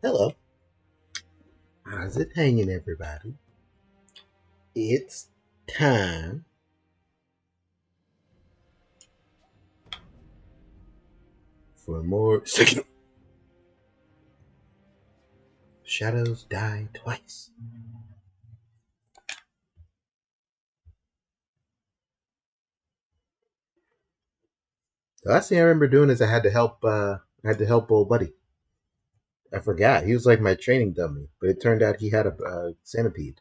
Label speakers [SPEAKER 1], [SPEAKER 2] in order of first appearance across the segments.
[SPEAKER 1] Hello. How's it hanging, everybody? It's time for more Sekiro. Shadows die twice. The last thing I remember doing is I had to help old buddy. I forgot. He was like my training dummy, but it turned out he had a centipede.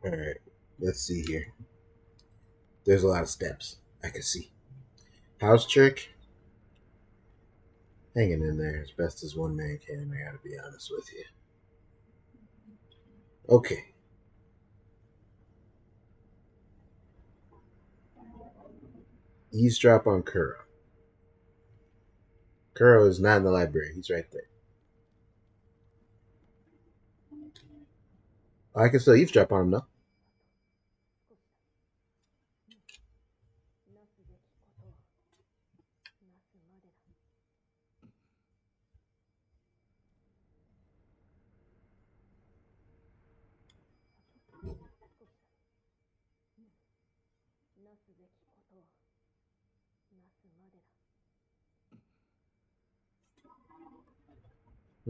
[SPEAKER 1] Alright, let's see here. There's a lot of steps I can see. House trick, hanging in there as best as one man can, I gotta be honest with you. Okay, eavesdrop on Kuro. Kuro is not in the library, he's right there. I can still eavesdrop on him though.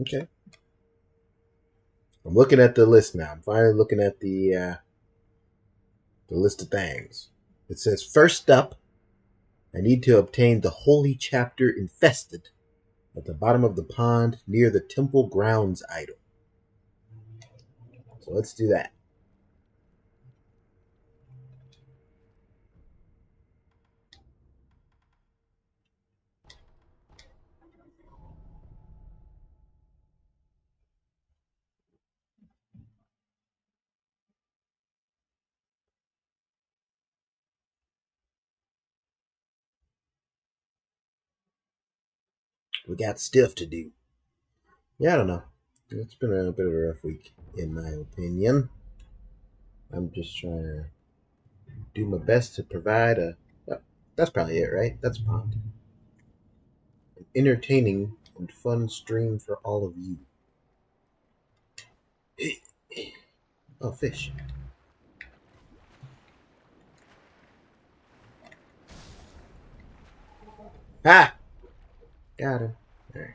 [SPEAKER 1] Okay. I'm looking at the list now. I'm finally looking at the list of things. It says first up, I need to obtain the holy chapter infested at the bottom of the pond near the temple grounds idol. So let's do that. We got stuff to do. Yeah, I don't know. It's been a bit of a rough week, in my opinion. I'm just trying to do my best to provide a. That's probably it, right? That's a pond. An entertaining and fun stream for all of you. Oh, fish. Ah! Got him. Alright.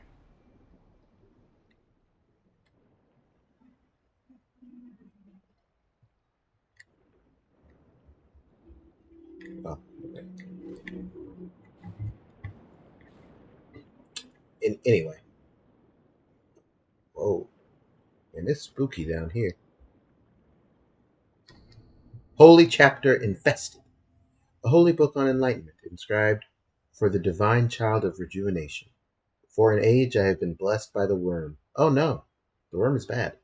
[SPEAKER 1] Oh, okay. Anyway. Whoa. And it's spooky down here. Holy Chapter Infested. A holy book on enlightenment, inscribed for the divine child of rejuvenation. For an age I have been blessed by the worm. Oh no, the worm is bad.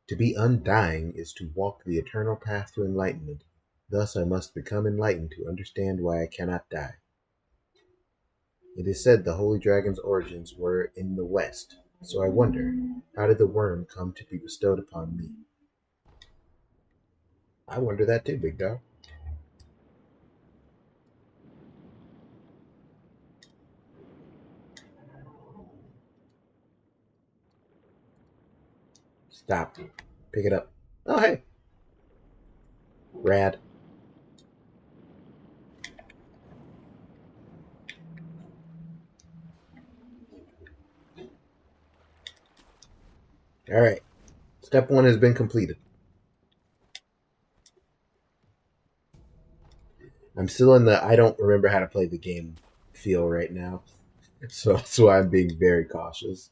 [SPEAKER 1] To be undying is to walk the eternal path to enlightenment. Thus I must become enlightened to understand why I cannot die. It is said the holy dragon's origins were in the west, so I wonder, how did the worm come to be bestowed upon me? I wonder that too, big dog. Stop. Pick it up. Oh, hey. Rad. Alright. Step one has been completed. I'm still in the I don't remember how to play the game feel right now. So that's why I'm being very cautious.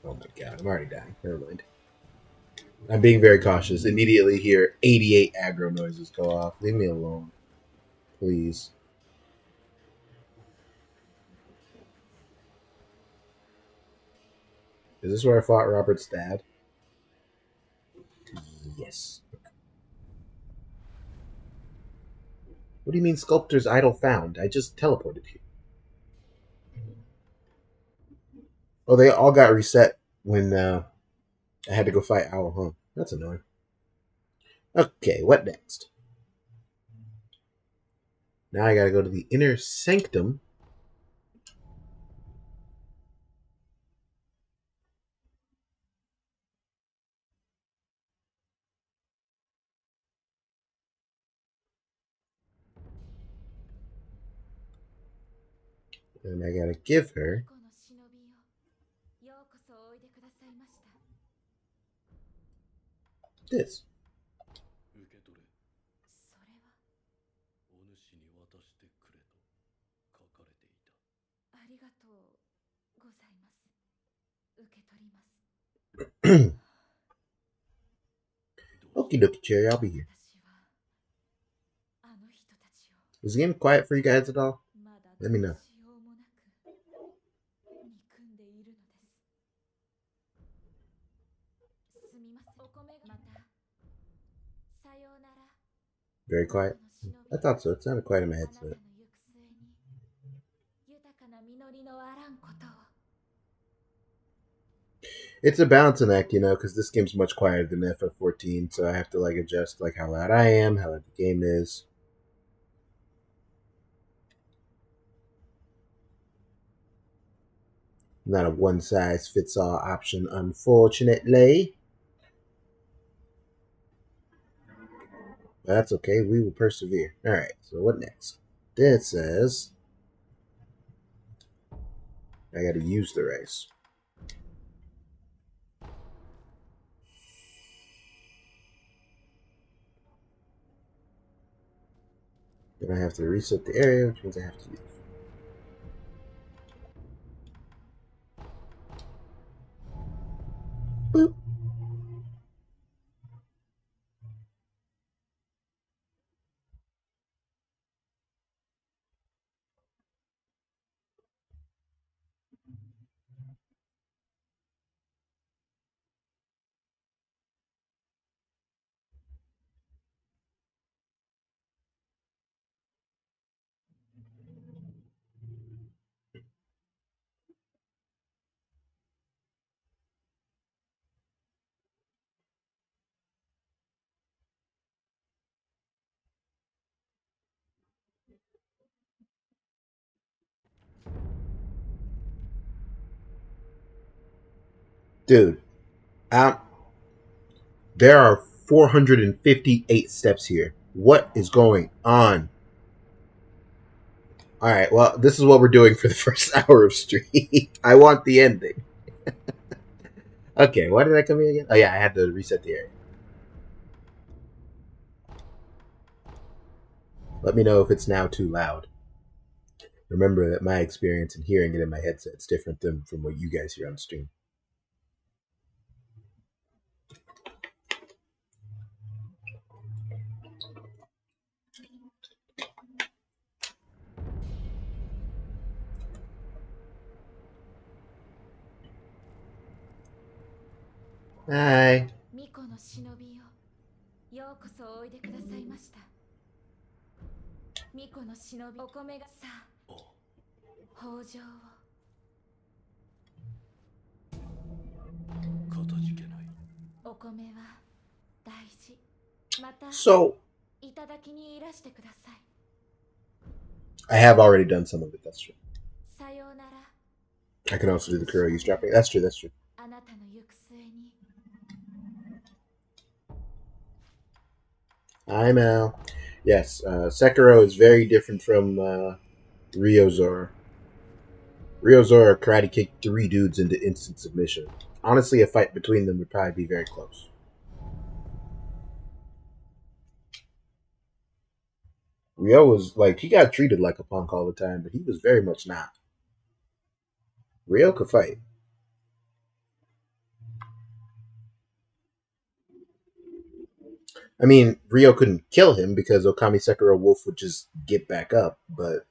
[SPEAKER 1] Oh my god, I'm already dying. Never mind. I'm being very cautious. Immediately hear 88 aggro noises go off. Leave me alone. Please. Is this where I fought Robert's dad? Yes. What do you mean sculptor's idol found? I just teleported here. Oh, they all got reset when I had to go fight Owl, huh? That's annoying. Okay, what next? Now I gotta go to the inner sanctum. And I gotta give her this. Okie dokie, Cherry, I'll be here. Is the game quiet for you guys at all? Let me know. Very quiet? I thought so. It sounded quiet in my headset. It's a balancing act, you know, because this game's much quieter than FF14, so I have to like adjust like how loud I am, how loud the game is. Not a one-size-fits-all option, unfortunately. But that's okay. We will persevere. All right. So what next? This says I got to use the rice. Then I have to reset the area, which means I have to use. Boop. Dude, there are 458 steps here. What is going on? All right, well, this is what we're doing for the first hour of stream. I want the ending. Okay, why did I come here again? Oh, yeah, I had to reset the area. Let me know if it's now too loud. Remember that my experience in hearing it in my headset is different than from what you guys hear on stream. Hi. 巫女の忍びよ、ようこそおいでくださいました。巫女の忍び、お米がさあ、豊穣を。かたじけない。お米は大事。また、いただきにいらしてください。I have already done some of it, that's true. I can also do the Kuro eavesdropping. That's true, that's true. Hi, Mal. Yes, Sekiro is very different from Ryozora. Ryozora karate kicked 3 dudes into instant submission. Honestly, a fight between them would probably be very close. Ryo was like, he got treated like a punk all the time, but he was very much not. Ryo could fight. I mean, Ryo couldn't kill him because Okami Sekiro Wolf would just get back up, but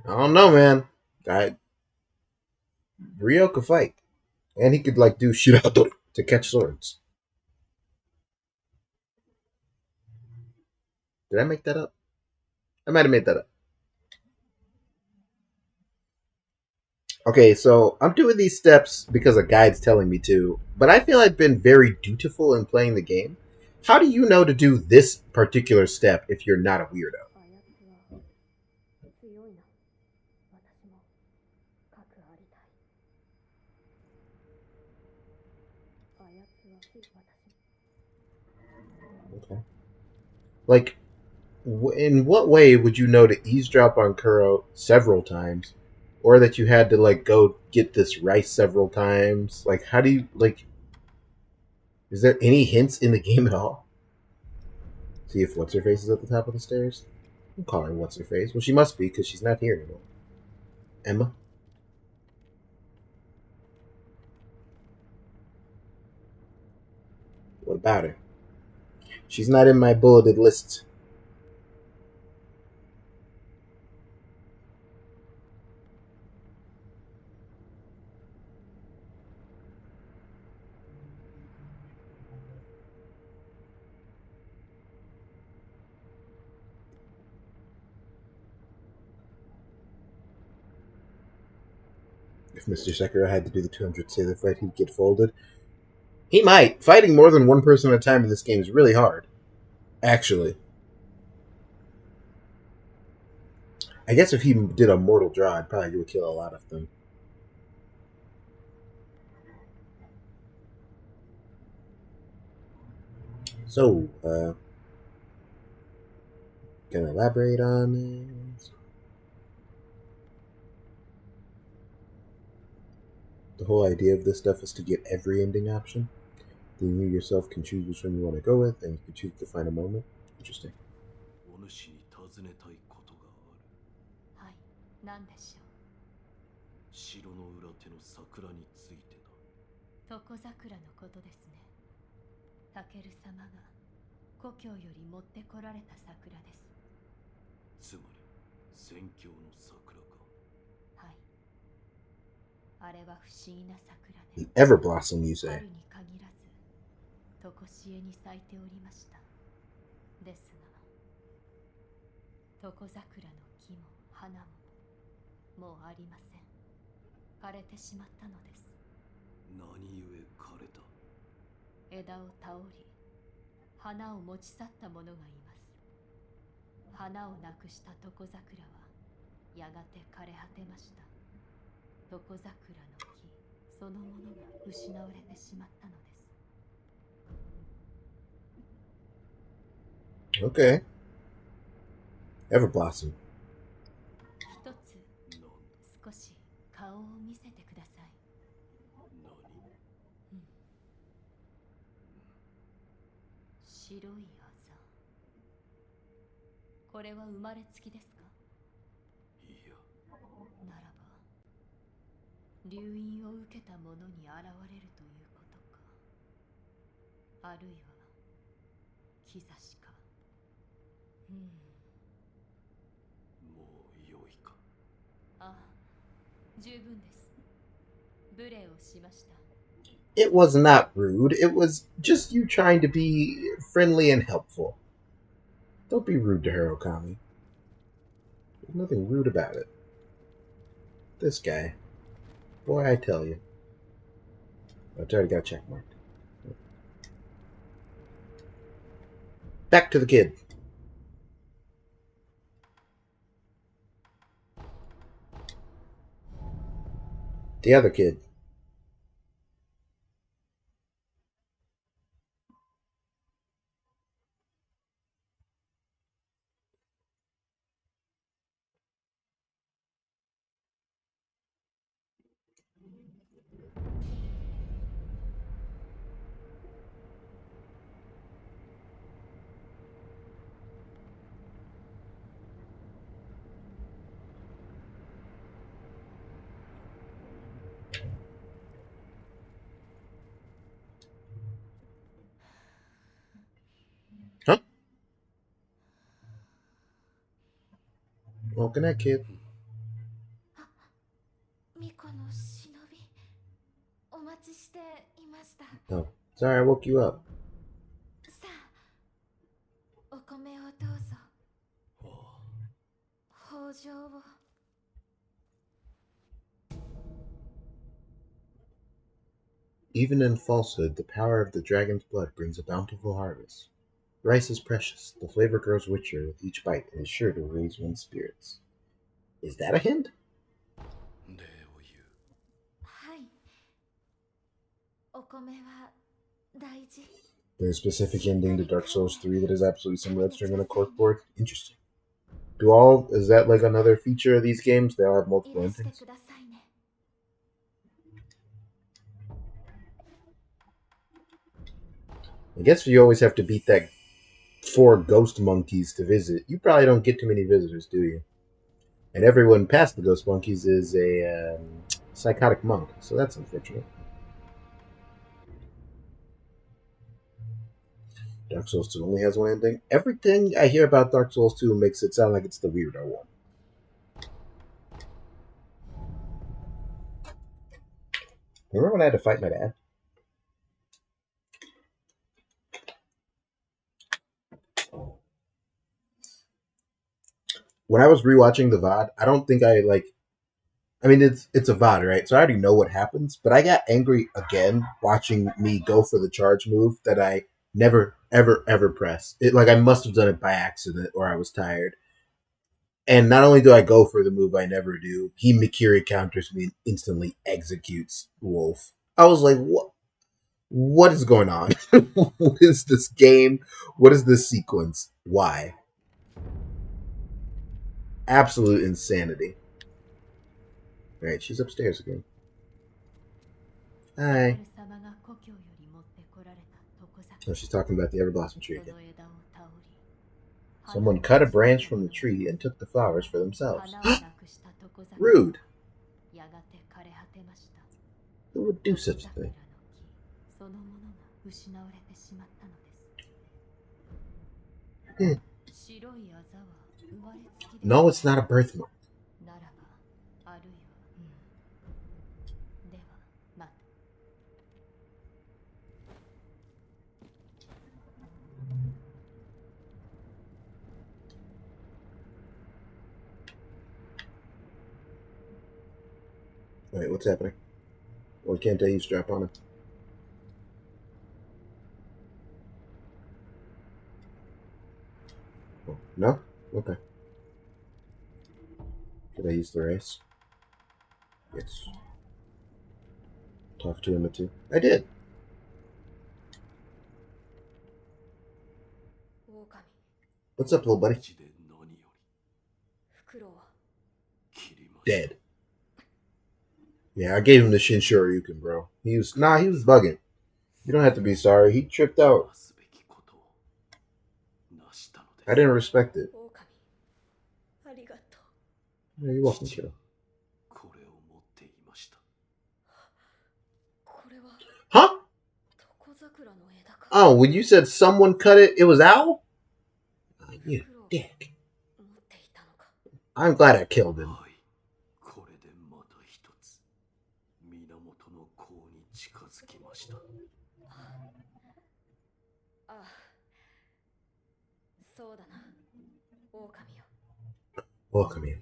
[SPEAKER 1] I don't know, man. Ryo could fight. And he could like do shiratori to catch swords. Did I make that up? I might have made that up. Okay, so I'm doing these steps because a guide's telling me to, but I feel I've been very dutiful in playing the game. How do you know to do this particular step if you're not a weirdo? Okay. Like, in what way would you know to eavesdrop on Kuro several times, or that you had to like go get this rice several times? Like, how do you like? Is there any hints in the game at all? See if what's her face is at the top of the stairs. I'm calling what's her face. Well, she must be because she's not here anymore. Emma, what about her? She's not in my bulleted list. If Mr. Sekiro had to do the 200 sailor fight, he'd get folded. He might. Fighting more than one person at a time in this game is really hard. Actually, I guess if he did a mortal draw, I'd probably would kill a lot of them. So, gonna elaborate on this. The whole idea of this stuff is to get every ending option. Then you yourself can choose which one you want to go with, and you can choose to find a moment. Interesting.
[SPEAKER 2] お主に尋ねたいことがある。はい、何でしょう。城の裏手の桜についてだ。床桜のことですね。タケル様が故郷より持ってこられた桜です。つまり宣教の桜か。はい。あれは不思議な桜で。
[SPEAKER 1] Ever blossom, you say?
[SPEAKER 2] 春に限らず、とこしえに咲いておりました。ですが、床桜の木も花ももうありません。枯れてしまったのです。何故枯れた？枝を倒り、花を持ち去った者がいます。花をなくした床桜はやがて枯れ果てました。床桜の木そのものが失われてしまったのです。
[SPEAKER 1] Okay. Ever blossom.
[SPEAKER 2] 一つ少し顔を見せてください。何？白いあざ。これは生まれつきですか？いや。ならば流飲を受けた者に現れるということか。あるいは兆しか。もう良いか。ああ、十分です。無礼をしました。
[SPEAKER 1] It was not rude. It was just you trying to be friendly and helpful. Don't be rude to her, Okami. There's nothing rude about it. This guy. Boy, I tell you. I already got checkmarked. Back to the kid. The other kid. Huh? Well, good night, kid.
[SPEAKER 2] 巫女の忍び、お待ち
[SPEAKER 1] Oh, sorry, I woke you up.
[SPEAKER 2] さあ、お米をどうぞ。豊穣を。
[SPEAKER 1] Even in falsehood, the power of the dragon's blood brings a bountiful harvest. Rice is precious. The flavor grows richer with each bite and is sure to raise one's spirits. Is that a hint?
[SPEAKER 2] はい。お米は大事。
[SPEAKER 1] There's a specific ending to Dark Souls 3 that is absolutely some red string on a corkboard. Interesting. Is that like another feature of these games? They all have multiple endings? I guess you always have to beat that 4 ghost monkeys to visit. You probably don't get too many visitors, do you? And everyone past the ghost monkeys is a psychotic monk, so that's unfortunate. Dark Souls 2 only has one ending. Everything I hear about Dark Souls 2 makes it sound like it's the weirdo one. Remember when I had to fight my dad? When I was rewatching the VOD, I don't think I like. I mean, it's a VOD, right? So I already know what happens. But I got angry again watching me go for the charge move that I never, ever, ever press. It like I must have done it by accident or I was tired. And not only do I go for the move I never do, he Mikiri counters me and instantly executes Wolf. I was like, what? What is going on? What is this game? What is this sequence? Why? Absolute insanity. Alright, she's upstairs again. Hi. Oh, she's talking about the Everblossom tree again. Someone cut a branch from the tree and took the flowers for themselves. Rude. Who would do such a thing? No, it's not a birthmark. Wait, what's happening? Why can't I eavesdrop on him? Oh, no? Okay. Did I use the race? Yes. Talk to him too. I did. What's up, little buddy? Dead. Yeah, I gave him the Shinshoryuken, bro. He was bugging. You don't have to be sorry. He tripped out. I didn't respect it. Yeah, you're welcome, kiddo. Huh? Oh, when you said someone cut it, it was Owl? Oh, you dick. I'm glad I killed him. Welcome you.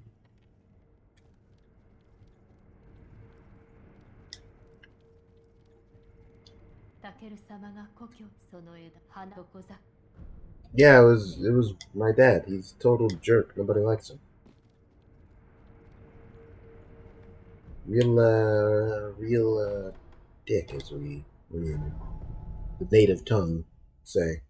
[SPEAKER 1] Yeah, it was my dad. He's a total jerk. Nobody likes him. Real dick, as we in the native tongue say.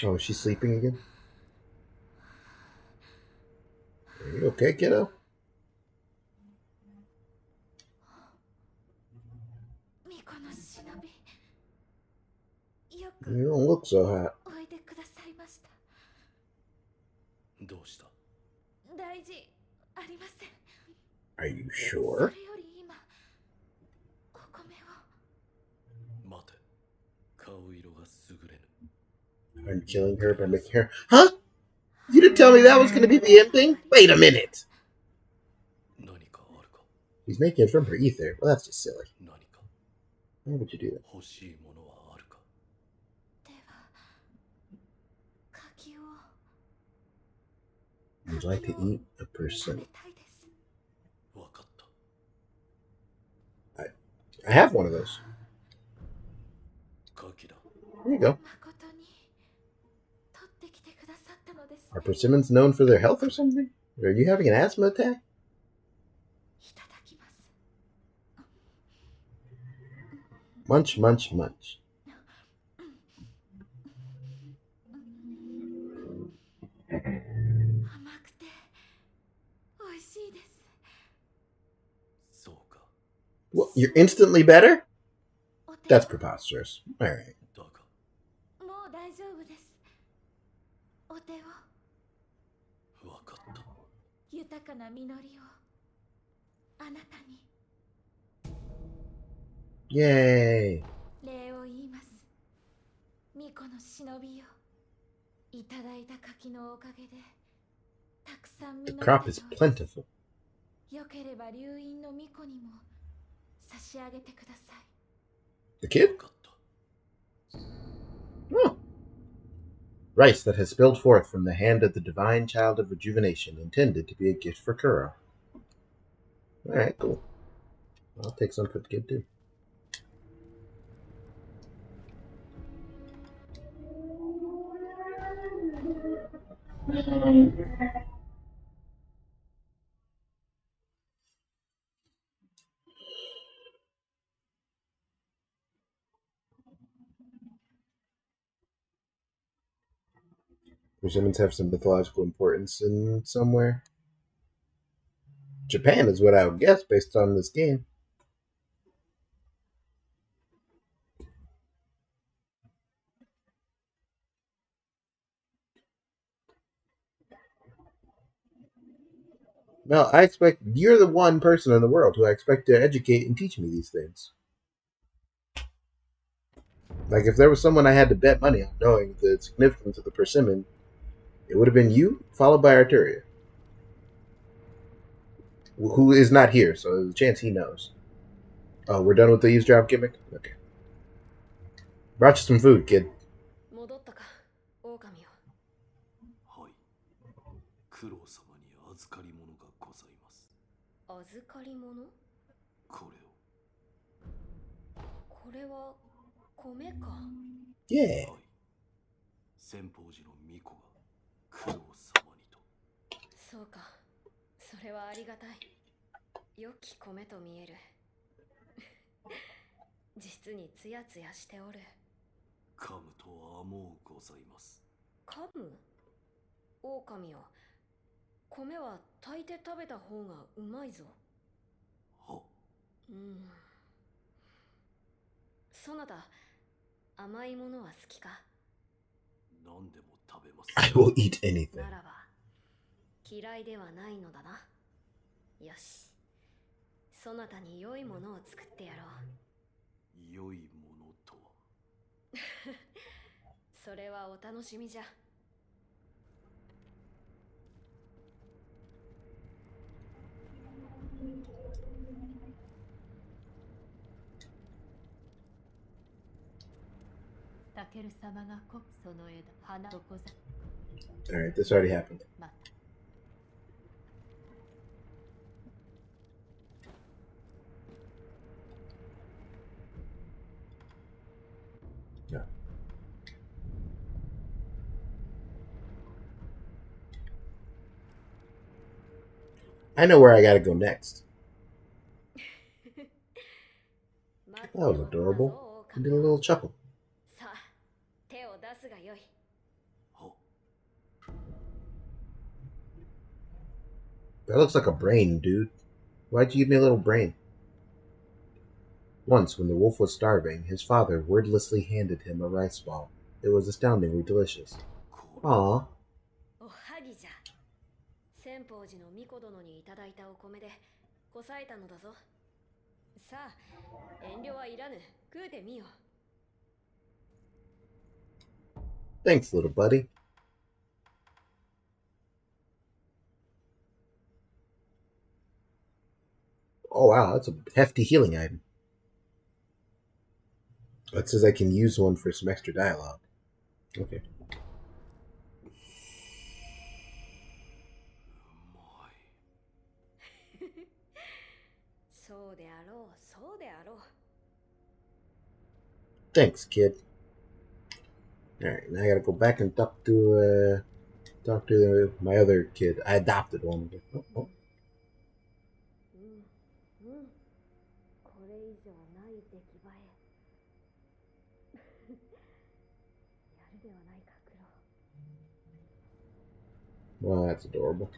[SPEAKER 1] Oh, is she sleeping again? Are you okay, kiddo? You don't look so hot.
[SPEAKER 2] おいでくださいました。
[SPEAKER 3] どうした？
[SPEAKER 2] 大事ありません。
[SPEAKER 1] Are you
[SPEAKER 2] そ
[SPEAKER 1] sure?
[SPEAKER 2] れより今お米を。
[SPEAKER 3] 待て。顔色が優れぬ。
[SPEAKER 1] I'm killing her by making her. Huh? You didn't tell me that was going to be the ending? Wait a minute!
[SPEAKER 3] 何かあるか？
[SPEAKER 1] He's making it from her ether. Well, that's just silly.
[SPEAKER 3] 何か
[SPEAKER 1] Why would you do that?
[SPEAKER 3] 欲しいものはあるか？
[SPEAKER 2] では柿を。
[SPEAKER 1] Would you like to eat a
[SPEAKER 2] 食べ
[SPEAKER 1] persimmon?
[SPEAKER 2] たいです。
[SPEAKER 3] わかった。
[SPEAKER 1] I have one of those.
[SPEAKER 3] 柿だ。
[SPEAKER 1] There you go.
[SPEAKER 2] 誠に取ってきてくださったのですね。
[SPEAKER 1] Are persimmons known for their health or something? Are you having an asthma attack?
[SPEAKER 2] いただきます。
[SPEAKER 1] Munch, munch, munch.
[SPEAKER 2] 甘くて美味しいです。
[SPEAKER 3] そうか。
[SPEAKER 1] What? You're instantly better?
[SPEAKER 2] お手
[SPEAKER 1] That's preposterous. Alright.
[SPEAKER 3] だが
[SPEAKER 2] もう大丈夫です。お手を。
[SPEAKER 3] わかった。
[SPEAKER 2] 豊かな実りをあなたに。
[SPEAKER 1] Yay.
[SPEAKER 2] 礼を言います。巫女の忍びよ。いただいた柿のおかげでたくさん実
[SPEAKER 1] The
[SPEAKER 2] ったよ
[SPEAKER 1] crop
[SPEAKER 2] う
[SPEAKER 1] is
[SPEAKER 2] です。
[SPEAKER 1] plentiful.
[SPEAKER 2] よければ流飲の巫女にも差し上げてください。
[SPEAKER 1] The kid?
[SPEAKER 3] わかった。
[SPEAKER 1] Oh. Rice that has spilled forth from the hand of the divine child of rejuvenation, intended to be a gift for Kuro. Alright, cool. I'll take some for the kid too. Persimmons have some mythological importance in somewhere. Japan is what I would guess based on this game. Well, I expect you're the one person in the world who I expect to educate and teach me these things. Like, if there was someone I had to bet money on knowing the significance of the persimmon, it would have been you, followed by Arturia, who is not here, so there's a chance he knows. Oh, we're done with the eavesdrop gimmick? Okay. Brought you some food, kid.
[SPEAKER 2] 戻ったか、狼よ。
[SPEAKER 3] はい。九郎様に預かり物がございます。
[SPEAKER 2] 預かり物？
[SPEAKER 3] これを。
[SPEAKER 2] これは米か。
[SPEAKER 1] Yeah.
[SPEAKER 3] はい。先方寺の巫女が九郎様にと。
[SPEAKER 2] そうか、それはありがたい。良き米と見える。実にツヤツヤしておる。
[SPEAKER 3] 噛むとはもうございます。
[SPEAKER 2] 噛む？狼よ。米は炊いて食べた方がうまいぞ。
[SPEAKER 3] は。
[SPEAKER 2] そなた、甘いものは好きか？
[SPEAKER 3] 何でも食べます。
[SPEAKER 1] I will eat anything.
[SPEAKER 2] ならば、嫌いではないのだな。よし。そなたに良いものを作ってやろう。
[SPEAKER 3] 良いものとは。
[SPEAKER 2] それはお楽しみじゃ。タケル様がその枝、花をござ。
[SPEAKER 1] Alright, this already happened.
[SPEAKER 2] また。
[SPEAKER 1] Yeah. I know where I gotta go next. That was adorable. I did a little chuckle.
[SPEAKER 2] さあ、手を出すがよい。
[SPEAKER 1] That looks like a brain, dude. Why'd you give me a little brain? Once, when the wolf was starving, his father wordlessly handed him a rice ball. It was astoundingly delicious.
[SPEAKER 3] これ
[SPEAKER 1] Aww.
[SPEAKER 2] おはぎじゃ。先方寺の巫女殿にいただいたお米でこさえたのだぞ。さあ、遠慮はいらぬ。食うてみよ。
[SPEAKER 1] Thanks, little buddy. Oh wow, that's a hefty healing item. It says I can use one for some extra dialogue. Okay.
[SPEAKER 3] うまい。
[SPEAKER 2] そうであろう、そうであろう。
[SPEAKER 1] Thanks, kid. Alright, now I gotta go back and talk to my other kid. I adopted one. Oh, oh.
[SPEAKER 2] うん、これ以上ない出来栄え。やるではないか、クロ。
[SPEAKER 1] Well, that's adorable.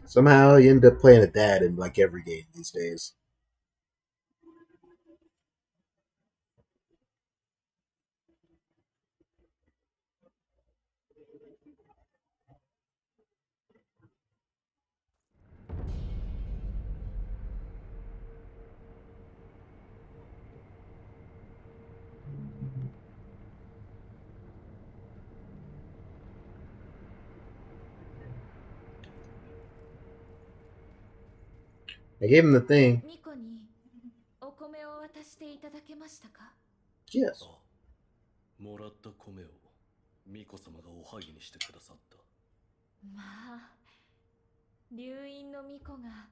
[SPEAKER 1] Somehow you end up playing a dad in like every game these days. I gave him the thing.
[SPEAKER 2] ミコにお米を渡していただけましたか？
[SPEAKER 1] Yes.
[SPEAKER 3] あ、もらった米を巫女様がおはぎにしてくださった。
[SPEAKER 2] まあ、流院の巫女が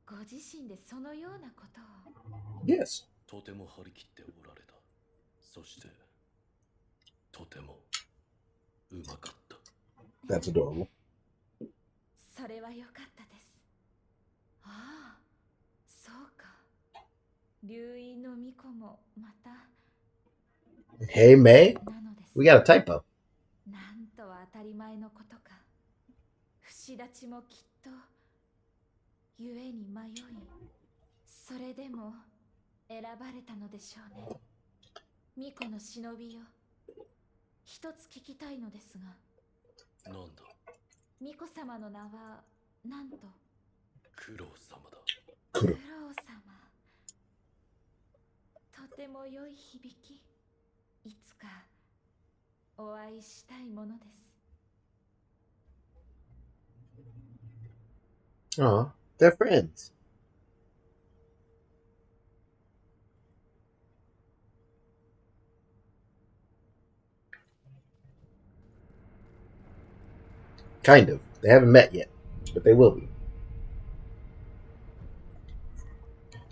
[SPEAKER 2] ご自身でそのようなことを。
[SPEAKER 1] Yes.
[SPEAKER 3] とても張り切っておられた。そしてとてもうまかった。
[SPEAKER 1] That's adorable.
[SPEAKER 2] それは良かったです。ああ、そうか。流院の巫女もまた。
[SPEAKER 1] Hey, May.
[SPEAKER 2] なのです。
[SPEAKER 1] We got a typo.
[SPEAKER 2] なんと当たり前のことか。不死立ちもきっと故に迷い、それでも選ばれたのでしょうね。巫女の忍びよ、一つ聞きたいのですが。
[SPEAKER 3] なんだ。
[SPEAKER 2] 巫女様の名はなんと？
[SPEAKER 3] 苦労様だ。
[SPEAKER 2] 苦労様。とても良い響き。いつかお会いしたいものです。
[SPEAKER 1] Aw, they're friends. Kind of. They haven't met yet, but they will be.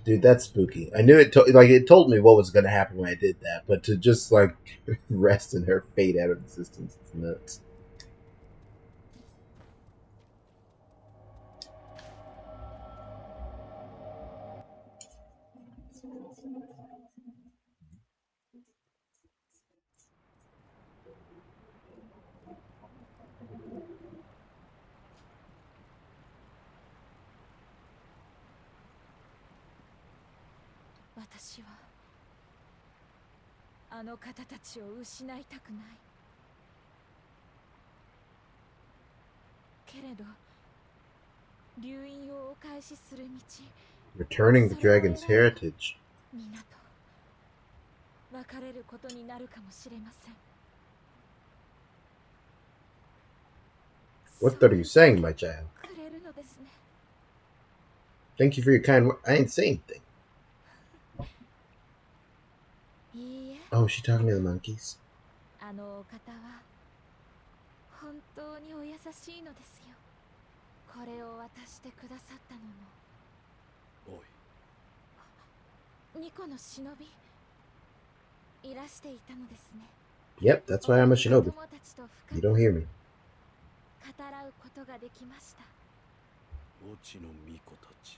[SPEAKER 1] Dude, that's spooky. I knew it told me what was going to happen when I did that, but to just like rest in her fate out of existence is nuts.
[SPEAKER 2] 私はあの方たちを失いたくない。けれど流院をお返しする道、
[SPEAKER 1] Returning the dragon's heritage.
[SPEAKER 2] 皆と別れることになるかもしれません。
[SPEAKER 1] What are you saying, my child?
[SPEAKER 2] くれるのですね。
[SPEAKER 1] Thank you for your kind word. I didn't say anything.
[SPEAKER 2] いいえ、
[SPEAKER 1] Oh, is she talking to the monkeys?
[SPEAKER 2] あのお方は本当にお優しいのですよ。これを渡してくださったのも。
[SPEAKER 3] おい。
[SPEAKER 2] 巫女の忍びいらしていたのですね。
[SPEAKER 1] Yep, that's why I'm a shinobi. You don't hear me.
[SPEAKER 2] 語らうことができました。
[SPEAKER 3] 墓地の巫女たち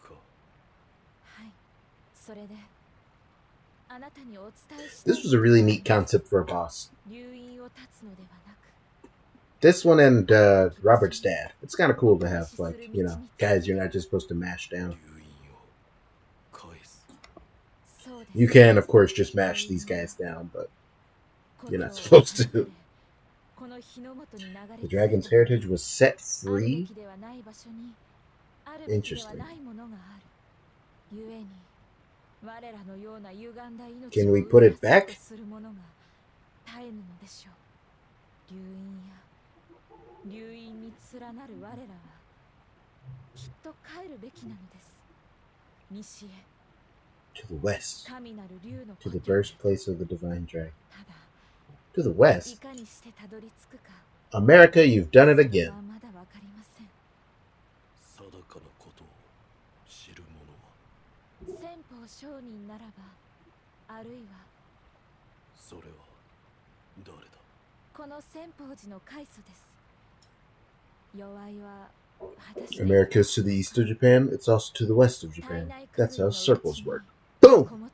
[SPEAKER 3] か。
[SPEAKER 2] はい、それで
[SPEAKER 1] This was a really neat concept for a boss. This one and Robert's dad. It's kind of cool to have, like, you know, guys you're not just supposed to mash down. You can, of course, just mash these guys down, but you're not supposed to. The dragon's heritage was set free? Interesting. Can we put it back? To the west. To the birthplace of the divine dragon. To the west? America, you've done it again. America's to the east of Japan. It's also to the west of Japan. That's how circles work. Boom!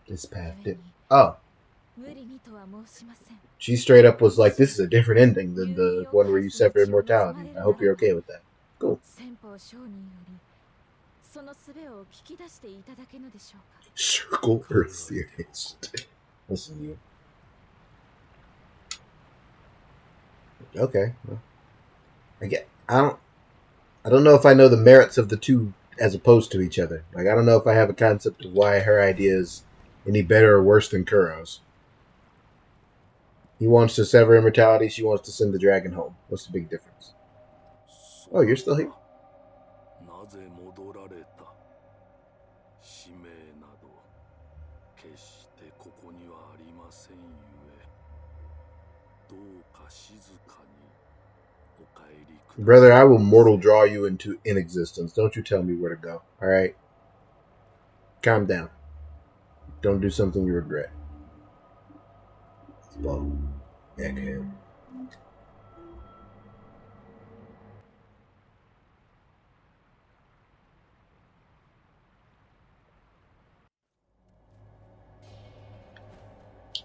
[SPEAKER 1] This path did. Oh. She straight up was like, this is a different ending than the one where you sever immortality. I hope you're okay with that. Cool. Circle Earth Series. Listen to you. Okay. Well, I don't know if I know the merits of the two as opposed to each other. Like, I don't know if I have a concept of why her idea is any better or worse than Kuro's. He wants to sever immortality. She wants to send the dragon home. What's the big difference? Oh, you're still here? Brother, I will mortal draw you into inexistence. Don't you tell me where to go, alright? Calm down. Don't do something you regret. Well, egghead.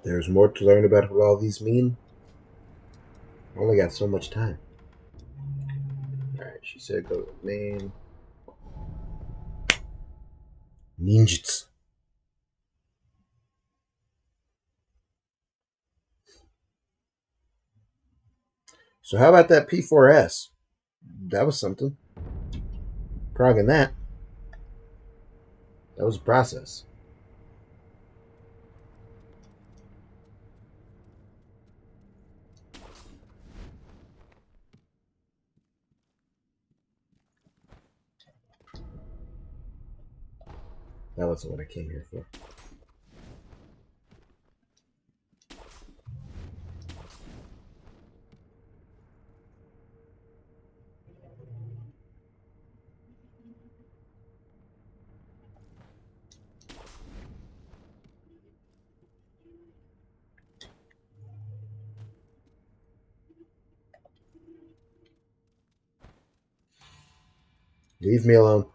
[SPEAKER 1] There's more to learn about what all these mean. I only got so much time. Alright, she said go to main. Ninjutsu. So how about that P4S? That was something. Progging that. That was a process. That wasn't what I came here for. Leave me alone.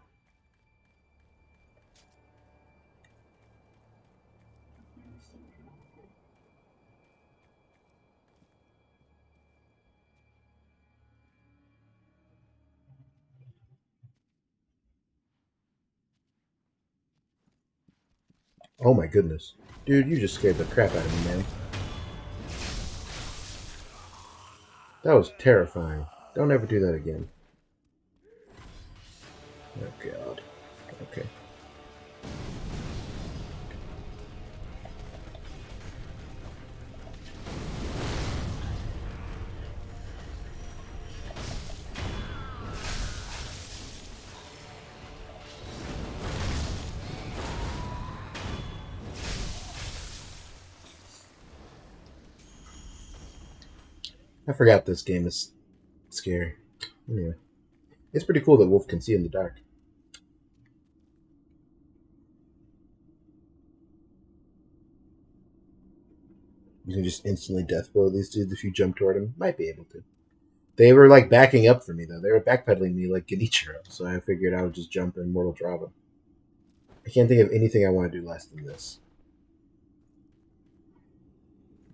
[SPEAKER 1] Oh my goodness. Dude, you just scared the crap out of me, man. That was terrifying. Don't ever do that again. Oh god. Okay. I forgot this game is scary. Anyway. It's pretty cool that Wolf can see in the dark. You can just instantly death blow these dudes if you jump toward them. Might be able to. They were like backing up for me though. They were backpedaling me like Genichiro, so I figured I would just jump and mortal draw them. I can't think of anything I want to do less than this.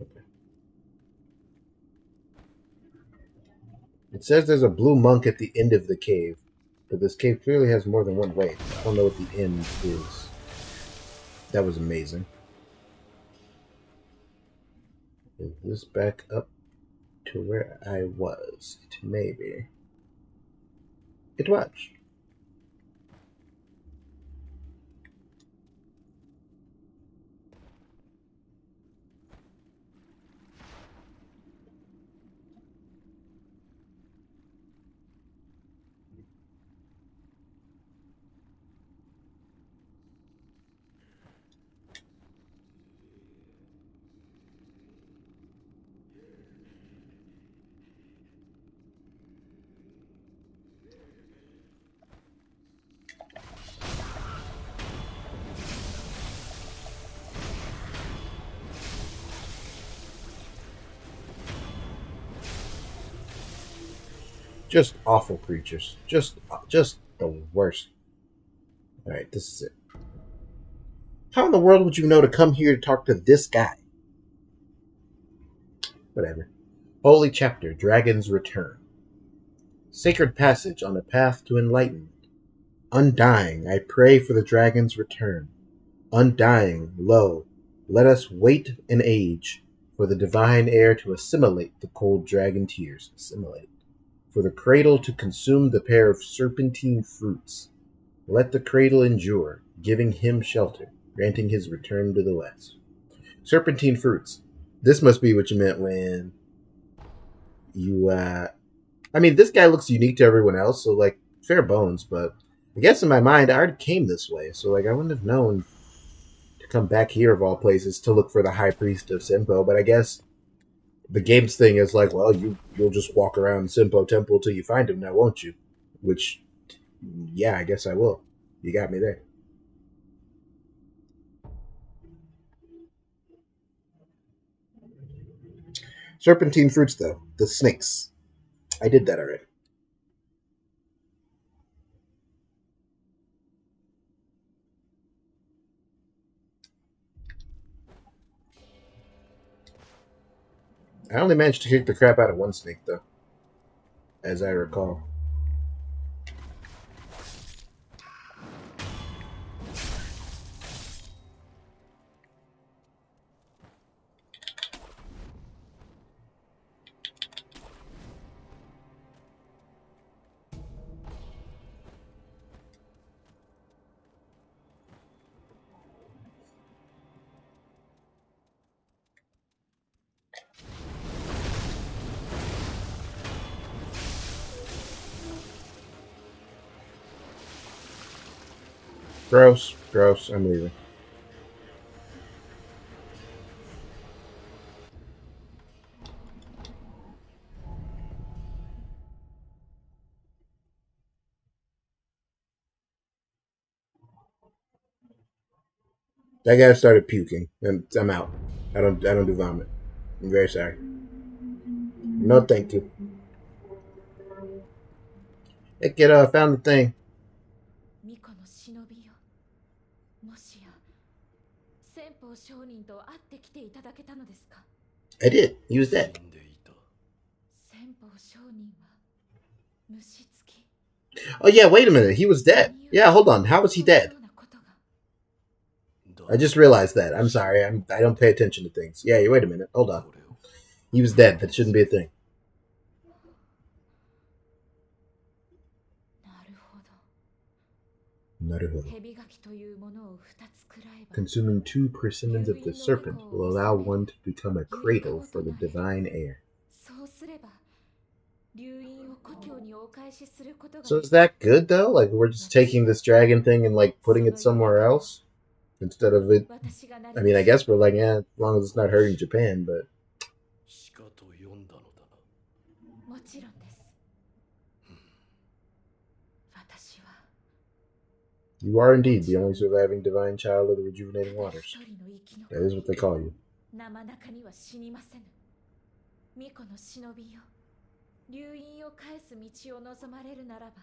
[SPEAKER 1] Okay. It says there's a blue monk at the end of the cave, but this cave clearly has more than one way. I don't know what the end is. That was amazing. Is this back up to where I was? It may be. It was. Just awful creatures. Just the worst. Alright, this is it. How in the world would you know to come here to talk to this guy? Whatever. Holy Chapter, Dragon's Return. Sacred passage on the path to enlightenment. Undying, I pray for the dragon's return. Undying, lo, let us wait an age for the divine air to assimilate the cold dragon tears. Assimilate. For the cradle to consume the pair of serpentine fruits. Let the cradle endure, giving him shelter, granting his return to the west. Serpentine fruits. This must be what you meant when you, I mean, this guy looks unique to everyone else, so, like, fair bones, but I guess in my mind, I already came this way, so, like, I wouldn't have known to come back here of all places to look for the High Priest of Simpo, but I guess the game's thing is like, well, you'll just walk around Simpo Temple till you find him now, won't you? Which, yeah, I guess I will. You got me there. Serpentine fruits, though. The snakes. I did that already. I only managed to kick the crap out of one snake, though, as I recall. Gross. Gross. I'm leaving. That guy started puking, and I'm out. I don't do vomit. I'm very sorry. No, thank you. Hey, kiddo, I found the thing.
[SPEAKER 2] 巫女の忍びよ。もしや先方商人と会ってきていただけたのですか？
[SPEAKER 1] I did. He was dead.
[SPEAKER 3] 死んでいた。
[SPEAKER 2] 先方商人は虫つき。
[SPEAKER 1] Oh yeah, wait a minute. He was dead. Yeah, hold on. How was he dead? I just realized that. I'm sorry. I don't pay attention to things. Yeah, wait a minute. Hold on. He was dead. That shouldn't be a thing.
[SPEAKER 2] なるほど。
[SPEAKER 1] Naruhodo.
[SPEAKER 2] 蛇垣というものを2つ食らえば
[SPEAKER 1] Consuming 2 persimmons of the serpent will allow one to become a cradle for the divine air.
[SPEAKER 2] そうすれば流飲を故郷にお返しすることが
[SPEAKER 1] So is that good though? Like we're just taking this dragon thing and like putting it somewhere else instead of it. I mean, I guess we're like, yeah, as long as it's not hurting Japan, but
[SPEAKER 3] しかと読んだのだな。
[SPEAKER 2] もちろんです。私は
[SPEAKER 1] you are indeed the only surviving divine child of the rejuvenating waters. That is what they call you.
[SPEAKER 2] 生中には死にませぬ。巫女の忍びよ、流因を返す道を望まれるならば、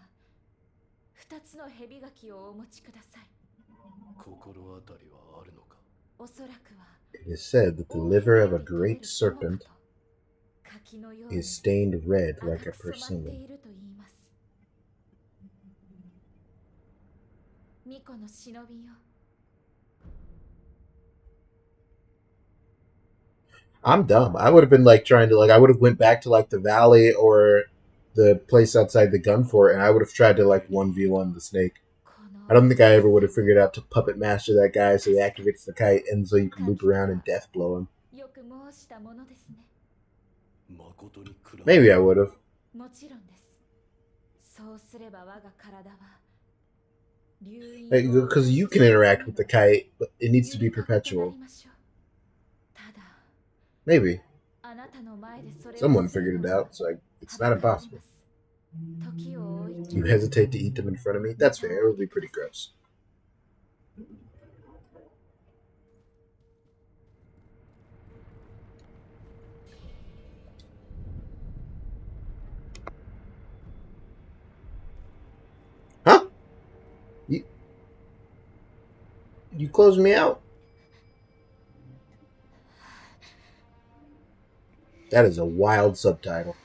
[SPEAKER 2] 二つの蛇垣をお持ちください。
[SPEAKER 3] 心当たりはあるのか。
[SPEAKER 2] おそらくは
[SPEAKER 1] It is said that the liver of a great serpent is stained red like a persimmon.
[SPEAKER 2] 巫女の忍びよ。
[SPEAKER 1] I'm dumb. I would have been like trying to like I would have went back to like the valley or the place outside the gun fort, and I would have tried to like 1v1 the snake. I don't think I ever would have figured out to puppet master that guy so he activates the kite and so you can loop around and death blow him. Maybe I would have. Because you can interact with the kite, but it needs to be perpetual. Maybe. Someone figured it out, so it's not impossible. You hesitate to eat them in front of me? That's fair. It would be pretty gross. Huh? You closed me out? That is a wild subtitle.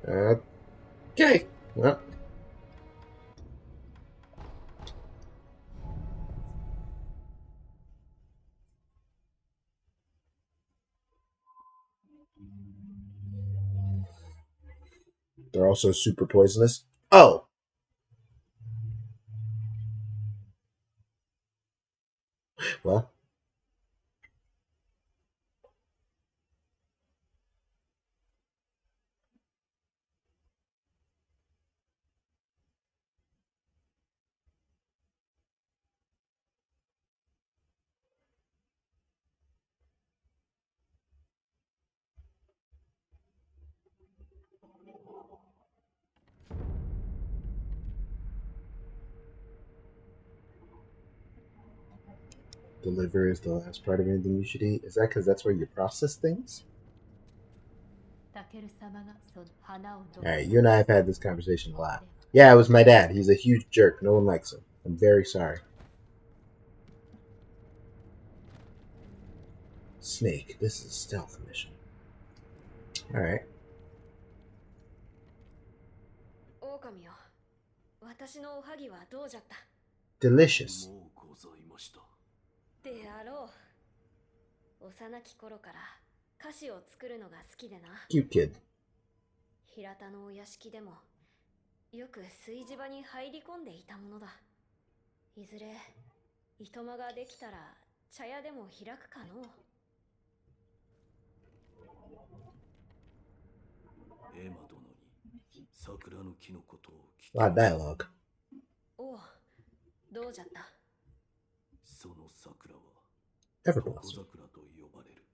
[SPEAKER 1] Okay. Well. They're also super poisonous. Oh! Well. The liver is the last part of anything you should eat. Is that because that's where you process things? Alright, you and I have had this conversation a lot. Yeah, it was my dad. He's a huge jerk. No one likes him. I'm very sorry. Snake, this is a stealth mission. Alright. Delicious.
[SPEAKER 2] であろう。幼き頃から菓子を作るのが好きでな。
[SPEAKER 1] Cute kid.
[SPEAKER 2] 平田のお屋敷でもよく炊事場に入り込んでいたものだ。いずれいとまができたら茶屋でも開くかのう。
[SPEAKER 3] エマ殿に桜の木のことを聞き
[SPEAKER 1] A lot of dialogue.
[SPEAKER 2] おう、どうじゃった。
[SPEAKER 3] その桜は
[SPEAKER 1] Ever
[SPEAKER 3] 床
[SPEAKER 1] blossom.
[SPEAKER 3] 桜と呼ばれる。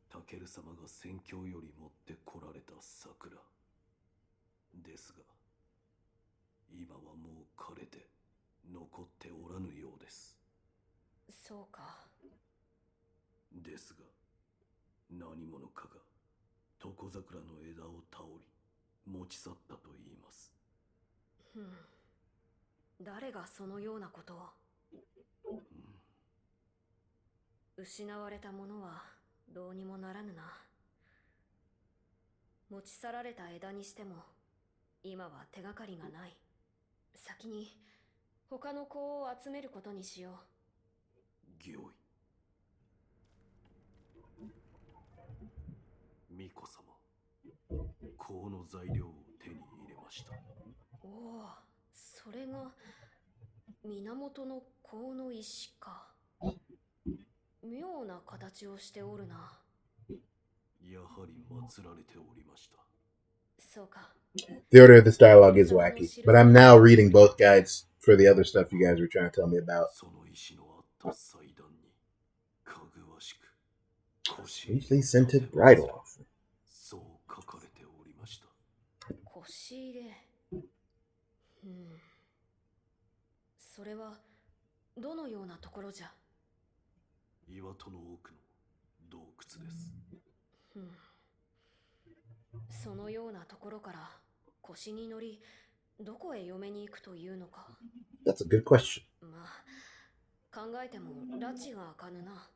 [SPEAKER 3] タケル様が宣教より持ってこられた桜ですが、今はもう枯れて残っておらぬようです。
[SPEAKER 2] そうか。
[SPEAKER 3] ですが、何者かが床桜の枝を倒り持ち去ったと言います。
[SPEAKER 2] 誰がそのようなことを。失われたものはどうにもならぬな。持ち去られた枝にしても今は手がかりがない。先に他の子を集めることにしよう。
[SPEAKER 3] 御意。巫女様、香の材料を手に入れました。
[SPEAKER 2] おお、それが源の香の石か。妙な形をしておるな。
[SPEAKER 3] やはり祀られておりました。
[SPEAKER 2] そうか。
[SPEAKER 1] The order of this dialogue is wacky, but I'm now reading both guides for the other stuff you guys were trying to tell me about.
[SPEAKER 3] その石のあった祭壇にかぐわしく。
[SPEAKER 1] Sweetly scented bridal offering.
[SPEAKER 2] それはどのようなところじゃ。
[SPEAKER 3] 岩戸の奥の洞窟です。
[SPEAKER 2] そのようなところから腰に乗り、どこへ嫁に行くというのか。
[SPEAKER 1] That's a good question.
[SPEAKER 2] まあ、考えても拉致が開かぬな。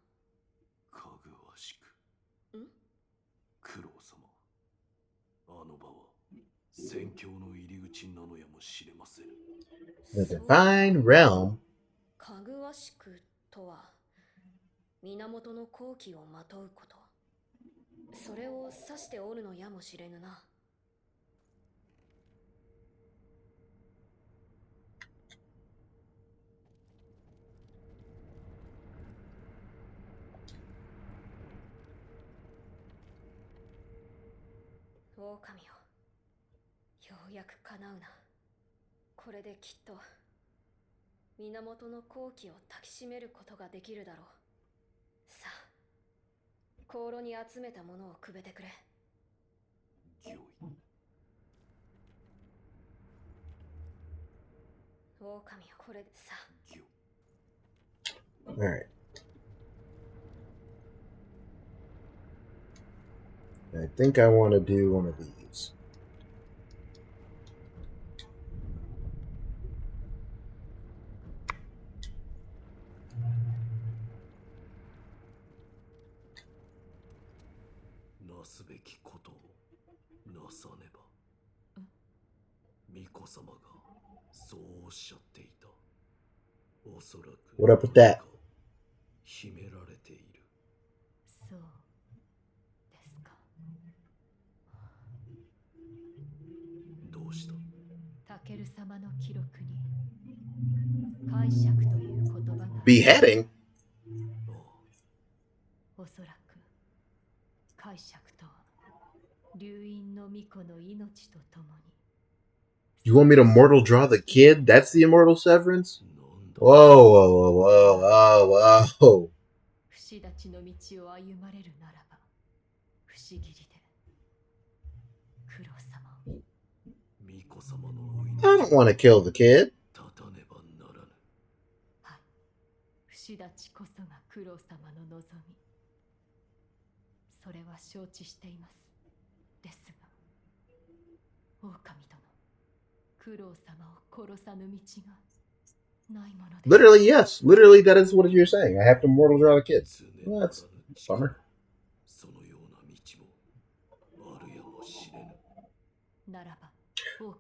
[SPEAKER 3] かぐわしく。九郎様、あの場は宣教の入り口なのやもしれません。
[SPEAKER 1] The Divine Realm.
[SPEAKER 2] かぐわしくとは源の好機をまとうこと。それを指しておるのやもしれぬな。狼よ、ようやく叶うな。これできっと源の好機を抱きしめることができるだろう。さあ、香炉に集めたものをくべてくれ。
[SPEAKER 3] 御意。
[SPEAKER 2] 狼よ、これでさあ。
[SPEAKER 1] Alright. I think I want to do one of these.
[SPEAKER 3] Naすべきことをなさねば。巫女様がそうおっしゃっていた。おそらく
[SPEAKER 1] What up with that?
[SPEAKER 3] 秘められている。
[SPEAKER 2] そうですか。
[SPEAKER 3] どうした？
[SPEAKER 2] タケル様の記録に解釈という言葉が。
[SPEAKER 1] Beheading?
[SPEAKER 2] おそらく解釈とは流因の巫女の命とともに。
[SPEAKER 1] You want me to mortal draw the kid? That's the immortal severance? Whoa, whoa, whoa, whoa, whoa, whoa.
[SPEAKER 2] 不死立ちの道を歩まれるならば不思議りで九郎様。
[SPEAKER 3] 巫女様のお命
[SPEAKER 1] I don't want to kill the kid.
[SPEAKER 3] 立たねばならぬ。
[SPEAKER 2] はい、不死立ちこそが九郎様の望み。それは承知しています。ですが狼殿、九郎様を殺さぬ道がないものです。
[SPEAKER 1] Literally, yes. Literally, that is what you're saying. I have to mortal draw the kid. Well, that's a bummer.
[SPEAKER 3] そのような道もあるやもしれぬ。
[SPEAKER 2] ならば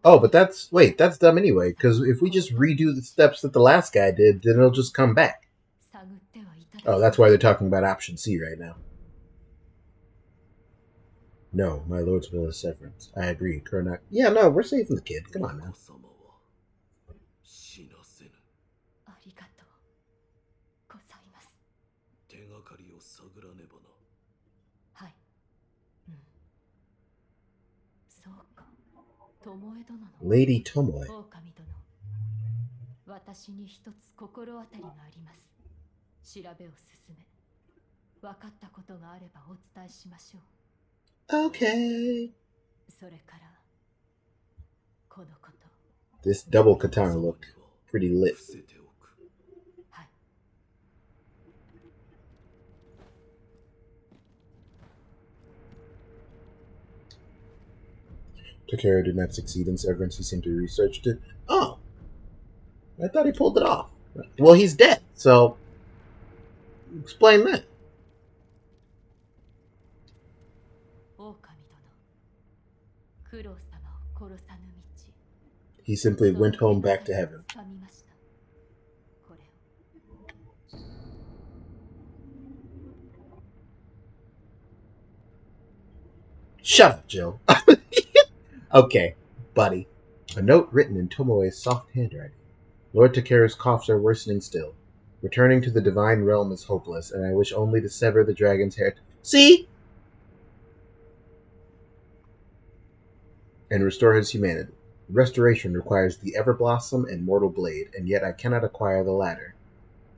[SPEAKER 1] Oh, but that's dumb anyway, because if we just redo the steps that the last guy did, then it'll just come back. Oh, that's why they're talking about option C right now. No, my lord's will is severance. I agree, Kurnak. Yeah, no, we're saving the kid. Come on now.
[SPEAKER 3] 死なせぬ。
[SPEAKER 2] ありがとうございます。
[SPEAKER 3] 手がかりを探らねばな。
[SPEAKER 2] はい。そうか。巴殿の。
[SPEAKER 1] Lady Tomoe.
[SPEAKER 2] 狼殿。私に一つ心当たりがあります。調べを進め、分かったことがあればお伝えしましょう。
[SPEAKER 1] Okay.
[SPEAKER 2] それからこのこと。
[SPEAKER 1] This double katana looked pretty lit.
[SPEAKER 2] はい。
[SPEAKER 1] Takara did not succeed in severance. He seemed to researched it. Oh, I thought he pulled it off. Well, he's dead, so explain that.
[SPEAKER 2] 狼殿、九郎様を殺さぬ道。
[SPEAKER 1] He simply went home back to heaven.
[SPEAKER 2] 掴みました。これを。
[SPEAKER 1] Shut up, Joe. Okay, buddy. A note written in Tomoe's soft handwriting. Lord Takara's coughs are worsening still. Returning to the divine realm is hopeless, and I wish only to sever the dragon's hair. See? And restore his humanity. Restoration requires the Everblossom and Mortal Blade, and yet I cannot acquire the latter.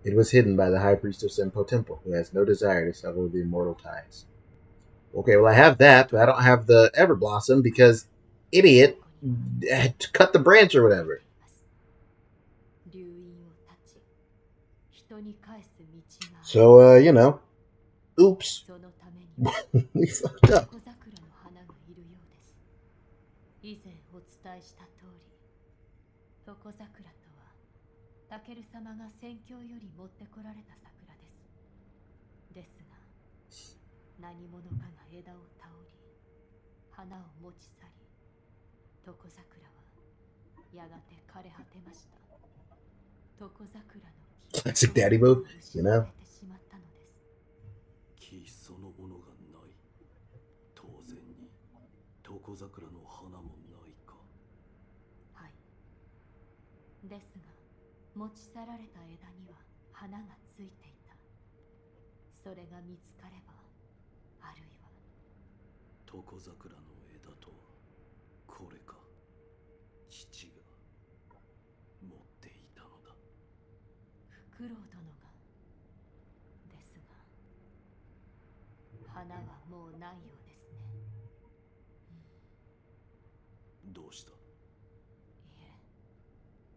[SPEAKER 1] It was hidden by the High Priest of Senpo Temple, who has no desire to sever the immortal ties. Okay, well I have that, but I don't have the Everblossom because idiot cut the branch or whatever. So, oops. We fucked up.
[SPEAKER 2] 以前お伝えした通り、床桜とはタケル様が宣教より持ってこられた桜です。ですが、何者かが枝を倒り、花を持ち去り、床桜はやがて枯れ果てました。床桜の木
[SPEAKER 1] Classic daddy move, you know?
[SPEAKER 2] てしまったのです。
[SPEAKER 3] 木そのものがない。当然に床桜の花もないか。
[SPEAKER 2] はい。ですが、持ち去られた枝には花がついていた。それが見つかれば、あるいは
[SPEAKER 3] 床桜の枝とはこれか。父が持っていたのだ。
[SPEAKER 2] フクロウ殿が。ですが、花はもうないようですね。
[SPEAKER 3] どうした？い
[SPEAKER 2] え、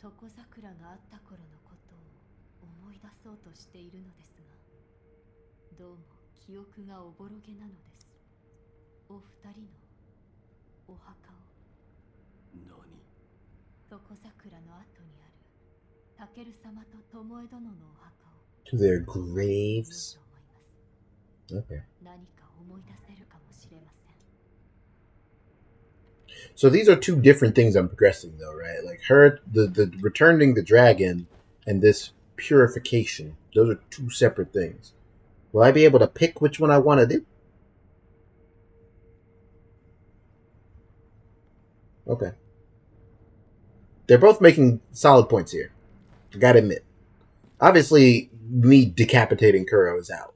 [SPEAKER 2] 床桜があった頃のことを思い出そうとしているのですが、どうも記憶がおぼろげなのです。お二人のお墓を。
[SPEAKER 3] 何？
[SPEAKER 2] 床桜の後にあるタケル様と巴殿のお墓を。
[SPEAKER 1] To their graves? Okay.
[SPEAKER 2] 何か思い出せるかもしれません。
[SPEAKER 1] So these are two different things I'm progressing, though, right? Like the returning the dragon and this purification. Those are two separate things. Will I be able to pick which one I want to do? Okay. They're both making solid points here. I gotta admit. Obviously, me decapitating Kuro is out.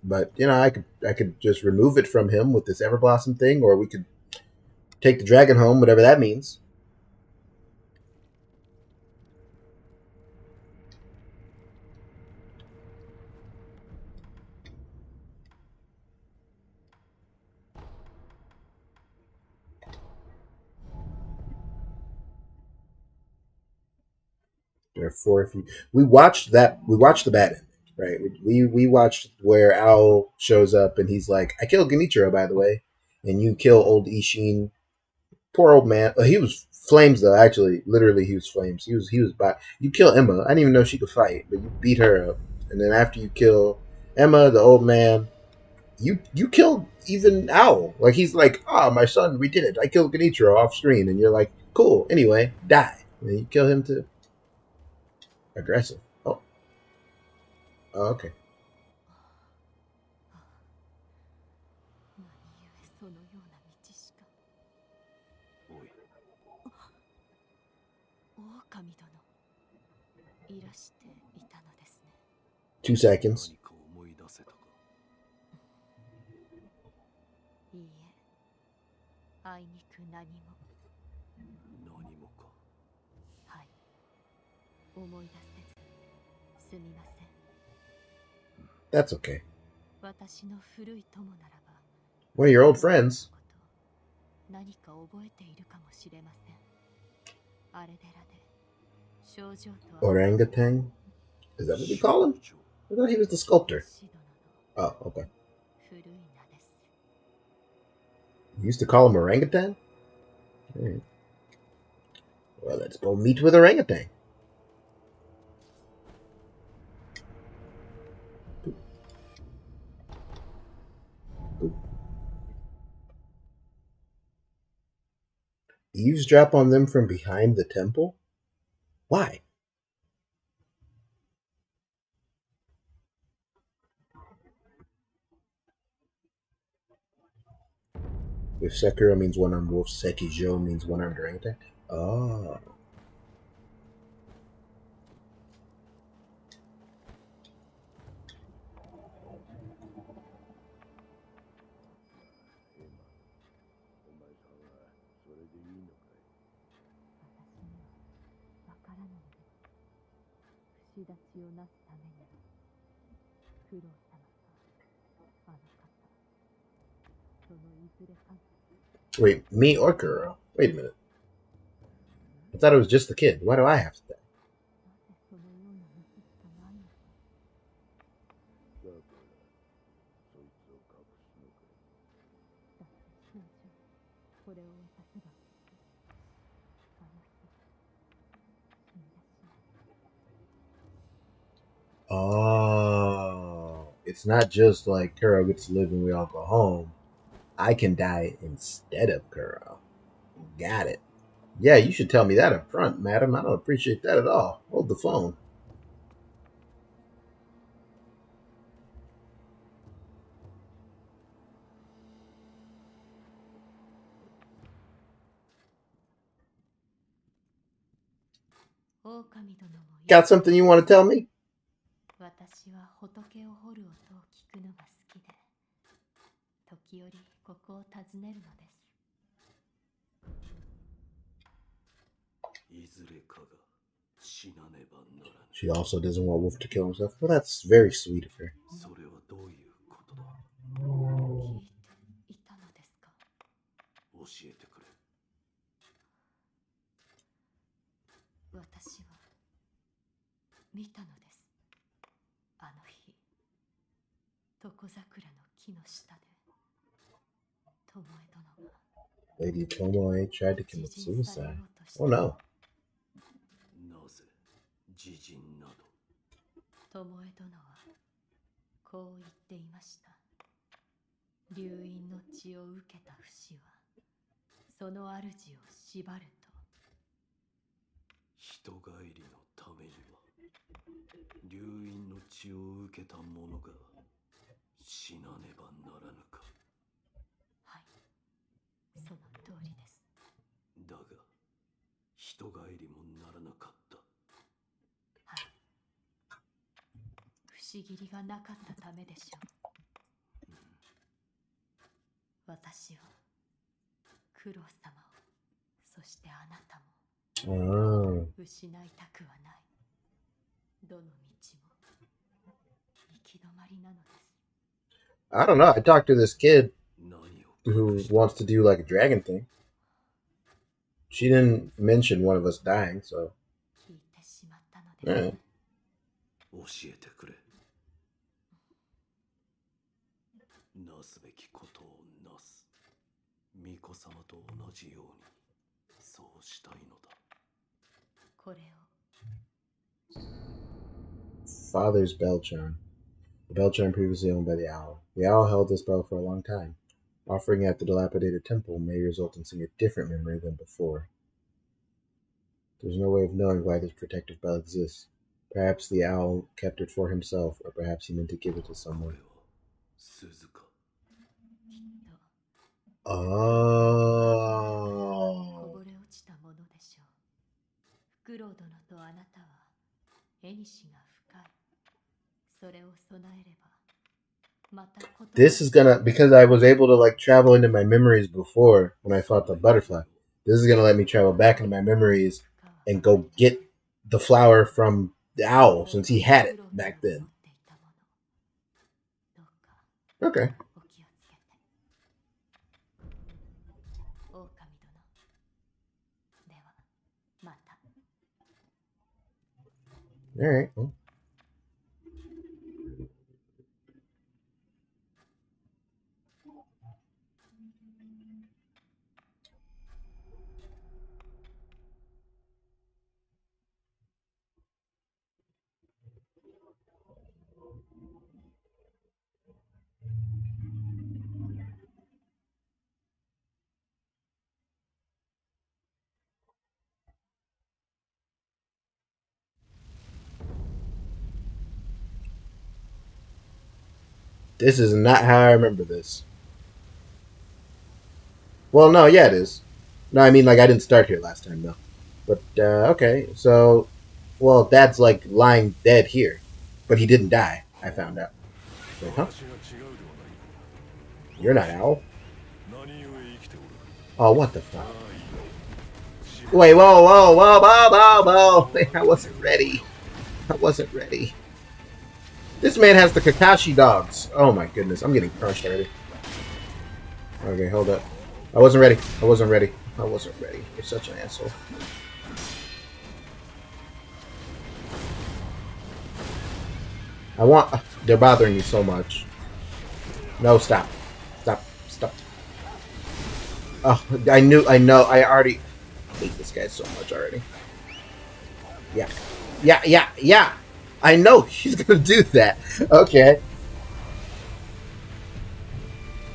[SPEAKER 1] But, I could just remove it from him with this Everblossom thing, or we could take the dragon home, whatever that means. Therefore, if we watched the bad ending, right? We watched where Owl shows up and he's like, "I killed Genichiro, by the way," and you kill old Ishin. Poor old man. He was flames though. Actually, literally, he was flames. He was by. You kill Emma. I didn't even know she could fight, but you beat her up. And then after you kill Emma, the old man, you killed even Owl. Like he's like, "Ah, my son, we did it. I killed Genichiro off screen," and you're like, "Cool. Anyway, die." And then you kill him too. Aggressive. Oh, okay.
[SPEAKER 2] 何故そのような道しか。
[SPEAKER 3] おい。
[SPEAKER 2] 狼殿、いらしていたのですね。
[SPEAKER 1] 2 seconds.
[SPEAKER 3] 何か思い出せたか？
[SPEAKER 2] いいえ、あいにく何も。
[SPEAKER 3] 何もか。
[SPEAKER 2] はい。思い出せず、すみません。
[SPEAKER 1] That's okay.
[SPEAKER 2] 私の古い友ならば、
[SPEAKER 1] One of your old friends.
[SPEAKER 2] 何か覚えているかもしれません。あれ寺で症状と
[SPEAKER 1] Orangutan? Is that what we call him? I thought he was the sculptor. Oh, okay.
[SPEAKER 2] 古い名です。
[SPEAKER 1] You used to call him orangutan? Alright. Well, let's go meet with orangutan. Eavesdrop on them from behind the temple? Why? If Sekiro means one-armed wolf, Sekijo means one-armed orangutan? Oh. Wait, me or Kuro? Wait a minute. I thought it was just the kid. Why do I have to die? Oh, it's not just like Kuro gets to live and we all go home. I can die instead of Kuro. Got it. Yeah, you should tell me that up front, madam. I don't appreciate that at all. Hold the phone. Got something you want to tell me?
[SPEAKER 2] 私は仏を掘る音を聞くのが好きで、時折ここを訪ねるのです。
[SPEAKER 3] いずれかが死なねばならぬ。
[SPEAKER 1] She also doesn't want Wolf to kill himself. Well, that's very sweet of her.
[SPEAKER 3] それはどういうことだ。
[SPEAKER 2] 聞いていたのですか。
[SPEAKER 3] 教えてくれ。
[SPEAKER 2] 私は見たのです。あの日、床桜の木の下で、巴殿が
[SPEAKER 1] Lady Tomoe tried to commit suicide. Oh no.
[SPEAKER 3] なぜ自尽など。
[SPEAKER 2] 巴殿はこう言っていました。流因の血を受けた不死はその主を縛ると。
[SPEAKER 3] 人帰りのためには流因の血を受けた者が死なねばならぬか。
[SPEAKER 2] はい、その通りです。
[SPEAKER 3] だが人帰りもならなかった。
[SPEAKER 2] はい、不思議りがなかったためでしょう。私は九郎様を、そしてあなたも失いたくはない。どの道も行き止まりなのです。
[SPEAKER 1] I don't know. I talked to this kid who wants to do like a dragon thing. She didn't mention one of us dying, so.
[SPEAKER 2] 聞いてしまったのです。
[SPEAKER 3] 教えてくれ。なすべきことをなす。巫女様と同じようにそうしたいのだ。
[SPEAKER 2] これを。
[SPEAKER 1] Father's bell charm. The bell charm previously owned by the owl. The owl held this bell for a long time. Offering it at the dilapidated temple may result in seeing a different memory than before. There's no way of knowing why this protective bell exists. Perhaps the owl kept it for himself, or perhaps he meant to give it to someone. Oh.
[SPEAKER 2] こぼれ落ちたものでしょう。フクロウ殿とあなたは縁が深い。それを備えれば。
[SPEAKER 1] This is gonna, because I was able to like travel into my memories before when I fought the butterfly. This is gonna let me travel back into my memories and go get the flower from the owl since he had it back then. Okay. All right. Well. This is not how I remember this. Well, no, yeah, it is. No, I mean, like, I didn't start here last time, though. But, okay, so... Well, Dad's, like, lying dead here. But he didn't die, I found out. Wait, huh? You're not Owl? Oh, what the fuck? Wait, whoa, whoa, whoa, whoa, whoa, whoa! I wasn't ready. I wasn't ready. This man has the Kakashi dogs. Oh my goodness, I'm getting crushed already. Okay, hold up. I wasn't ready. I wasn't ready. I wasn't ready. You're such an asshole. I want... They're bothering me so much. No, stop. Stop. Stop. Oh, I know. I already hate this guy so much already. Yeah. Yeah. I know he's gonna do that. Okay.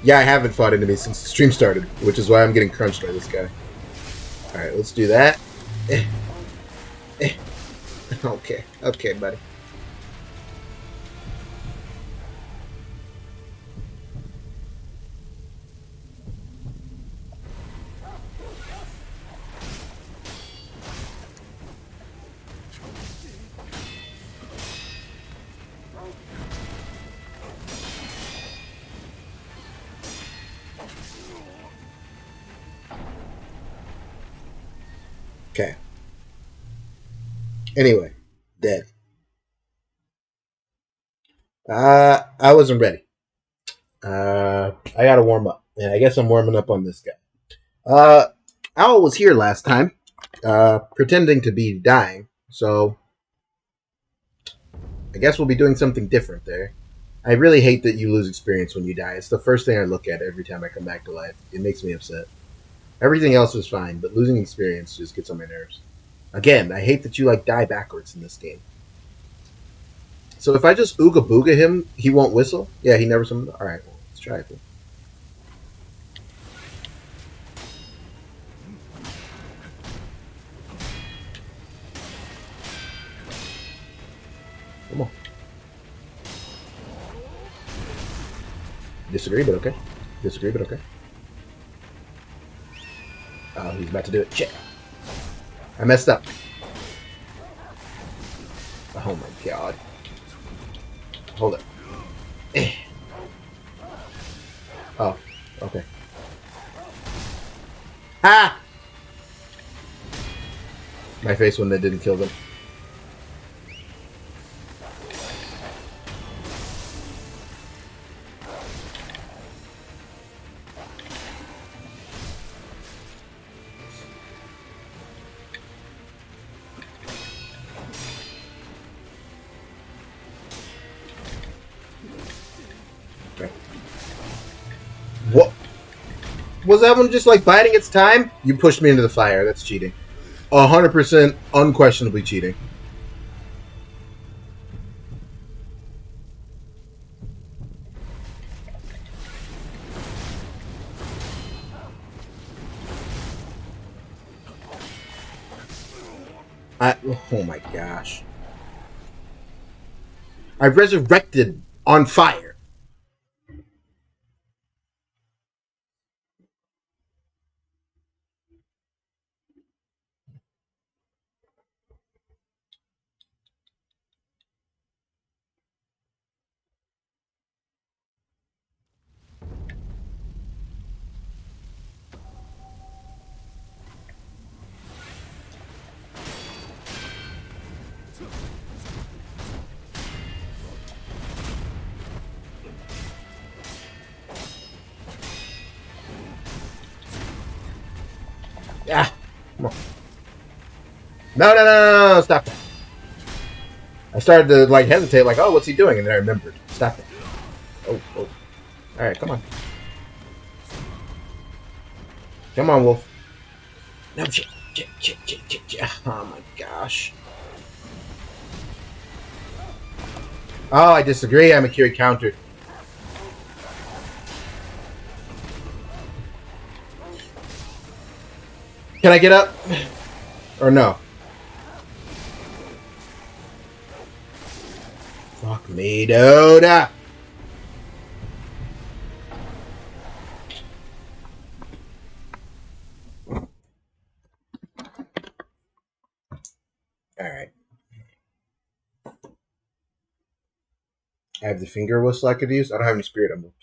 [SPEAKER 1] Yeah, I haven't fought enemies since the stream started, which is why I'm getting crunched by this guy. Alright, let's do that. Okay, okay, buddy. Okay. Anyway, dead. I wasn't ready. I gotta warm up. And I guess I'm warming up on this guy. Owl was here last time, pretending to be dying, so I guess we'll be doing something different there. I really hate that you lose experience when you die. It's the first thing I look at every time I come back to life. It makes me upset. Everything else is fine, but losing experience just gets on my nerves. Again, I hate that you like die backwards in this game. So if I just ooga booga him, he won't whistle? Yeah, he never summoned. Alright, well, let's try it then. Come on. Disagree, but okay. Disagree, but okay. Oh, he's about to do it. Shit. I messed up. Oh my god. Hold it. Oh, okay. Ah! My face when they didn't kill them. Okay. What? Was that one just like biding its time? You pushed me into the fire. That's cheating. 100% unquestionably cheating. Oh my gosh. I resurrected on fire. Ah, come on. No, no, no, no, no, stop that. I started to like hesitate, like, oh, what's he doing? And then I remembered. Stop it. Oh, oh. Alright, come on. Come on, Wolf. No, shit. Shit. Oh my gosh. Oh, I disagree. I'm a Kiri counter. Can I get up? Or no? Fuck me, dude. Alright. I have the finger whistle I could use. I don't have any spirit emblems.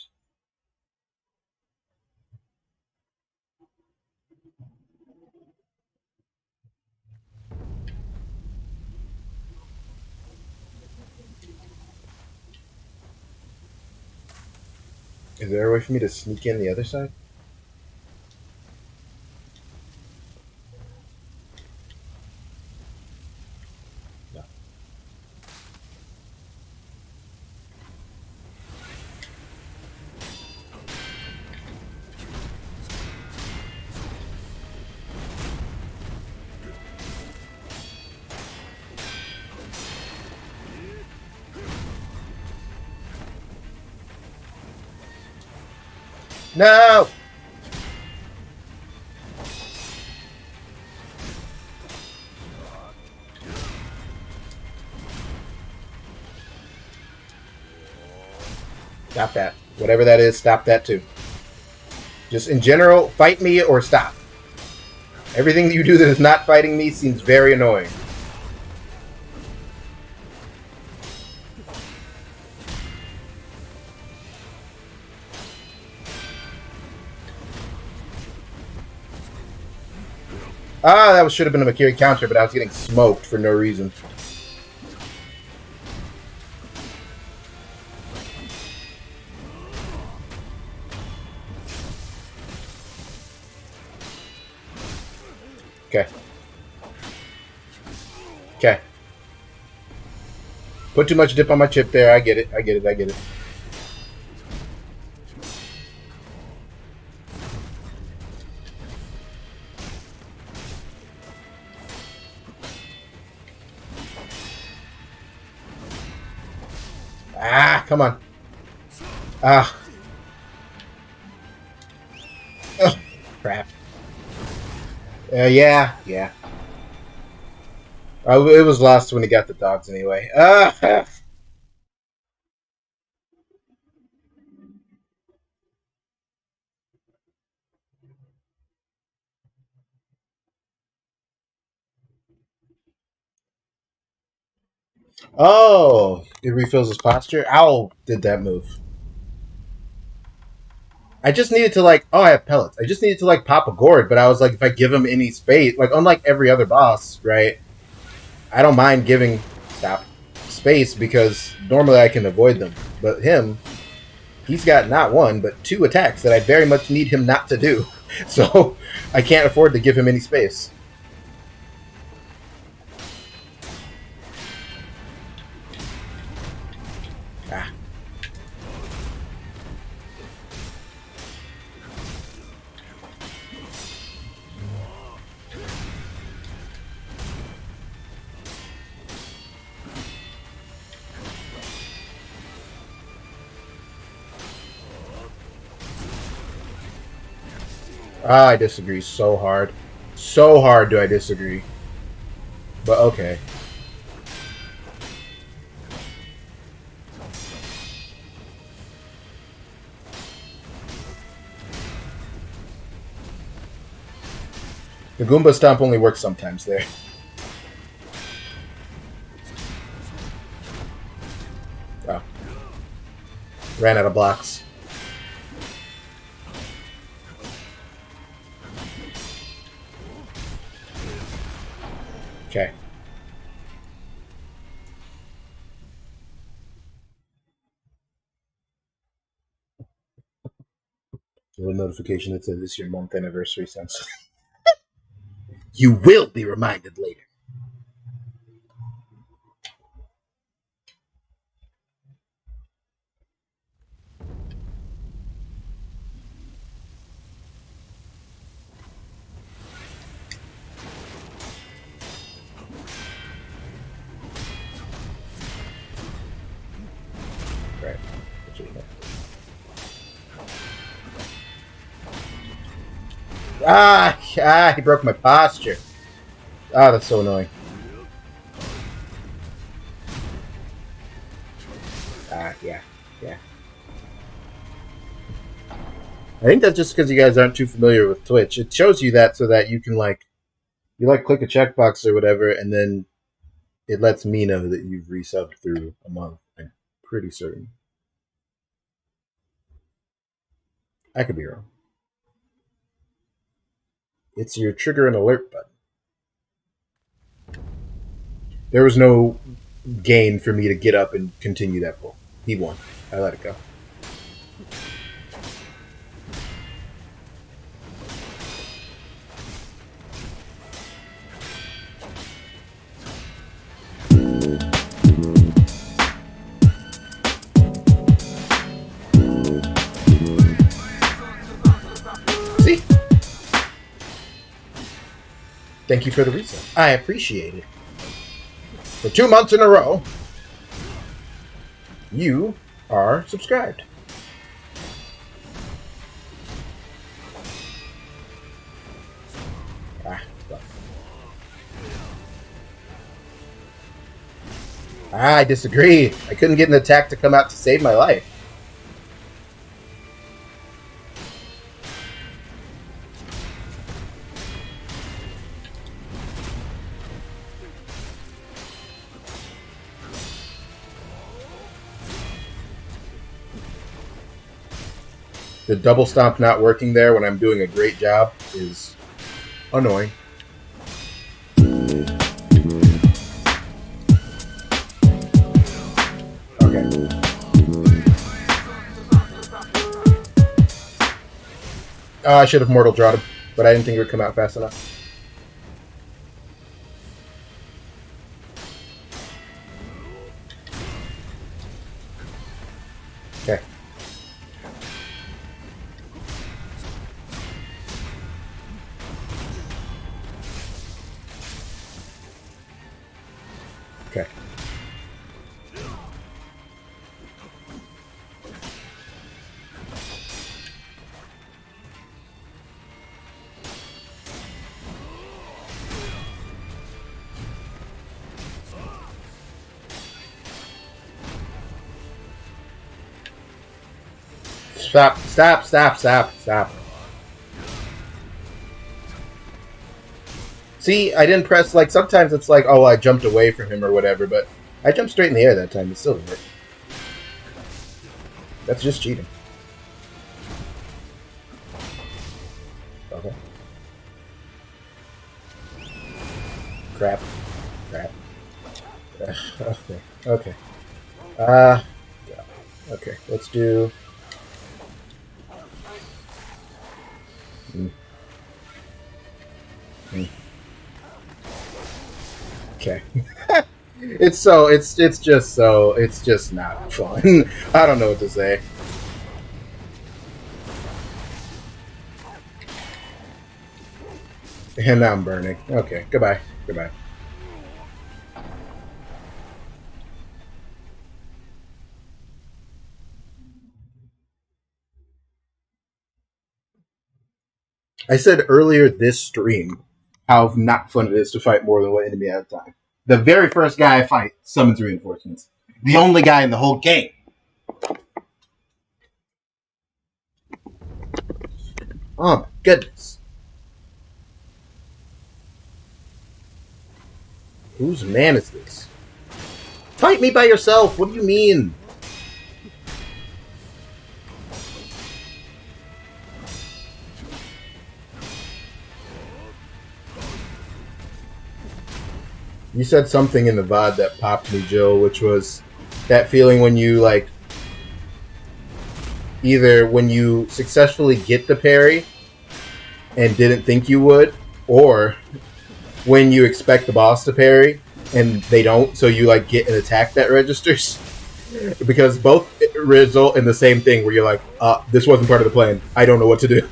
[SPEAKER 1] Is there a way for me to sneak in the other side? No. No! Stop that. Whatever that is, stop that too. Just in general, fight me or stop. Everything you do that is not fighting me seems very annoying. Ah, that should have been a Makiri counter, but I was getting smoked for no reason. Okay. Okay. Put too much dip on my chip there. I get it. I get it. I get it. Ah, come on. Ah. Ugh, crap. Yeah. It was lost when he got the dogs anyway. Ah. Oh, it refills his posture. Owl did that move. I just needed to like. Oh, I have pellets. I just needed to like pop a gourd, but I was like, if I give him any space, like unlike every other boss, right? I don't mind giving space because normally I can avoid them. But him, he's got not one but two attacks that I very much need him not to do. So I can't afford to give him any space. Ah. I disagree so hard. So hard do I disagree. But okay. The Goomba Stomp only works sometimes there. Oh. Ran out of blocks. Okay. A little notification that says this is your month anniversary since. You will be reminded later. Right. He broke my posture. Ah, that's so annoying. Yeah. I think that's just because you guys aren't too familiar with Twitch. It shows you that so that you can click a checkbox or whatever, and then it lets me know that you've resubbed through a month. I'm pretty certain. I could be wrong. It's your trigger and alert button. There was no gain for me to get up and continue that pull. He won. I let it go. See? Thank you for the reset. I appreciate it. For 2 months in a row, you are subscribed. I disagree. I couldn't get an attack to come out to save my life. The double stomp not working there when I'm doing a great job is annoying. Okay. I should have Mortal Drawed him, but I didn't think it would come out fast enough. Okay. Okay. Stop, stop, stop, stop, stop. See, I didn't press, like, sometimes it's like, oh, I jumped away from him or whatever, but I jumped straight in the air that time. It still didn't work. That's just cheating. Okay. Crap. Crap. Okay. Okay. Yeah. Okay, let's do... Okay. It's just not fun. I don't know what to say. And now I'm burning. Okay, goodbye. Goodbye. I said earlier this stream how not fun it is to fight more than one enemy at a time. The very first guy I fight summons reinforcements. The only guy in the whole game. Oh my goodness. Whose man is this? Fight me by yourself! What do you mean? You said something in the VOD that popped me, Jill, which was that feeling when you, like, either when you successfully get the parry and didn't think you would, or when you expect the boss to parry and they don't, so you, like, get an attack that registers. Because both result in the same thing where you're like, this wasn't part of the plan. I don't know what to do.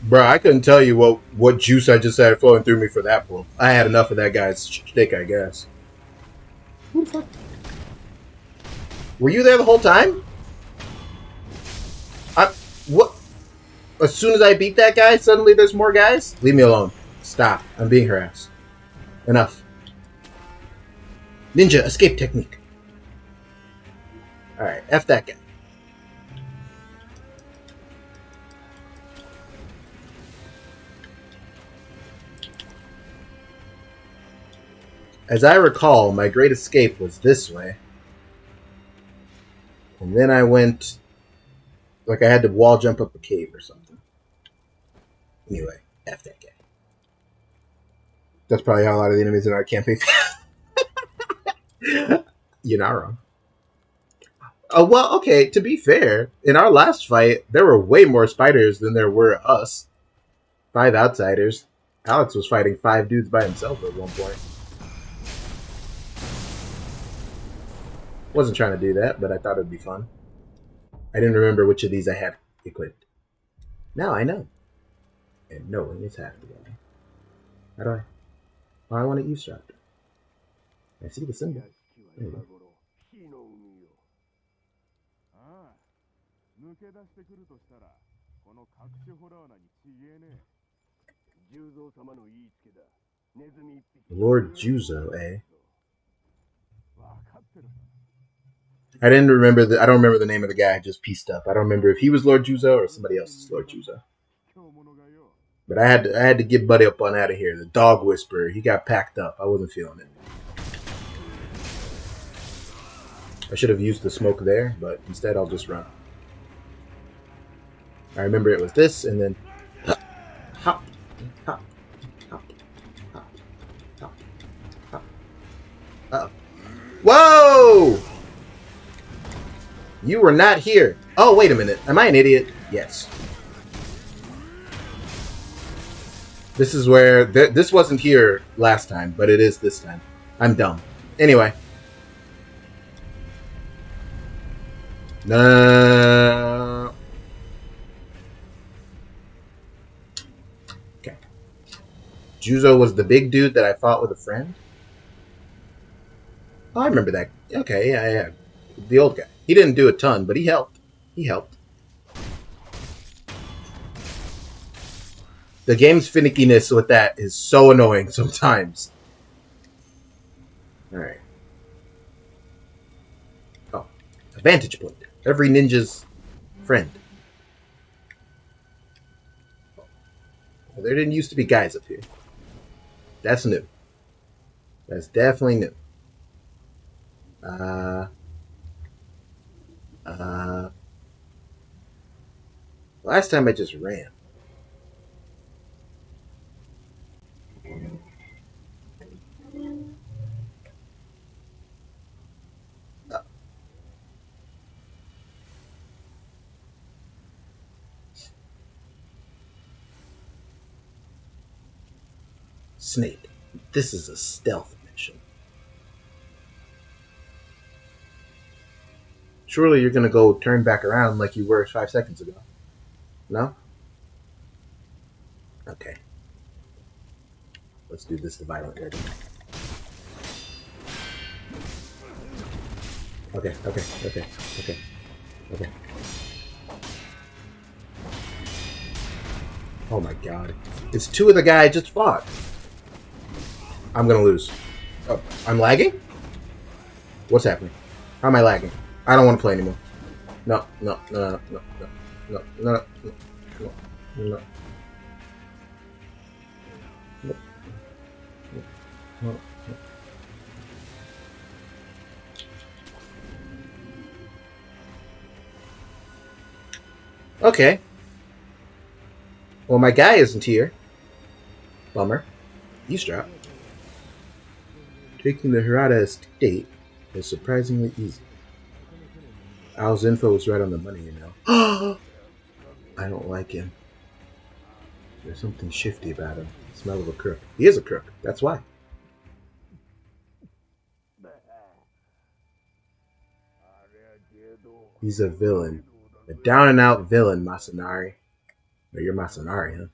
[SPEAKER 1] Bro, I couldn't tell you what juice I just had flowing through me for that pull. I had enough of that guy's shtick, I guess. Who the fuck? Were you there the whole time? What? As soon as I beat that guy, suddenly there's more guys? Leave me alone. Stop. I'm being harassed. Enough. Ninja, escape technique. Alright, F that guy. As I recall, my great escape was this way. And then I went... like I had to wall jump up a cave or something. Anyway, F that guy. That's probably how a lot of the enemies in our campaign... You're not wrong. Well, okay, to be fair, in our last fight, there were way more spiders than there were us. 5 outsiders. Alex was fighting 5 dudes by himself at one point. Wasn't trying to do that, but I thought it'd be fun. I didn't remember which of these I had equipped. Now I know. And knowing is half the battle. How do I? Oh, I want to eavesdrop. I see the symbol. There you go.
[SPEAKER 4] 抜け出してくるとしたらこの隠しホラー穴にちげえねえ。重蔵様の言いつけだ。ネズミ一匹。
[SPEAKER 1] Lord Juzo, eh?
[SPEAKER 4] わかってる。
[SPEAKER 1] I didn't remember I don't remember the name of the guy I just pieced up. I don't remember if he was Lord Juzo or somebody else is Lord Juzo. But I had to get Buddy up on out of here. The dog whisperer, he got packed up. I wasn't feeling it. I should have used the smoke there, but instead I'll just run. I remember it was this, and then hop, hop, hop, hop, hop, hop, hop. Uh-oh. Whoa! You were not here. Oh, wait a minute. Am I an idiot? Yes. This is where... this wasn't here last time, but it is this time. I'm dumb. Anyway. No. Okay. Juzo was the big dude that I fought with a friend? Oh, I remember that. Okay, yeah. The old guy. He didn't do a ton, but he helped. He helped. The game's finickiness with that is so annoying sometimes. Alright. Oh. A vantage point. Every ninja's friend. Well, there didn't used to be guys up here. That's new. That's definitely new. Last time I just ran. Snake, this is a stealth mission. Surely you're gonna go turn back around like you were 5 seconds ago. No? Okay. Let's do this the violent way. Okay. Oh my god. It's two of the guy I just fought. I'm gonna lose. Oh, I'm lagging? What's happening? How am I lagging? I don't want to play anymore. No. Okay. Well, my guy isn't here. Bummer. Eavesdrop. Taking the Hirata estate is surprisingly easy. Al's info was right on the money, you know. I don't like him. There's something shifty about him. The smell of a crook. He is a crook. That's why. He's a villain. A down-and-out villain, Masanari. Or you're Masanari, huh?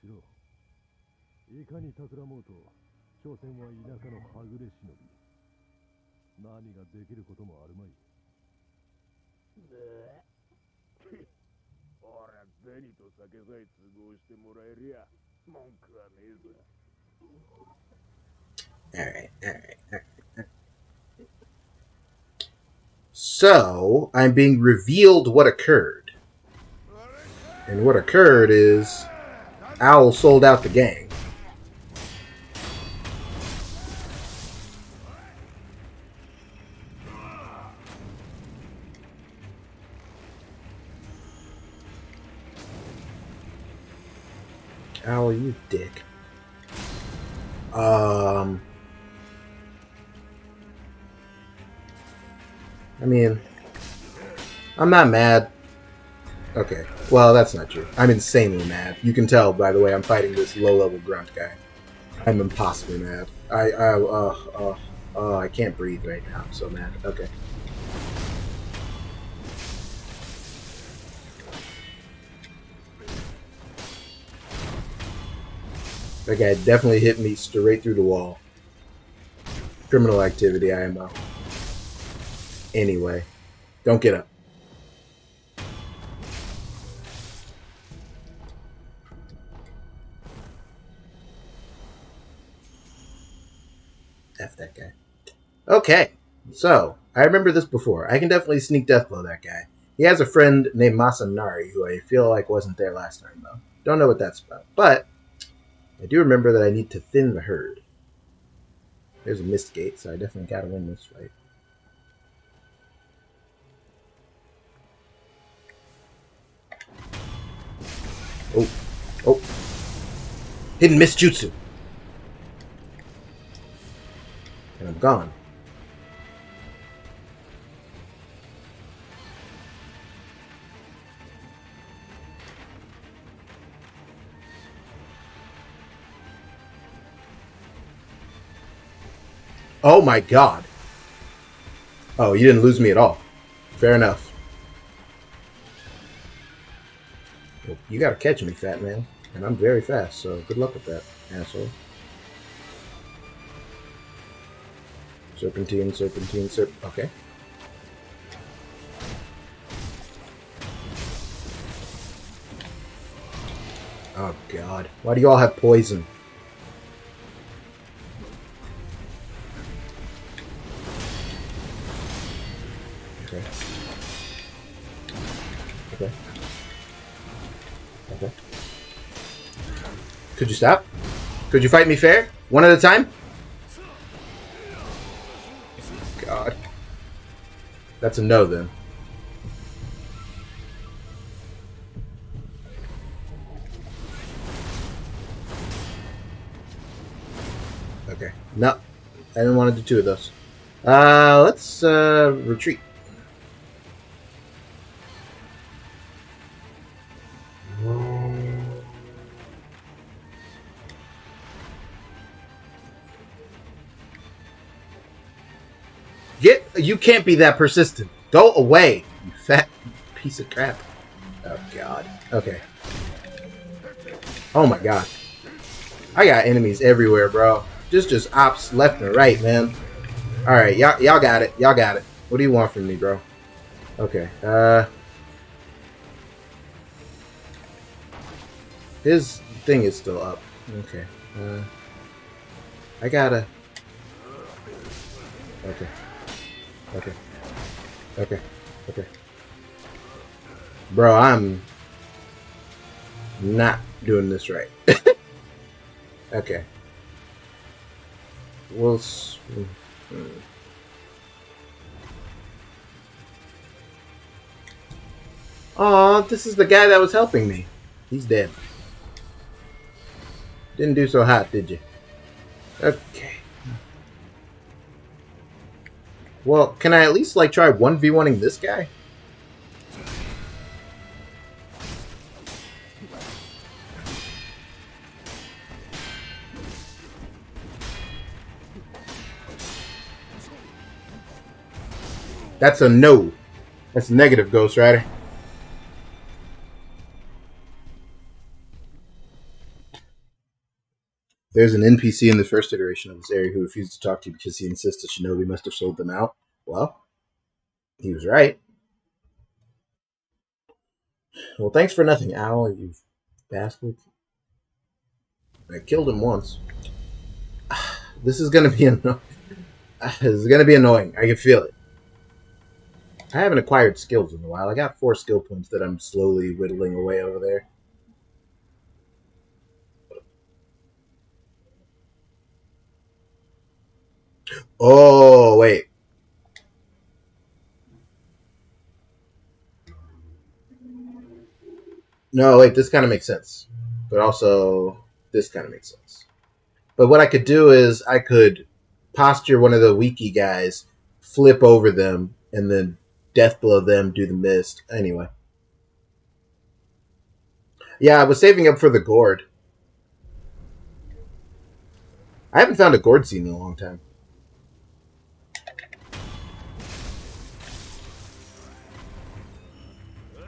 [SPEAKER 1] Alright. So, I'm being revealed what occurred. And what occurred is Owl sold out the gang. Owl, you dick. I mean, I'm not mad. Okay, well, that's not true. I'm insanely mad. You can tell by the way I'm fighting this low-level grunt guy. I'm impossibly mad. I can't breathe right now. I'm so mad. Okay. That guy definitely hit me straight through the wall. Criminal activity, IMO. Anyway, don't get up. F that guy. Okay, so I remember this before. I can definitely sneak deathblow that guy. He has a friend named Masanari who I feel like wasn't there last time though. Don't know what that's about, but I do remember that I need to thin the herd. There's a mist gate, so I definitely gotta win this fight. Oh, oh, hidden mist jutsu, and I'm gone. Oh my god. Oh, you didn't lose me at all. Fair enough. Well, you gotta catch me, fat man. And I'm very fast, so good luck with that, asshole. Serpentine, serpentine, okay. Oh god. Why do you all have poison? Okay. Okay. Okay. Could you stop? Could you fight me fair? One at a time? God. That's a no then. Okay. No. I didn't want to do two of those. Let's retreat. You can't be that persistent. Go away, you fat piece of crap. Oh god. Okay. Oh my god. I got enemies everywhere, bro. Just ops left and right, man. Alright, y'all got it. Y'all got it. What do you want from me, bro? Okay. His thing is still up. Okay. I gotta... Okay. Okay. Okay. Okay. Bro, I'm not doing this right. Okay. We'll... Aw, this is the guy that was helping me. He's dead. Didn't do so hot, did you? Okay. Well, can I at least, like, try 1v1ing this guy? That's a no. That's negative, Ghost Rider. There's an NPC in the first iteration of this area who refused to talk to you because he insists that Shinobi must have sold them out. Well, he was right. Well, thanks for nothing, Owl, you bastard. I killed him once. This is gonna be annoying. This is gonna be annoying. I can feel it. I haven't acquired skills in a while. I got 4 skill points that I'm slowly whittling away over there. Oh, wait. No, wait, this kind of makes sense. But also, this kind of makes sense. But what I could do is I could posture one of the wiki guys, flip over them, and then death blow them, do the mist. Anyway. Yeah, I was saving up for the gourd. I haven't found a gourd scene in a long time.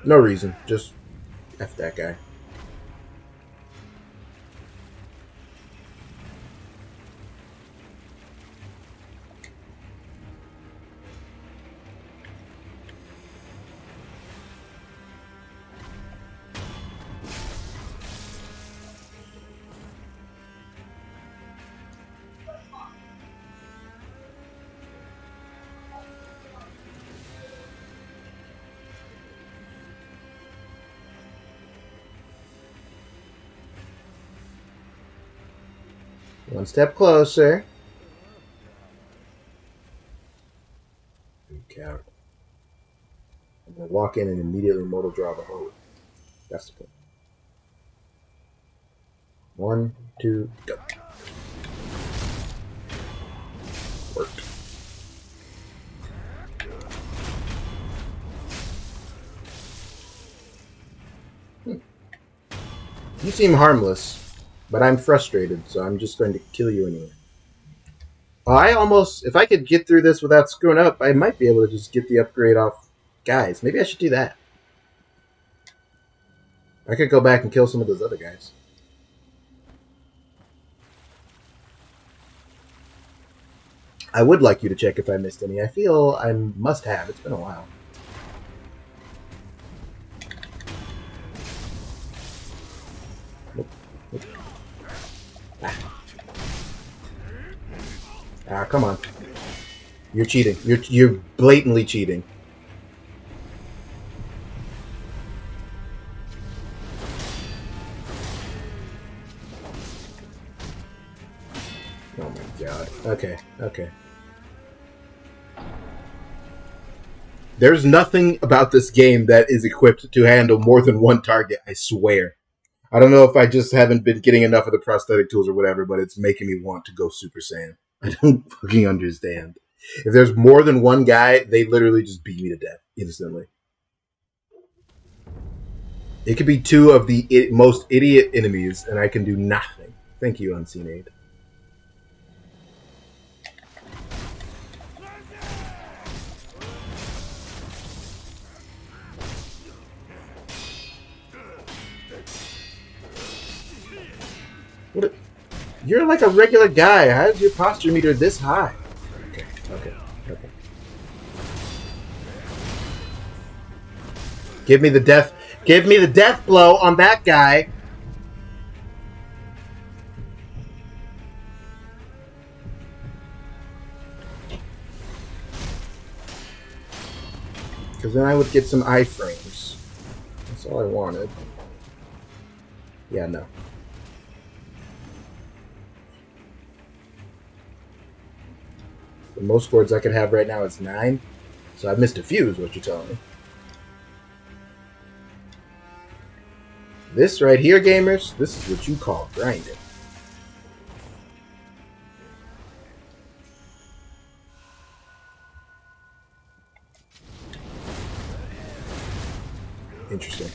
[SPEAKER 1] No reason. Just F that guy. One step closer. You coward. I'm gonna walk in and immediately mortal draw the hole. That's the point. 1, 2, go. Worked. You seem harmless, but I'm frustrated, so I'm just going to kill you anyway. If I could get through this without screwing up, I might be able to just get the upgrade off guys. Maybe I should do that. I could go back and kill some of those other guys. I would like you to check if I missed any. I feel I must have. It's been a while. Nope. Nope. Ah, come on. You're cheating. You're blatantly cheating. Oh my god. Okay, okay. There's nothing about this game that is equipped to handle more than one target, I swear. I don't know if I just haven't been getting enough of the prosthetic tools or whatever, but it's making me want to go Super Saiyan. I don't fucking understand. If there's more than one guy, they literally just beat me to death instantly. It could be two of the most idiot enemies, and I can do nothing. Thank you, Unseen Aid. What? You're like a regular guy. How is your posture meter this high? Okay, okay, okay. Give me the death. Give me the death blow on that guy. Because then I would get some iframes. That's all I wanted. Yeah, no. The most words I could have right now is 9. So I've missed a few, is what you're telling me. This right here, gamers, this is what you call grinding. Interesting.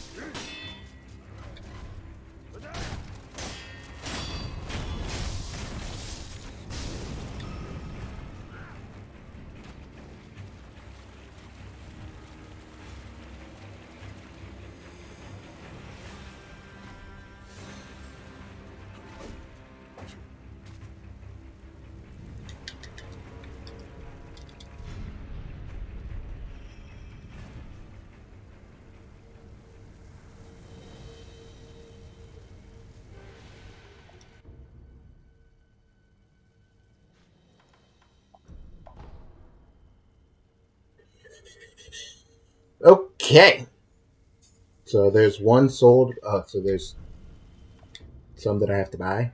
[SPEAKER 1] Okay. So there's one sold. So there's some that I have to buy.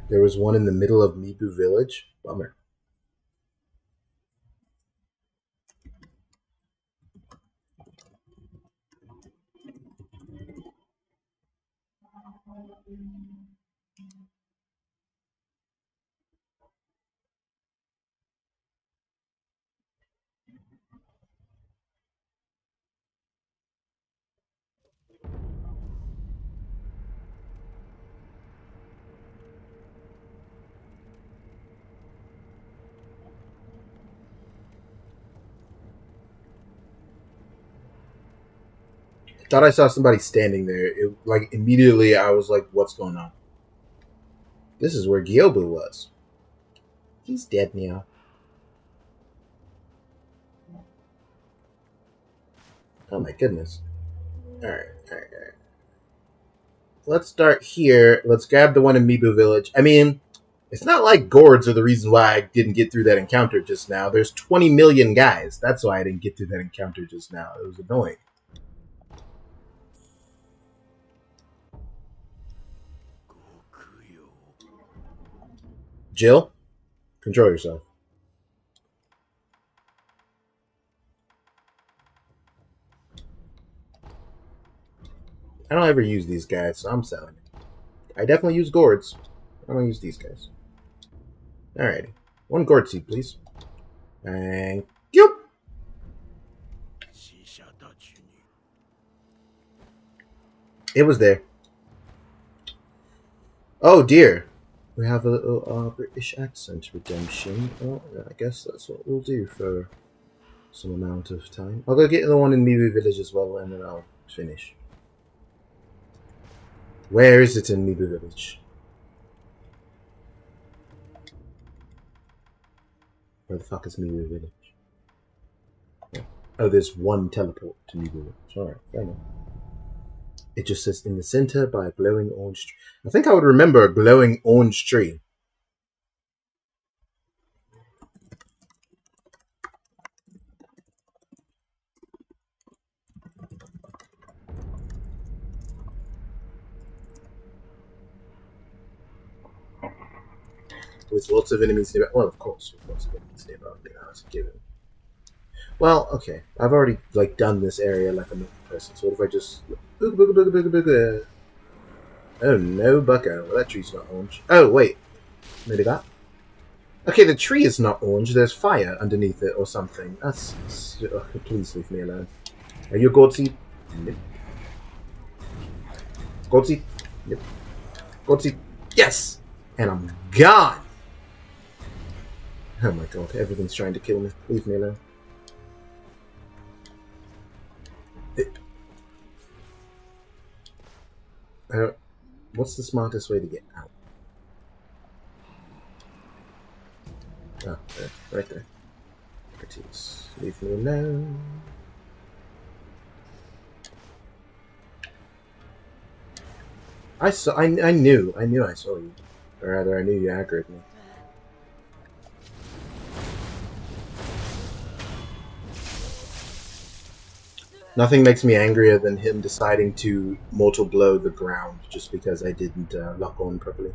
[SPEAKER 1] There was one in the middle of Mibu Village. Bummer. Thought I saw somebody standing there. It, like immediately, I was like, "What's going on?" This is where Gyobu was. He's dead now. Oh my goodness. Alright. Let's start here. Let's grab the one in Mibu Village. I mean, it's not like gourds are the reason why I didn't get through that encounter just now. There's 20 million guys. That's why I didn't get through that encounter just now. It was annoying. Jill, control yourself. I don't ever use these guys, so I'm selling it. I definitely use gourds. I don't use these guys. Alrighty. 1 gourd seed, please. Thank you. It was there. Oh dear. We have a little British accent redemption. Well, I guess that's what we'll do for some amount of time. I'll go get the one in Mibu Village as well, and then I'll finish. Where is it in Mibu Village? Where the fuck is Mibu Village? Yeah. Oh, there's 1 teleport to Mibu Village. Alright, fair enough. It just says in the center by a glowing orange tree. I think I would remember a glowing orange tree. With lots of enemies nearby. Well, of course, with lots of enemies nearby. That's a given. Well, okay. I've already done this area like a normal person. So what if I just booga booga booga booga booga? Oh no, bucko. Well, that tree's not orange. Oh wait, maybe that. Okay, the tree is not orange. There's fire underneath it or something. That's please leave me alone. Are you a gourd seed? Yep. Gourd seed? Yep. Gourd seed? Yes. And I'm gone. Oh my god, everything's trying to kill me. Leave me alone. What's the smartest way to get out? Oh, there, right there. Please leave me alone. I knew I saw you. Or rather, I knew you aggroed me. Nothing makes me angrier than him deciding to mortal blow the ground just because I didn't lock on properly.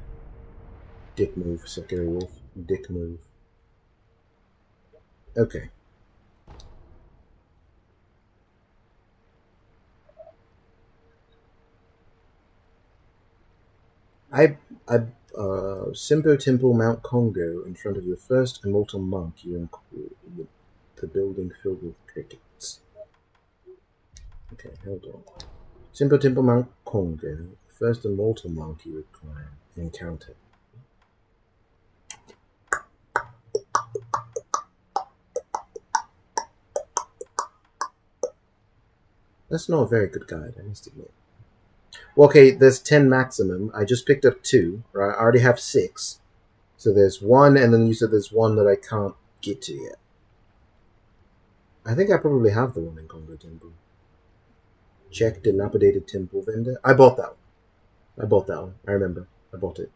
[SPEAKER 1] Dick move, Sekiro Wolf. Dick move. Okay. Simpo Temple Mount Congo in front of your first immortal monk. You're in the building filled with crickets. Okay, hold on. Simpo Temple Mount Congo, first immortal monk you require encounter. That's not a very good guide, I must admit. Well, okay, there's 10 maximum. I just picked up 2, right? I already have 6. So there's 1, and then you said there's 1 that I can't get to yet. I think I probably have the one in Congo Temple. Check dilapidated temple vendor. I bought that one. I remember. I bought it.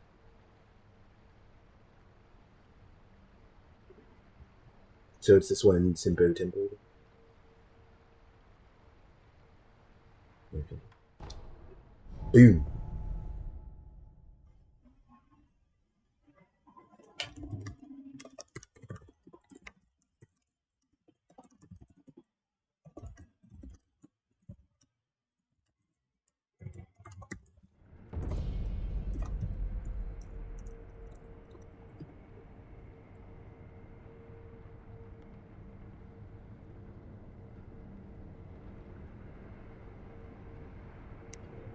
[SPEAKER 1] So it's this one in Simpo Temple. Okay. Boom.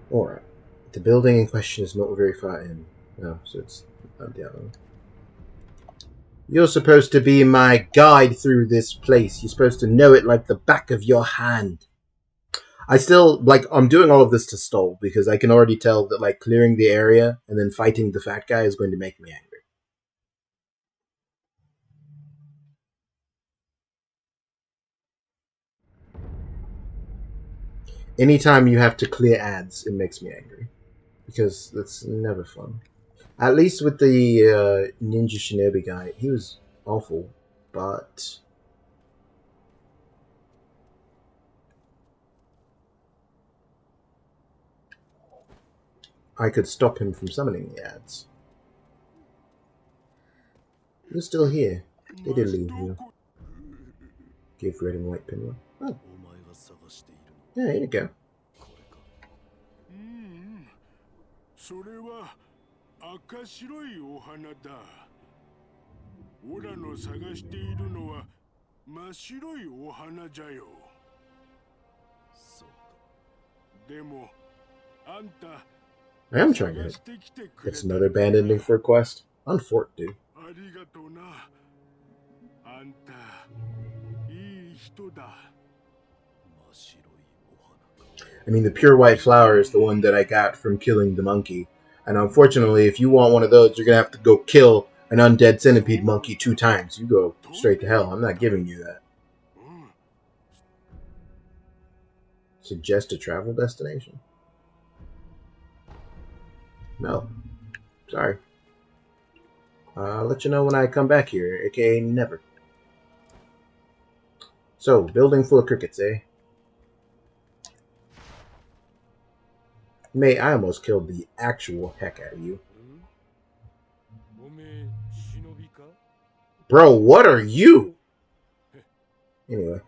[SPEAKER 1] Alright. The building in question is not very far in. No, so it's not the other one. You're supposed to be my guide through this place. You're supposed to know it like the back of your hand. I still, I'm doing all of this to stall, because I can already tell that, clearing the area and then fighting the fat guy is going to make me angry. Anytime you have to clear ads, it makes me angry. Because that's never fun. At least with the Ninja Shinobi guy, he was awful, but I could stop him from summoning the ads. Who's still here? They did leave you. Give red and white pinwheel. Oh. Yeah, here you go.
[SPEAKER 4] それは赤白いお花だ。オラの探しているのは真っ白いお花じゃよ。でもあんた
[SPEAKER 1] I am trying to. It's another band ending for a quest. On Fort, dude.
[SPEAKER 4] ありがとうな。あんたいい人だ。
[SPEAKER 1] I mean, the pure white flower is the one that I got from killing the monkey. And unfortunately, if you want one of those, you're going to have to go kill an undead centipede monkey 2 times. You go straight to hell. I'm not giving you that. Suggest a travel destination? No. Sorry. I'll let you know when I come back here, aka never. So, building full of crickets, eh? May, I almost killed the actual heck out of you. Bro, what are you? Anyway.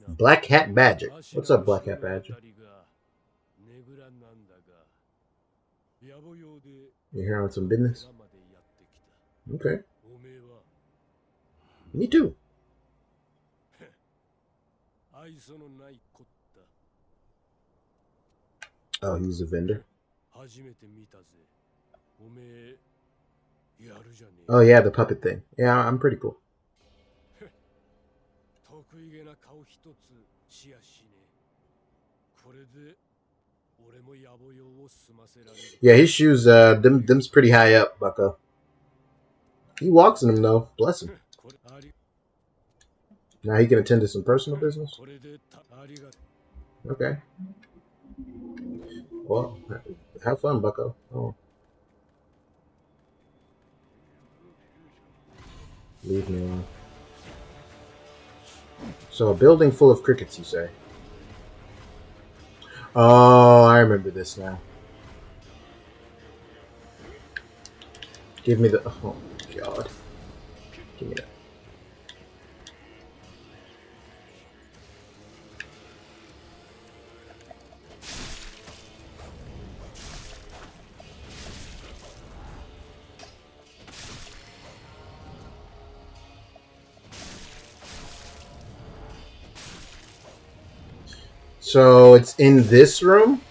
[SPEAKER 1] Black Hat Badger. What's up, Black Hat Badger? You here on some business? Okay. Me too. Oh, he's a vendor. Oh yeah, the puppet thing. Yeah, I'm pretty cool. Yeah, his shoes, them's pretty high up, bucko. He walks in them though. Bless him. Now he can attend to some personal business. Okay. Well, have fun, bucko. Oh. Leave me alone. So, a building full of crickets, you say? Oh, I remember this now. Give me the... Oh, God. Give me that. So, it's in this room?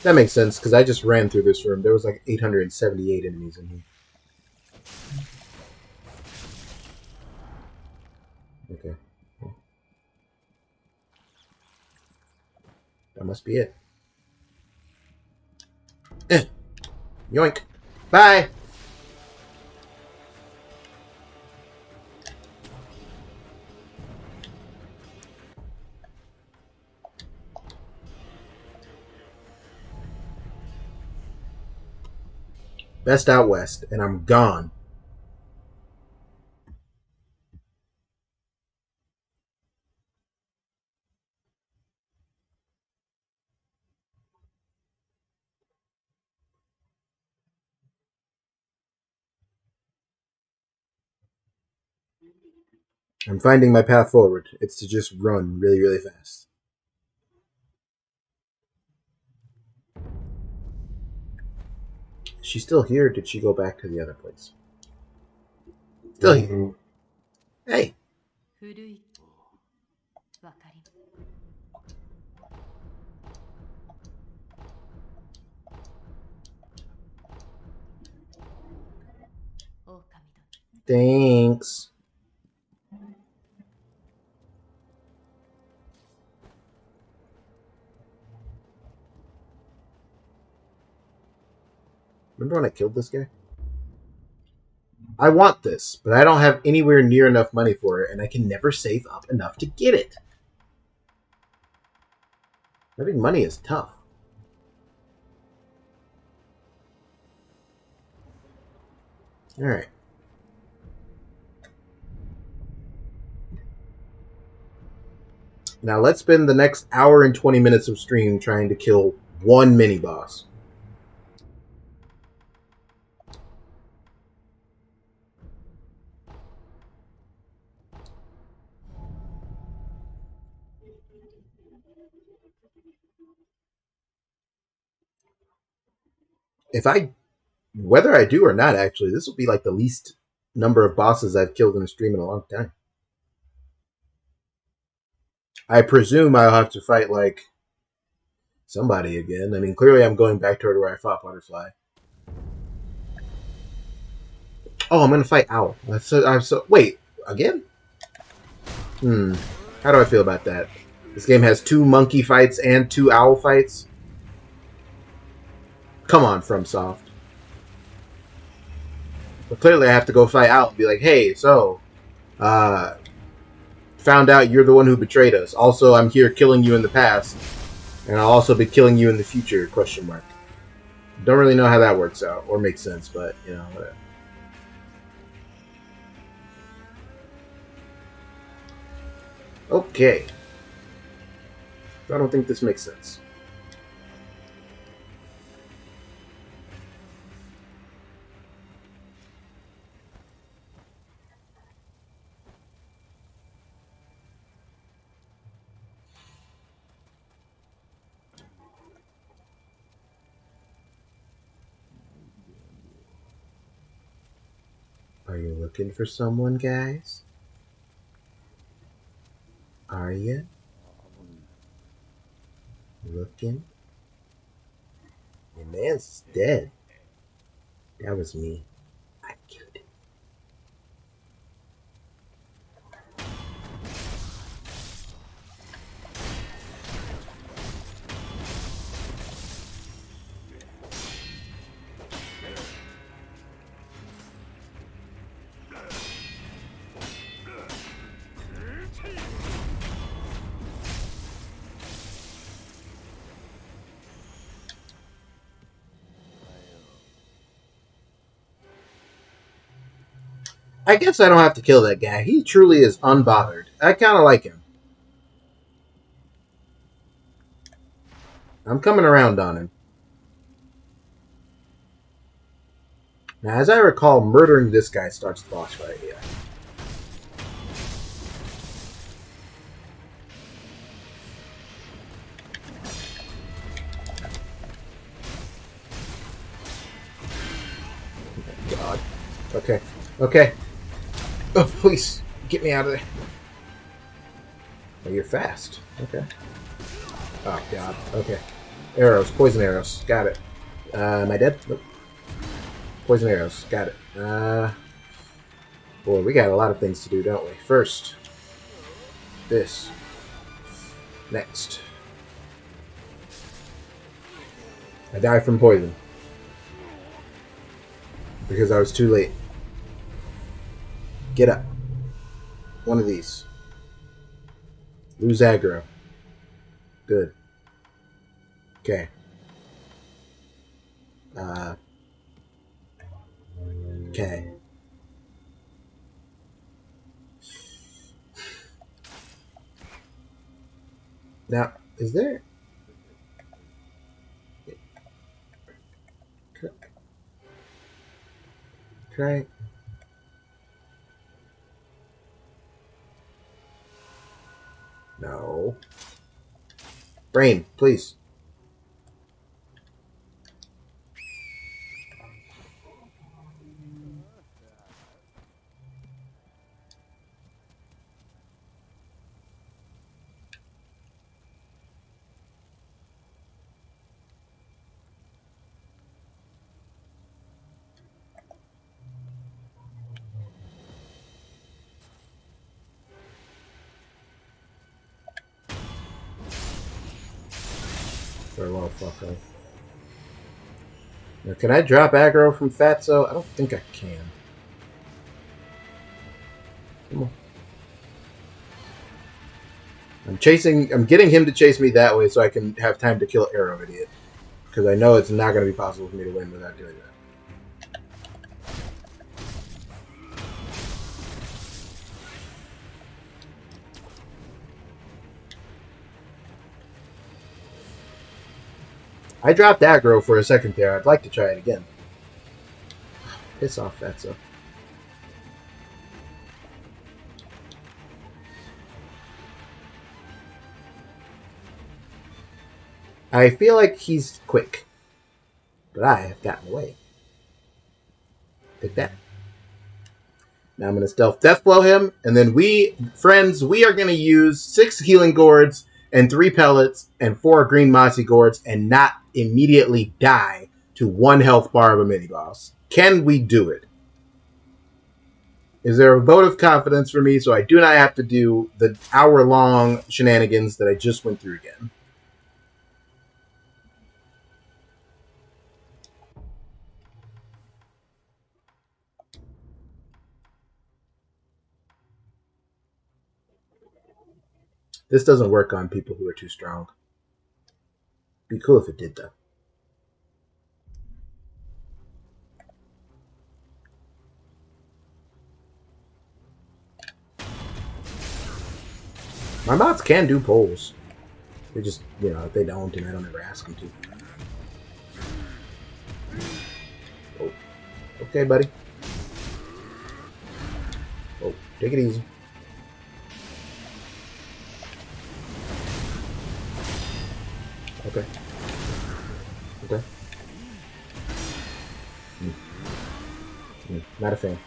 [SPEAKER 1] That makes sense, because I just ran through this room. There was like 878 enemies in here. Okay. That must be it. Yoink. Bye! Best out west, and I'm gone. I'm finding my path forward. It's to just run really, really fast. Is she still here, or did she go back to the other place? Still here. Hey. Thanks. Remember when I killed this guy? I want this, but I don't have anywhere near enough money for it, and I can never save up enough to get it. Having money is tough. Alright. Now let's spend the next hour and 20 minutes of stream trying to kill one mini boss. Whether I do or not, actually, this will be like the least number of bosses I've killed in a stream in a long time. I presume I'll have to fight like somebody again. I mean, clearly I'm going back toward where I fought Butterfly. Oh, I'm gonna fight Owl. Wait, again? How do I feel about that? This game has 2 monkey fights and 2 owl fights. Come on, FromSoft. But clearly I have to go fight Owl and be like, hey, so, found out you're the one who betrayed us. Also, I'm here killing you in the past. And I'll also be killing you in the future, question mark. Don't really know how that works out or makes sense, but, you know, whatever. Okay. I don't think this makes sense. Are you looking for someone, guys? Are you? Looking? Your man's dead. That was me. I killed him. I guess I don't have to kill that guy. He truly is unbothered. I kind of like him. I'm coming around on him. Now, as I recall, murdering this guy starts the boss fight. Yeah. Oh, God. Okay. Okay. Oh, please. Get me out of there. Oh, you're fast. Okay. Oh, God. Okay. Arrows. Poison arrows. Got it. Am I dead? Nope. Poison arrows. Got it. Boy, we got a lot of things to do, don't we? First, this. Next. I died from poison. Because I was too late. Get up. One of these. Lose aggro. Good. Okay. Okay. Now, is there... Can I... No. Brain, please. For a little fucker. Now, can I drop aggro from Fatso? I don't think I can. Come on. I'm getting him to chase me that way so I can have time to kill Arrow Idiot. Because I know it's not going to be possible for me to win without doing that. I dropped aggro for a second there. I'd like to try it again. Piss off, Fatso. I feel like he's quick, but I have gotten away. Take that. Now I'm going to stealth deathblow him, and then we are going to use 6 healing gourds and 3 pellets and 4 green mossy gourds and not immediately die to 1 health bar of a mini boss. Can we do it? Is there a vote of confidence for me so I do not have to do the hour-long shenanigans that I just went through again? This doesn't work on people who are too strong. Be cool if it did, though. My mods can do polls. They just, if they don't, and I don't ever ask them to. Oh. Okay, buddy. Oh, take it easy. Okay. Okay. Not a fan.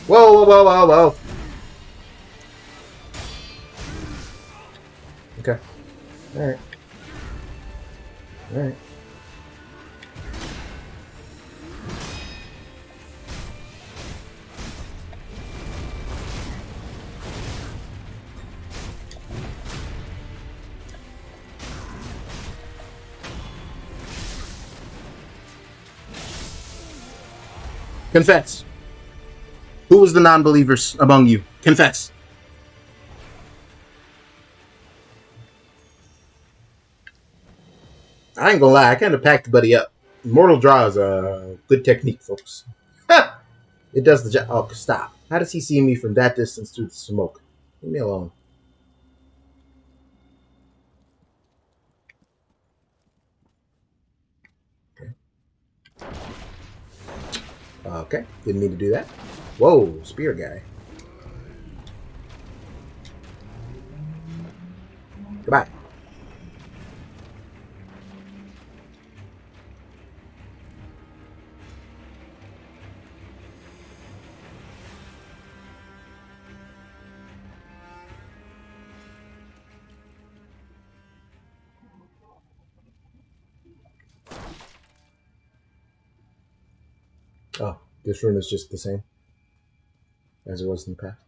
[SPEAKER 1] Whoa, whoa, whoa, whoa. Okay. Alright. Alright. Confess. Who was the non-believers among you? Confess. I ain't gonna lie, I kind of packed the buddy up. Mortal Draw is a good technique, folks. Ha! It does the job. Oh, stop. How does he see me from that distance through the smoke? Leave me alone. Okay, didn't mean to do that. Whoa, spear guy. Goodbye. Oh, this room is just the same as it was in the past.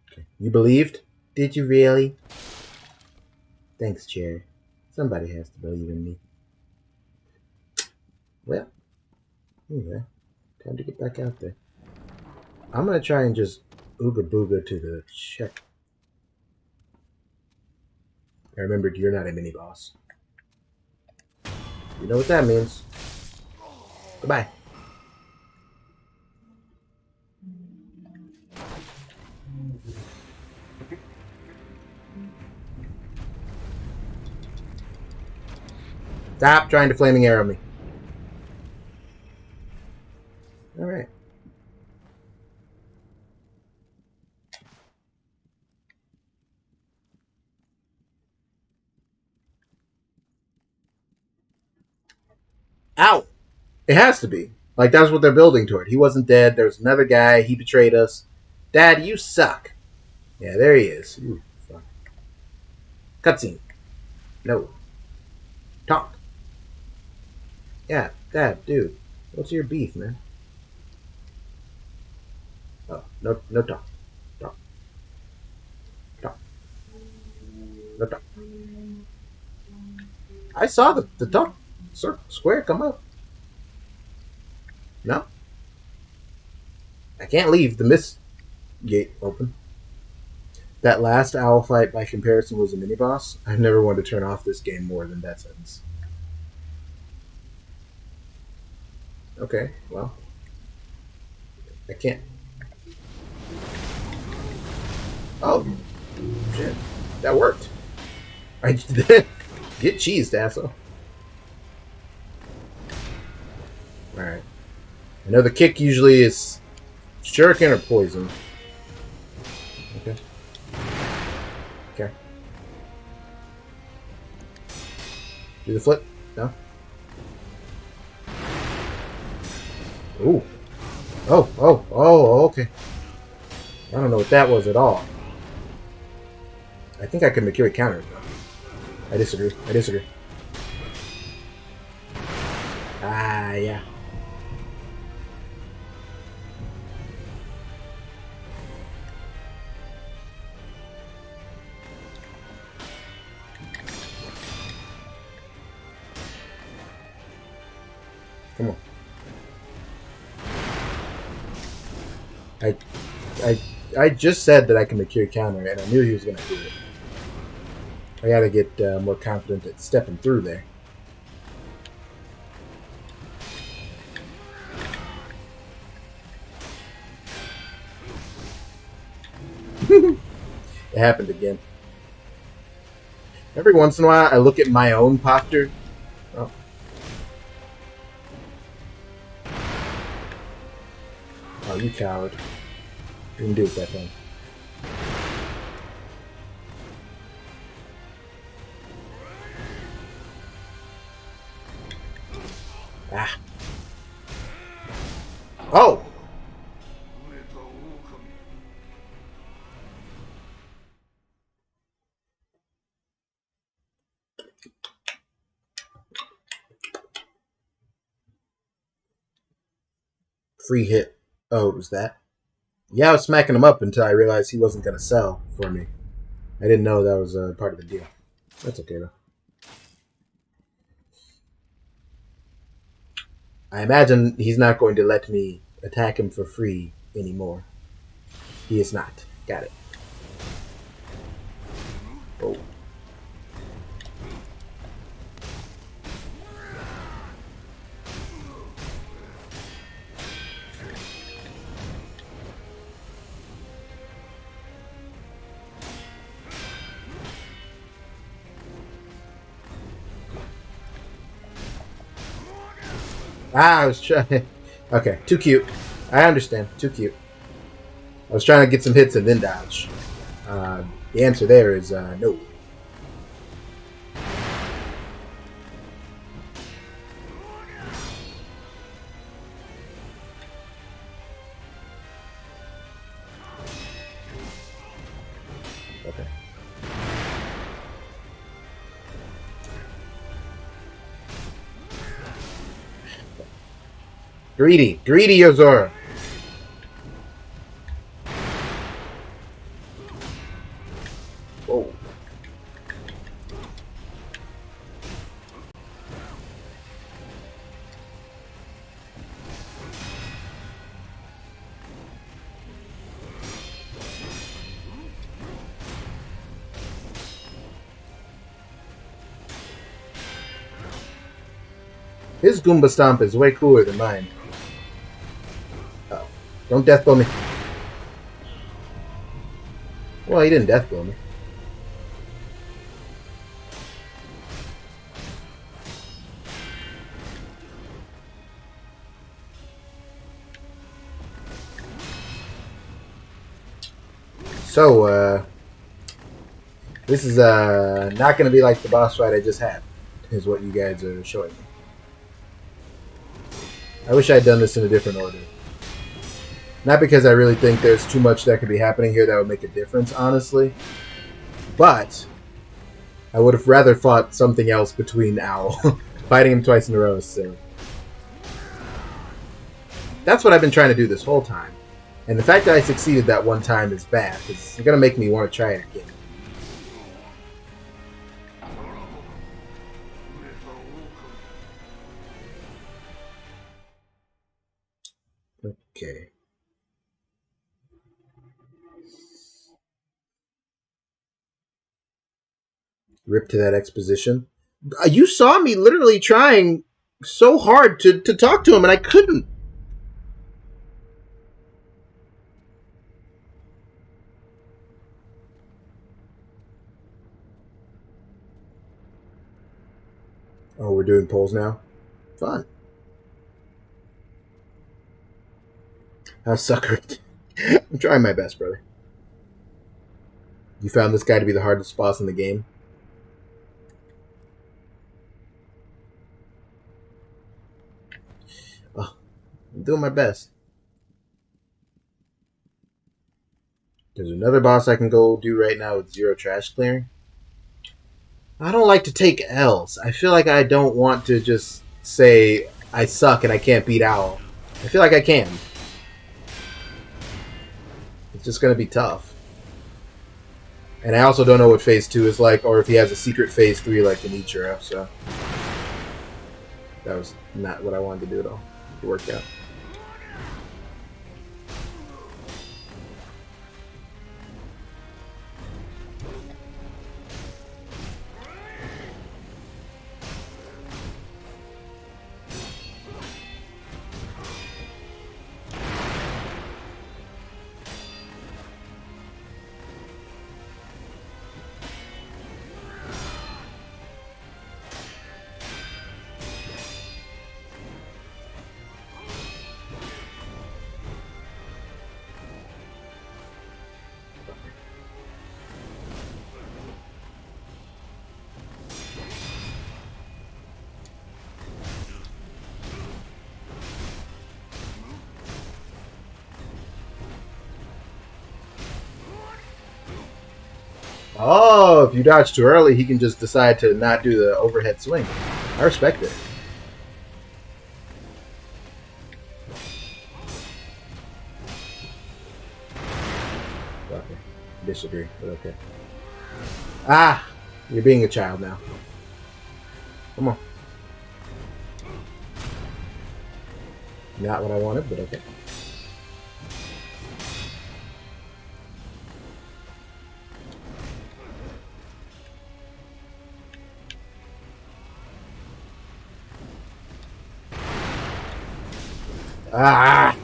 [SPEAKER 1] Okay. You believed? Did you really? Thanks, Chair. Somebody has to believe in me. Well, anyway, time to get back out there. I'm gonna try and just ooga booga to the check. I remembered you're not a mini boss. You know what that means. Goodbye. Stop trying to flaming arrow me. Alright. Ow! It has to be. Like, that's what they're building toward. He wasn't dead. There was another guy. He betrayed us. Dad, you suck. Yeah, there he is. Ooh, fuck. Cutscene. No. Talk. Yeah, Dad, dude. What's your beef, man? Oh, no talk. Talk. Talk. No talk. I saw the talk square come up. No? I can't leave the mist gate open. That last owl fight, by comparison, was a mini boss. I've never wanted to turn off this game more than that sentence. Okay, well. I can't. Oh, shit. That worked. I get cheesed, asshole. Alright. I know the kick usually is shuriken or poison. Okay. Okay. Do the flip? No? Ooh. Oh, okay. I don't know what that was at all. I think I can Mercury counter it, though. I disagree. Ah, yeah. Come on. I just said that I can Mercury counter, and I knew he was going to do it. I gotta get more confident at stepping through there. It happened again. Every once in a while, I look at my own posture. Oh. Oh, you coward. You didn't do it that time. Ah. Oh! Free hit. Oh, it was that? Yeah, I was smacking him up until I realized he wasn't going to sell for me. I didn't know that was part of the deal. That's okay, though. I imagine he's not going to let me attack him for free anymore. He is not. Got it. Oh. Ah, I was trying. Okay, too cute. I understand. Too cute. I was trying to get some hits and then dodge. The answer there is no. Okay. Greedy Yozora. Whoa. His Goomba Stomp is way cooler than mine. Oh. Don't death blow me. Well, he didn't death blow me. So, this is not going to be like the boss fight I just had, is what you guys are showing me. I wish I had done this in a different order. Not because I really think there's too much that could be happening here that would make a difference, honestly. But I would have rather fought something else between Owl. Fighting him twice in a row is silly. That's what I've been trying to do this whole time. And the fact that I succeeded that one time is bad, because it's going to make me want to try it again. Okay. Rip to that exposition. You saw me literally trying so hard to talk to him, and I couldn't. Oh, we're doing polls now? Fun. How's Sucker? I'm trying my best, brother. You found this guy to be the hardest boss in the game? Oh, I'm doing my best. There's another boss I can go do right now with 0 trash clearing. I don't like to take L's. I feel like I don't want to just say I suck and I can't beat Owl. I feel like I can. It's just going to be tough. And I also don't know what phase 2 is like, or if he has a secret phase 3 like in Ichiro, so that was not what I wanted to do at all. It worked out. Oh, if you dodge too early, he can just decide to not do the overhead swing. I respect it. Okay. Disagree, but okay. Ah! You're being a child now. Come on. Not what I wanted, but okay. Ah!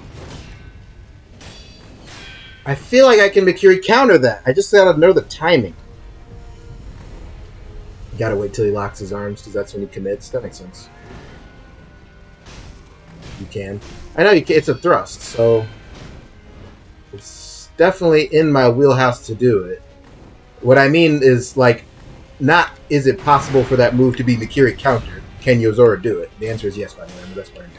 [SPEAKER 1] I feel like I can Mikiri counter that. I just gotta know the timing. You gotta wait till he locks his arms, because that's when he commits. That makes sense. You can. I know you can. It's a thrust, so it's definitely in my wheelhouse to do it. What I mean is, like, not is it possible for that move to be Mikiri countered? Can Yozora do it? The answer is yes, by the way. I'm the best player in it.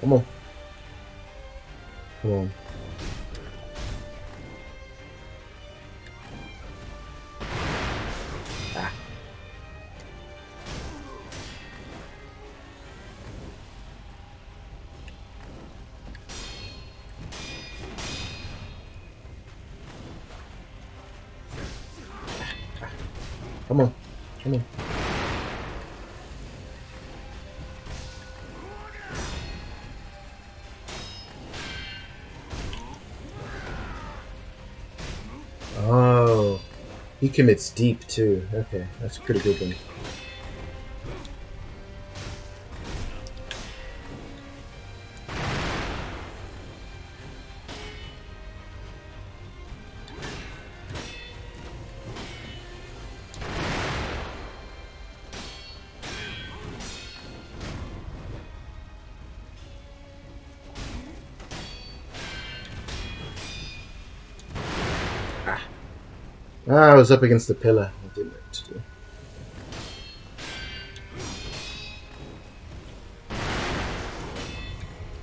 [SPEAKER 1] Come on. Come on. Ah. Come on. Come on. Oh. He commits deep, too. Okay, that's a pretty good one. I was up against the pillar. I didn't know what to do.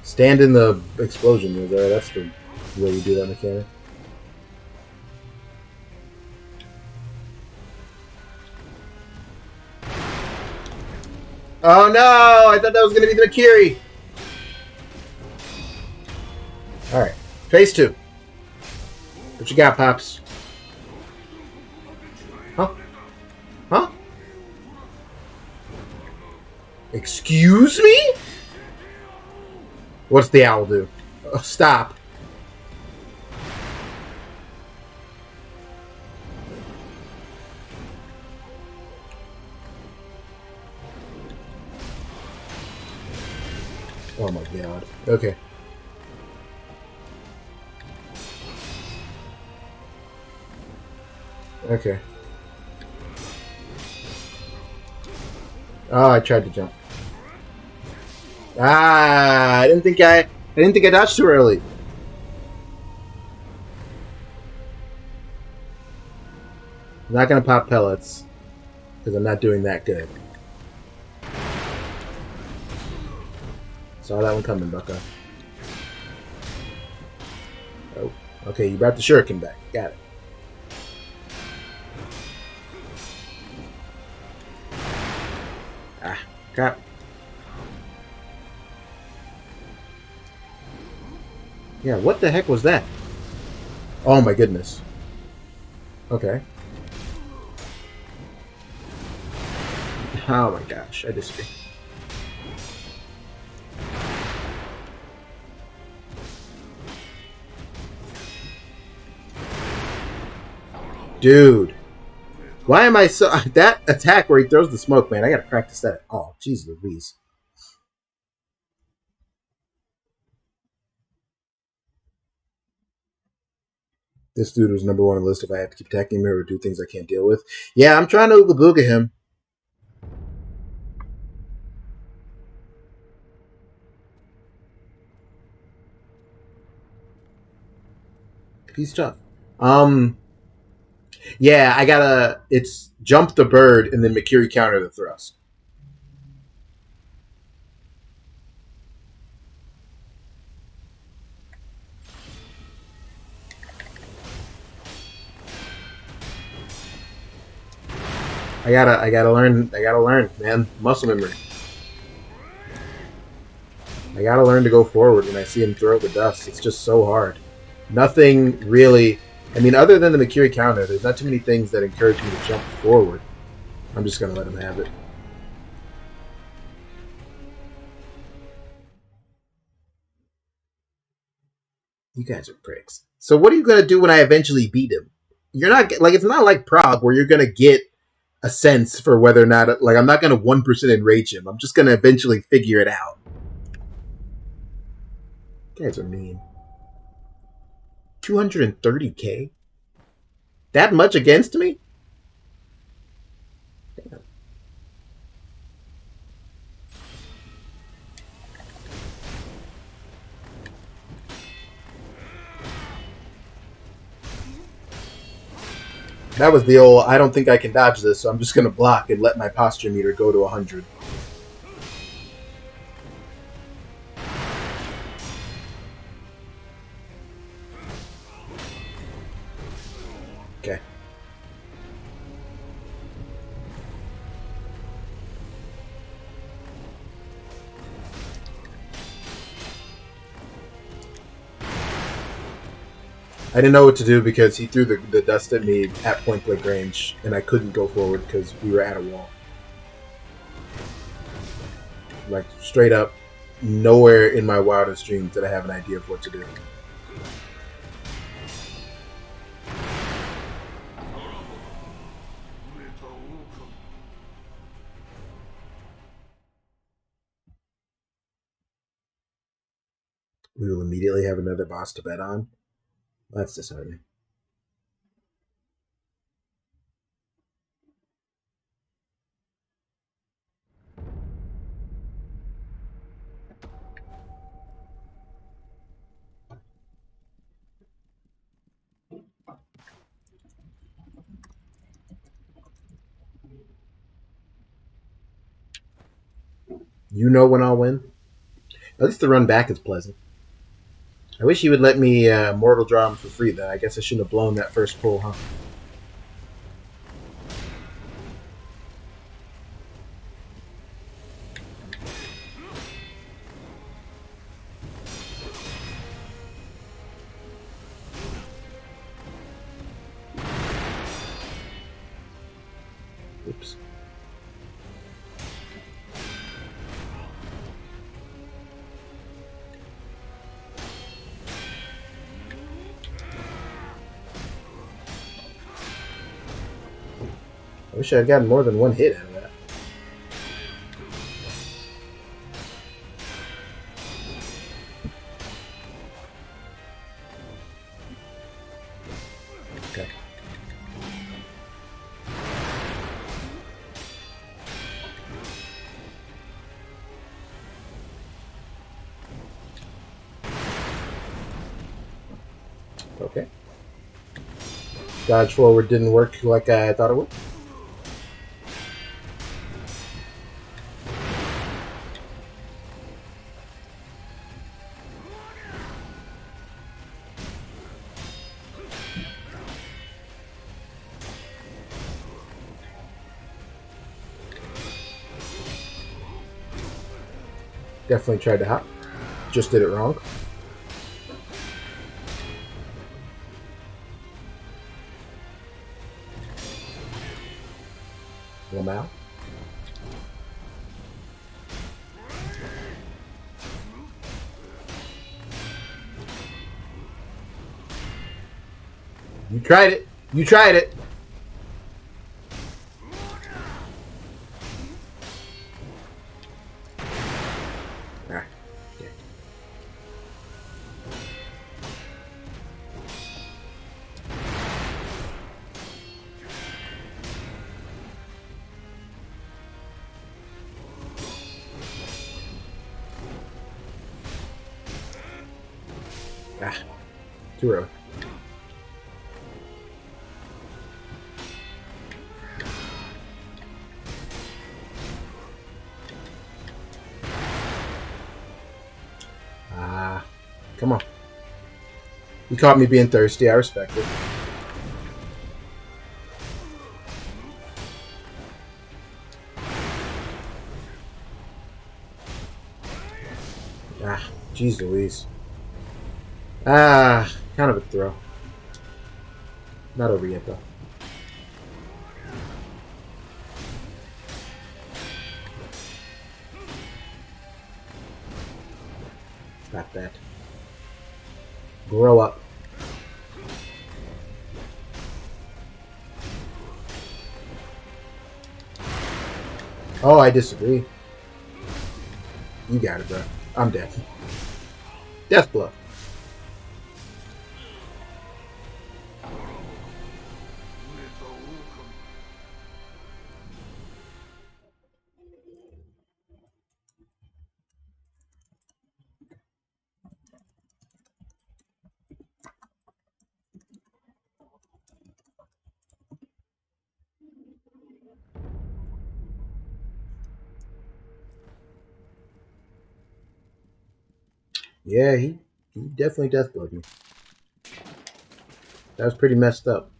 [SPEAKER 1] Stand in the explosion move there. That's the way you do that mechanic. Oh no! I thought that was going to be the Mikiri! Alright. Phase 2. What you got, Pops? Huh? Huh? Excuse me? What's the owl do? Oh, stop. Oh my god. Okay. Okay. Oh, I tried to jump. Ah, I didn't think I dodged too early. I'm not gonna pop pellets because I'm not doing that good. Saw that one coming, Bucko. Oh, okay, you brought the shuriken back. Got it. Ah, crap. Yeah, what the heck was that? Oh my goodness. Okay. Oh my gosh, I disagree. Dude. Why am I so... That attack where he throws the smoke, man, I gotta practice that. Oh, jeez Louise. This dude was number one on the list if I have to keep attacking him or do things I can't deal with. Yeah, I'm trying to ooga booga him. He's tough. Yeah, I gotta... It's jump the bird and then Makiri counter the thrust. I gotta learn, man. Muscle memory. I gotta learn to go forward when I see him throw the dust. It's just so hard. Nothing really... I mean, other than the Makiri counter, there's not too many things that encourage me to jump forward. I'm just gonna let him have it. You guys are pricks. So what are you gonna do when I eventually beat him? You're not... Like, it's not like Prague where you're gonna get a sense for whether or not... Like, I'm not gonna 1% enrage him. I'm just gonna eventually figure it out. You guys are mean. 230k? That much against me? Damn. That was the old, I don't think I can dodge this, so I'm just going to block and let my posture meter go to 100. Okay. I didn't know what to do because he threw the dust at me at point blank range, and I couldn't go forward because we were at a wall. Like, straight up, nowhere in my wildest dreams did I have an idea of what to do. We will immediately have another boss to bet on. That's disheartening. You know when I'll win? At least the run back is pleasant. I wish he would let me Mortal Draw him for free, though. I guess I shouldn't have blown that first pull, huh? Oops. I wish I had gotten more than one hit out of that. Okay. Okay. Dodge forward didn't work like I thought it would. Definitely tried to hop. Just did it wrong. Lamau. You tried it. You tried it. Ah, okay. Ah, too early. Ah, come on. You caught me being thirsty. I respect it. Ah, jeez Louise. Ah, kind of a throw. Not over yet, though. Stop that. Grow up. Oh, I disagree. You got it, bro. I'm dead. Death blow. Yeah, he definitely death blowed me. That was pretty messed up.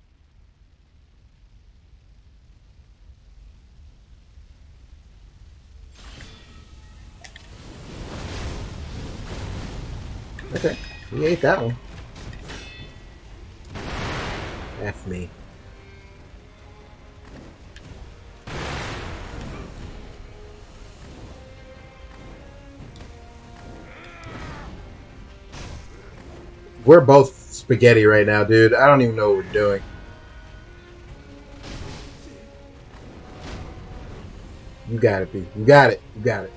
[SPEAKER 1] Okay, he ate that one. F me. We're both spaghetti right now, dude. I don't even know what we're doing. You got it, B. You got it. You got it.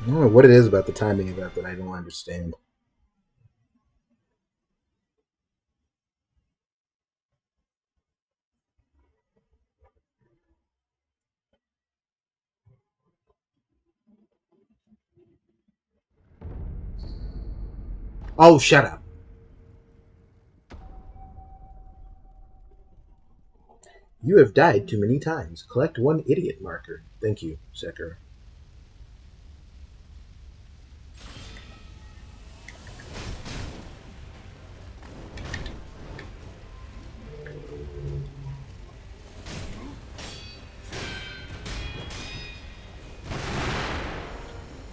[SPEAKER 1] I don't know what it is about the timing of that I don't understand. Oh, shut up. You have died too many times. Collect one idiot marker. Thank you, Sekiro.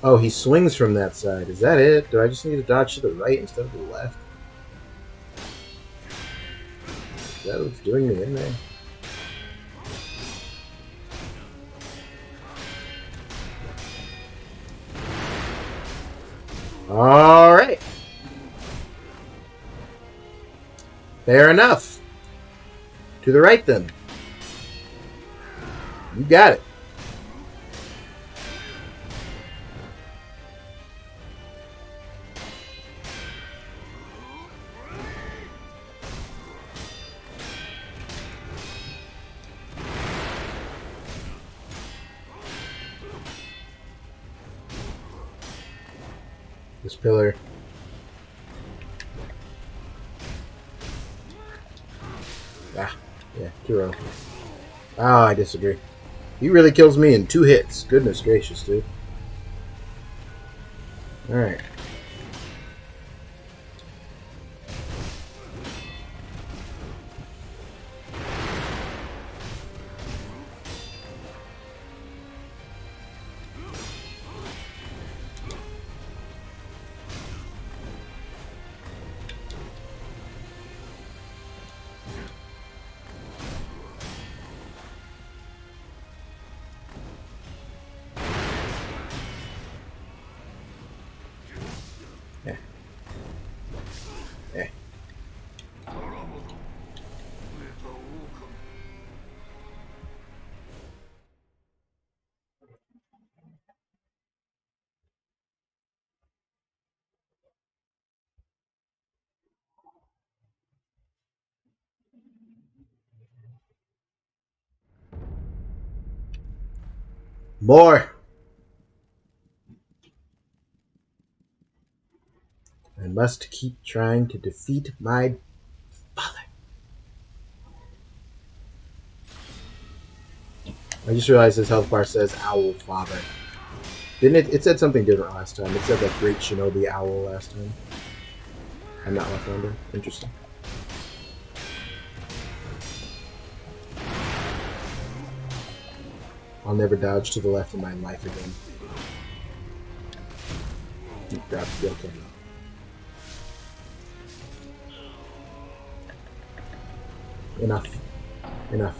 [SPEAKER 1] Oh, he swings from that side. Is that it? Do I just need to dodge to the right instead of the left? Is that what's doing me in there? Alright. Fair enough. To the right, then. You got it. This pillar. Ah, yeah, Kiro. Ah, I disagree. He really kills me in 2 hits. Goodness gracious, dude. Alright. Yeah. Yeah. More! I must keep trying to defeat my father. I just realized this health bar says Owl Father. Didn't it? It said something different last time. It said like Great Shinobi Owl last time. I'm not left under. Interesting. I'll never dodge to the left in my life again. Grab the okay. Enough. Enough.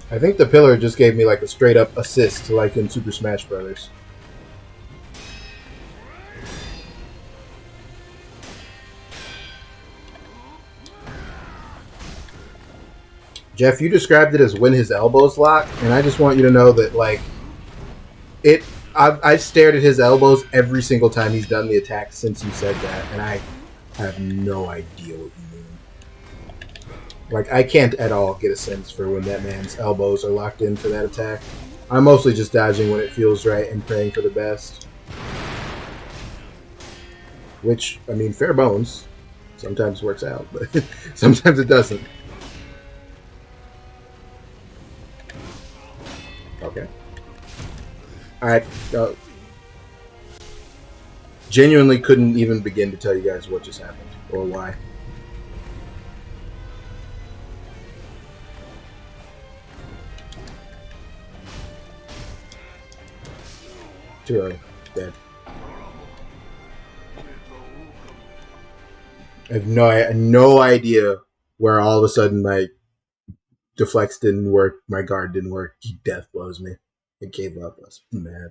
[SPEAKER 1] I think the pillar just gave me like a straight up assist, like in Super Smash Brothers. Jeff, you described it as when his elbows lock, and I just want you to know that like it. I've stared at his elbows every single time he's done the attack since you said that, and I have no idea what you mean. Like, I can't at all get a sense for when that man's elbows are locked in for that attack. I'm mostly just dodging when it feels right and praying for the best. Which, I mean, fair bones. Sometimes works out, but sometimes it doesn't. Okay. I genuinely couldn't even begin to tell you guys what just happened or why. Too early. Dead. I have no idea where all of a sudden my deflects didn't work, my guard didn't work. He death blows me. I gave up. I was mad.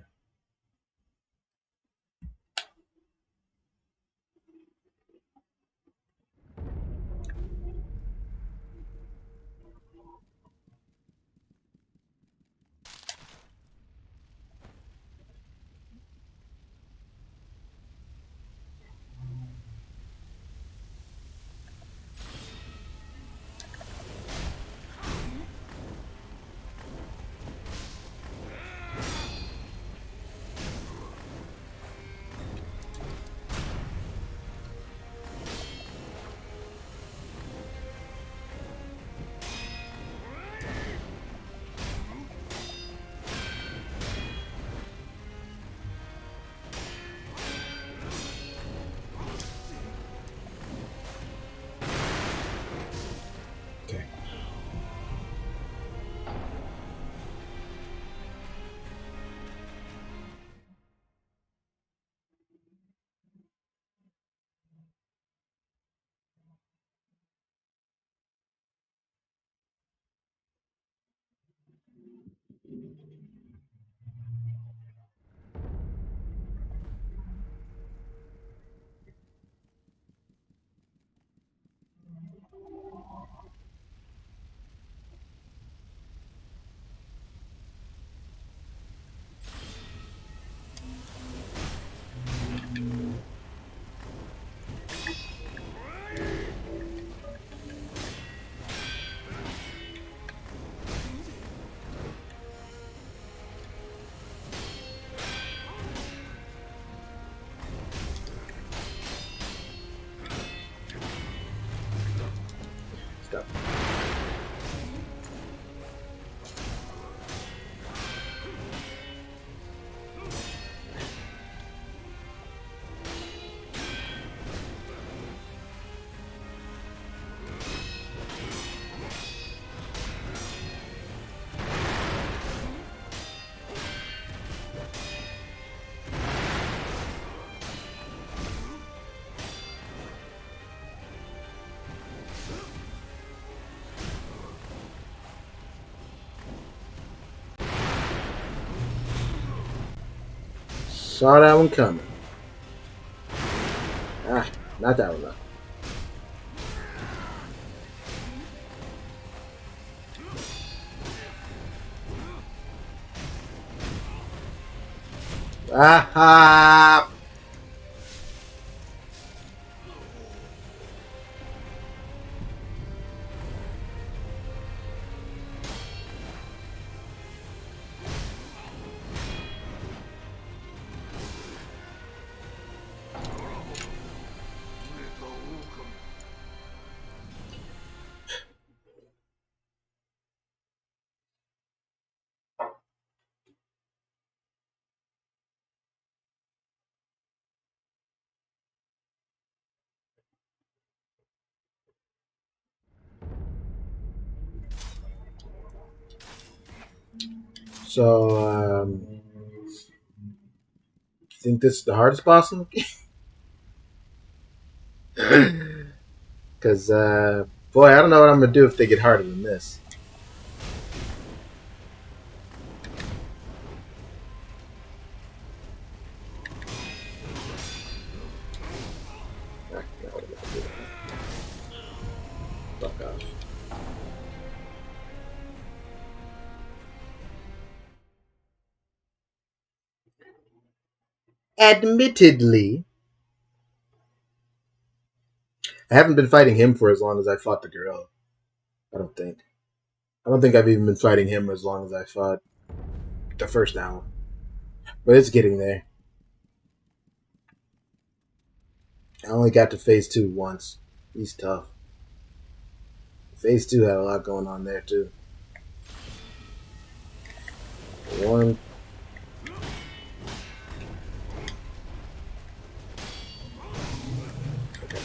[SPEAKER 1] Okay. Stop. Saw that one coming. Ah, not that one though. Ah! So, think this is the hardest boss in the game? Because, boy, I don't know what I'm going to do if they get harder than this. Ah, no, what am I gonna do? Fuck off. Admittedly, I haven't been fighting him for as long as I fought the gorilla. I don't think. I don't think I've even been fighting him as long as I fought the first hour. But it's getting there. I only got to phase 2 once. He's tough. Phase 2 had a lot going on there, too. One. Okay.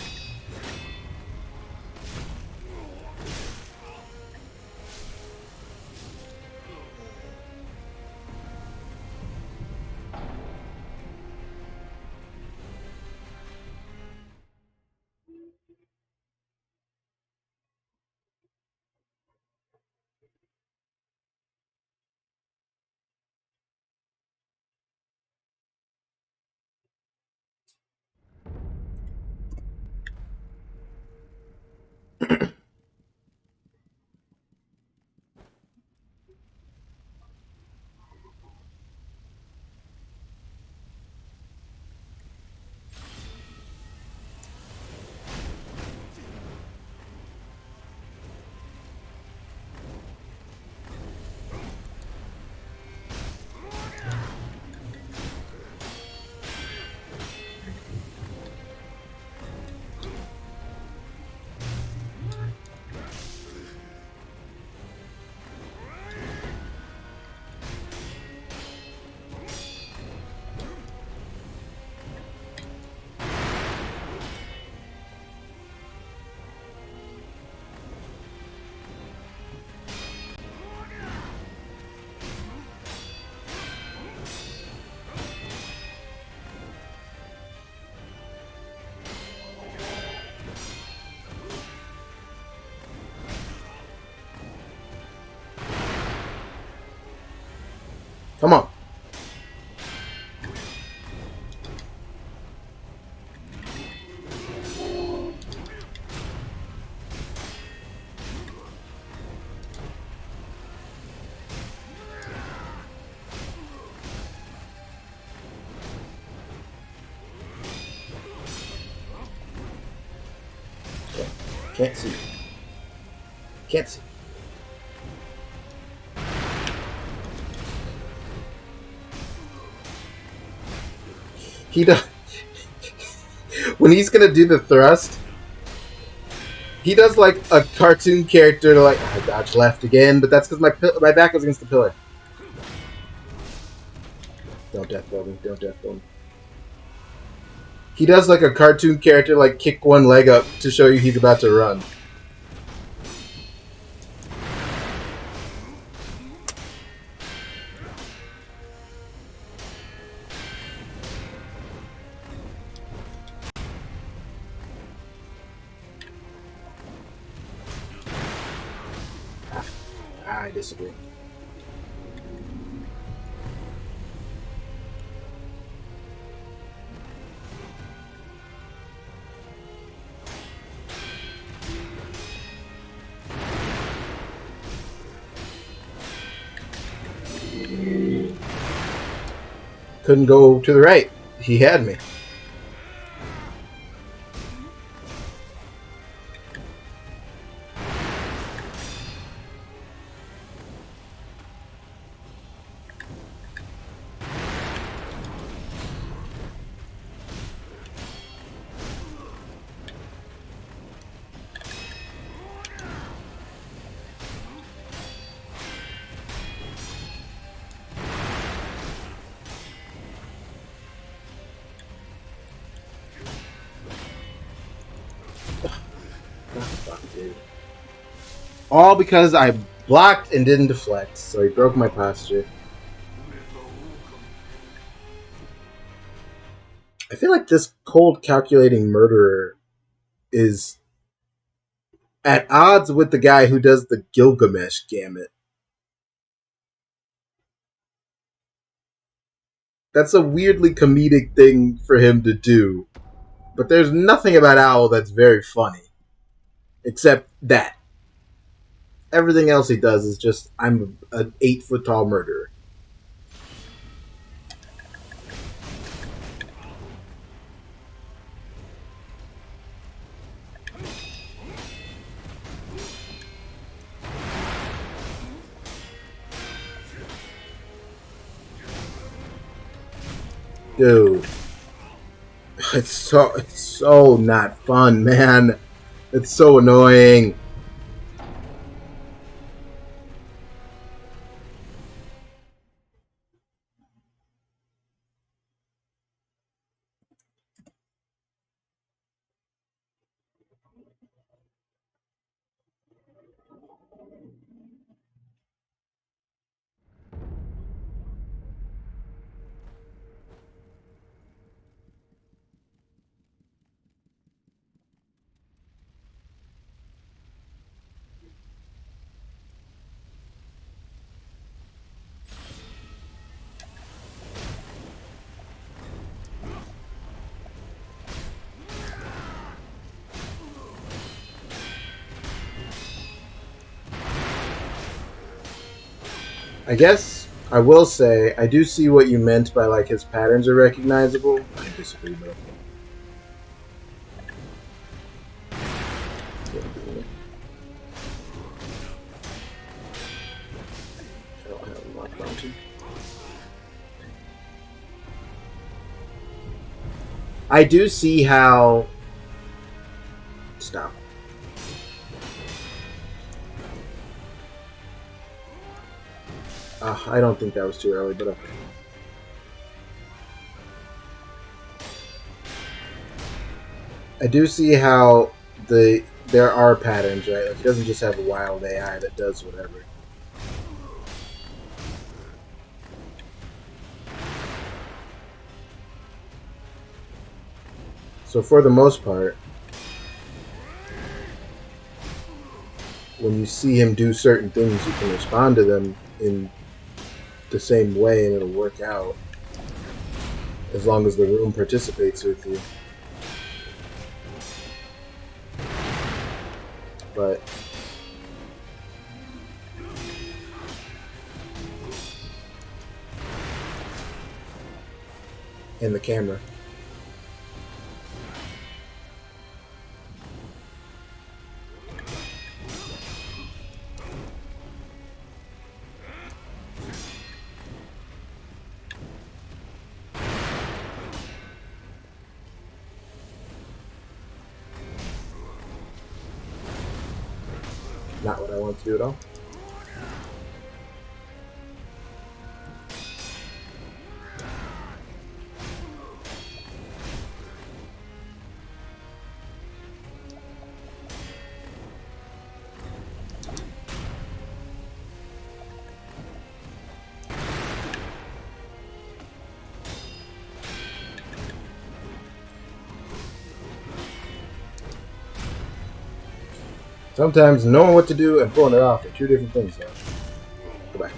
[SPEAKER 1] Come on. Can't see. Can't see. He does. When he's gonna do the thrust, he does like a cartoon character to like, I dodge left again, but that's because my back was against the pillar. Don't death blow me. Don't death blow me. He does like a cartoon character, like kick one leg up to show you he's about to run. I disagree. Couldn't go to the right. He had me. All because I blocked and didn't deflect, so he broke my posture. I feel like this cold, calculating murderer is at odds with the guy who does the Gilgamesh gamut. That's a weirdly comedic thing for him to do, but there's nothing about Owl that's very funny, except that. Everything else he does is just, I'm an 8-foot tall murderer. Dude. It's so not fun, man. It's so annoying. I guess I will say I do see what you meant by like his patterns are recognizable. I disagree though. I don't have a lock mountain. I do see how. Stop. I don't think that was too early, but okay. I do see how there are patterns, right? Like, he doesn't just have a wild AI that does whatever. So for the most part, when you see him do certain things, you can respond to them in the same way and it'll work out. As long as the room participates with you. But in the camera. Not what I want to do at all. Sometimes knowing what to do and pulling it off are two different things, though. Go back.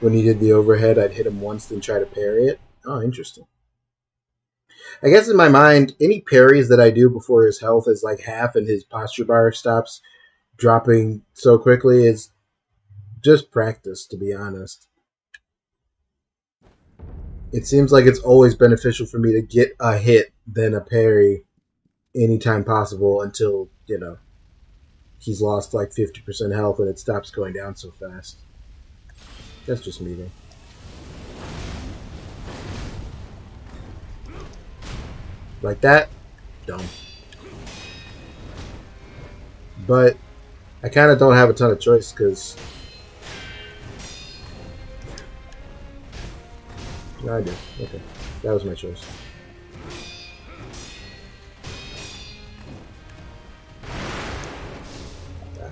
[SPEAKER 1] When he did the overhead, I'd hit him once, then try to parry it. Oh, interesting. I guess in my mind, any parries that I do before his health is like half and his posture bar stops dropping so quickly is just practice, to be honest. It seems like it's always beneficial for me to get a hit, then a parry anytime possible until, you know, he's lost like 50% health and it stops going down so fast. That's just me, though. Like that? Dumb. But I kind of don't have a ton of choice because no, I do. Okay. That was my choice. Ah.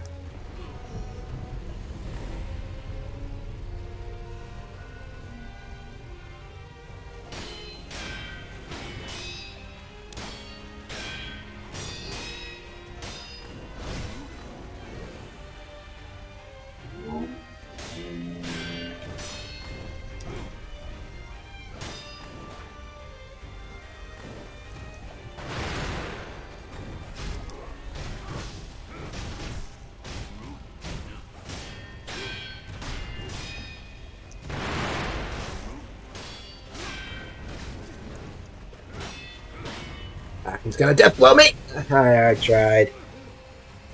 [SPEAKER 1] He's gonna death blow me! I tried.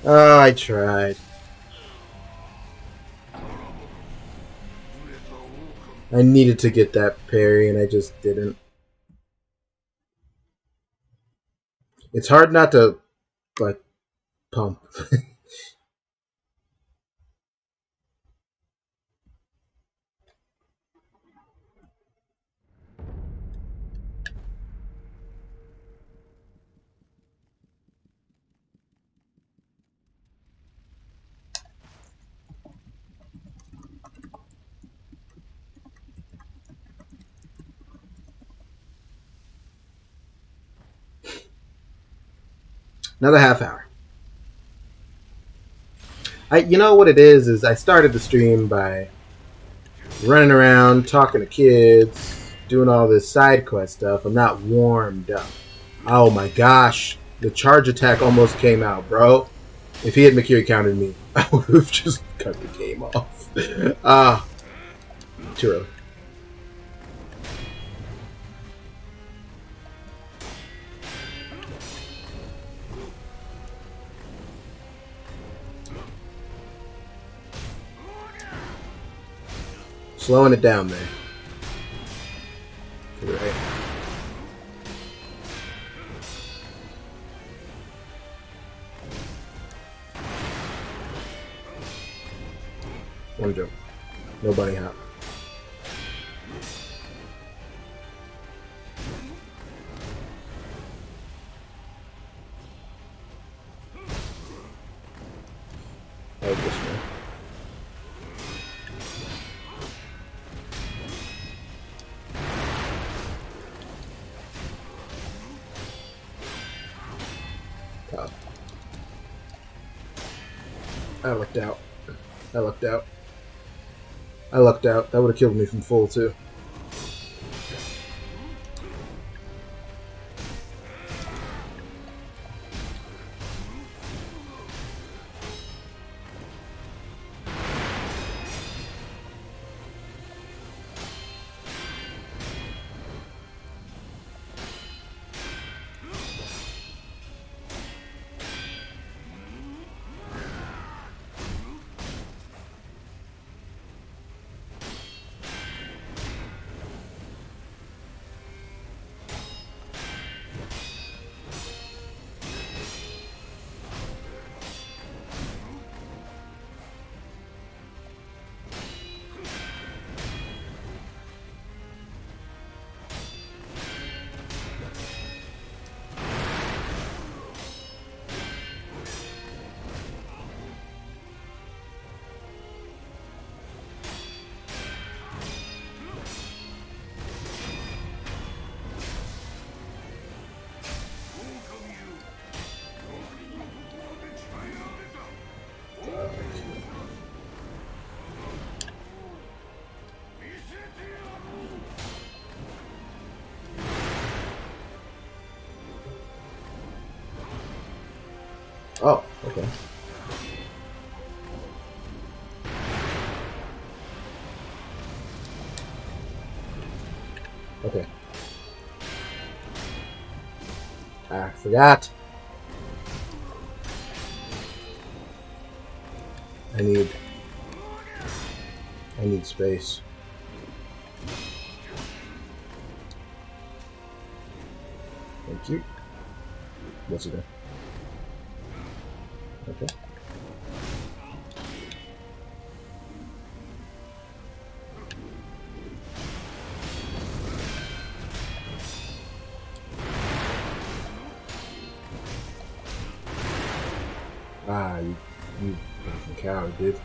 [SPEAKER 1] Oh, I tried. I needed to get that parry and I just didn't. It's hard not to, like, pump. Another half hour. You know what it is I started the stream by running around, talking to kids, doing all this side quest stuff. I'm not warmed up. Oh my gosh. The charge attack almost came out, bro. If he had Makiri counted me, I would have just cut the game off. Too early. Slowing it down there. To the right. One jump. No bunny hop. Oh, this way. Top. I lucked out. I lucked out. I lucked out. That would have killed me from full, too. Oh, okay. Okay. I forgot. I need space. Thank you. What's it doing? Okay. Ah, you fucking coward, dude.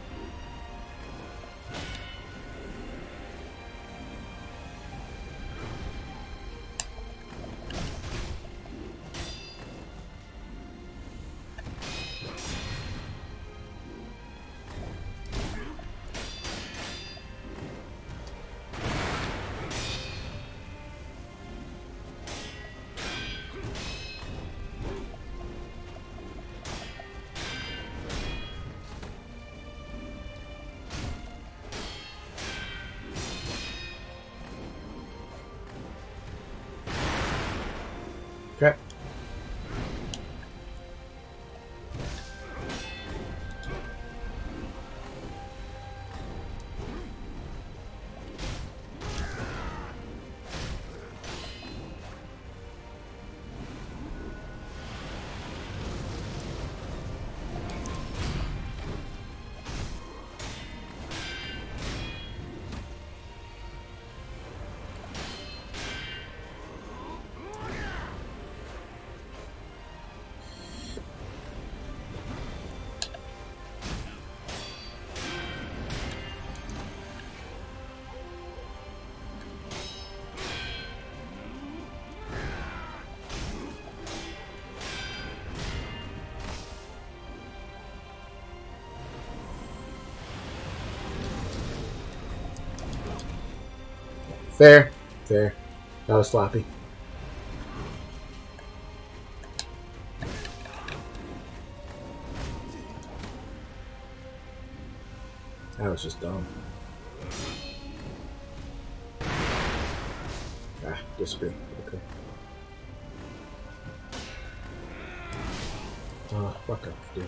[SPEAKER 1] Okay. Fair. Fair. That was sloppy. That was just dumb. Ah, disagree. Okay. Oh, fuck off, dude.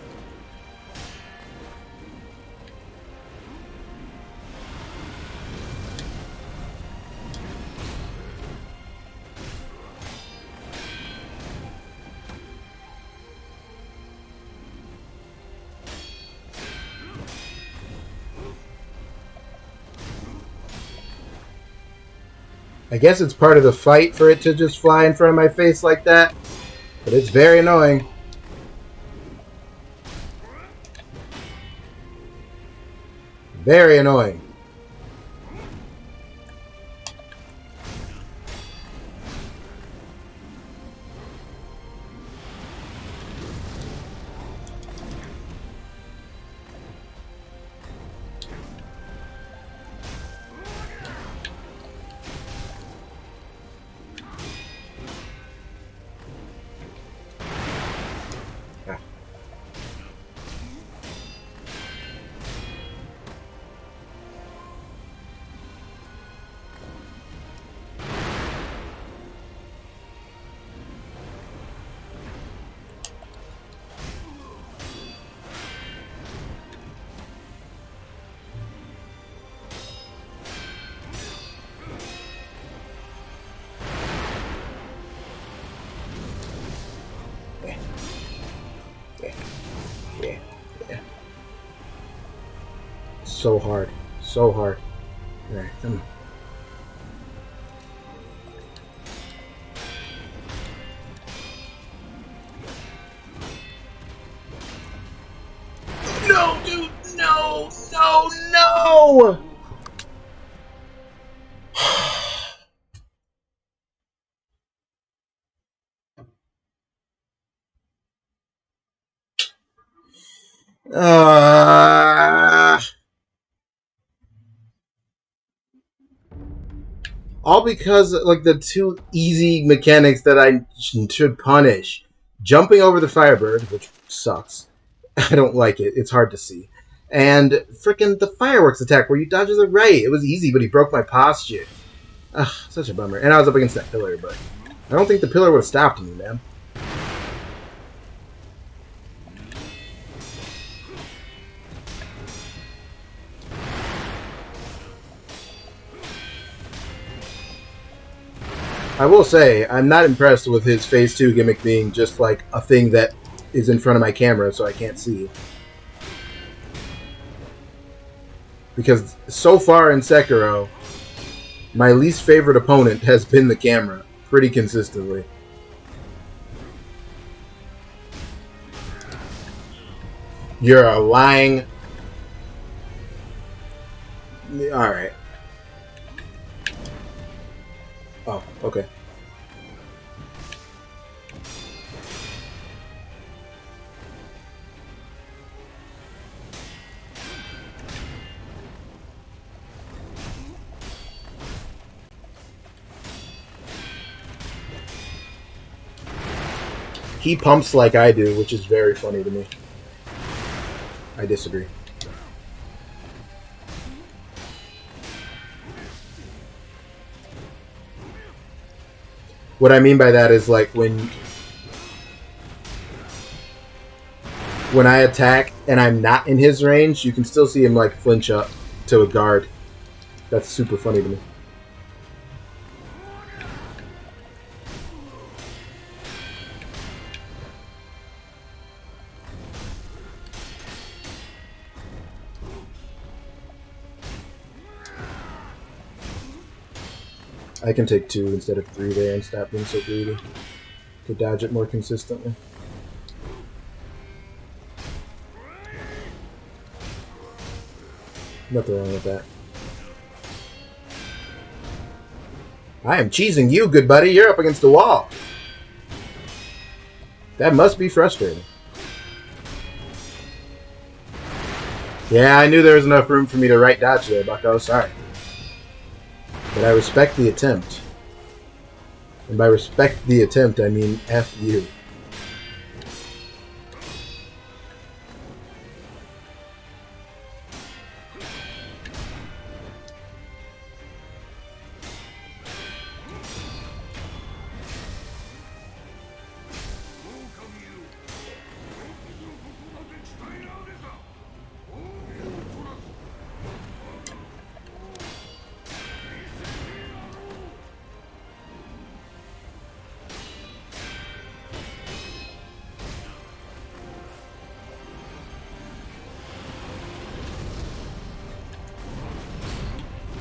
[SPEAKER 1] I guess it's part of the fight for it to just fly in front of my face like that, but it's very annoying. Very annoying. so hard. So hard. Alright, come on. No, dude! No! No! No! All because like the two easy mechanics that I should punish. Jumping over the Firebird, which sucks. I don't like it. It's hard to see. And freaking the fireworks attack where you dodge to the right. It was easy, but he broke my posture. Ugh, such a bummer. And I was up against that pillar, but I don't think the pillar would have stopped me, man. I will say, I'm not impressed with his Phase 2 gimmick being just like a thing that is in front of my camera so I can't see. Because so far in Sekiro, my least favorite opponent has been the camera, pretty consistently. You're a lying... Alright. Oh, okay. He pumps like I do, which is very funny to me. I disagree. What I mean by that is like when I attack and I'm not in his range, you can still see him like flinch up to a guard. That's super funny to me. I can take 2 instead of 3 there and stop being so greedy. To dodge it more consistently. Nothing wrong with that. I am cheesing you, good buddy. You're up against the wall. That must be frustrating. Yeah, I knew there was enough room for me to right dodge there, bucko. Sorry. But I respect the attempt. And by respect the attempt, I mean F you.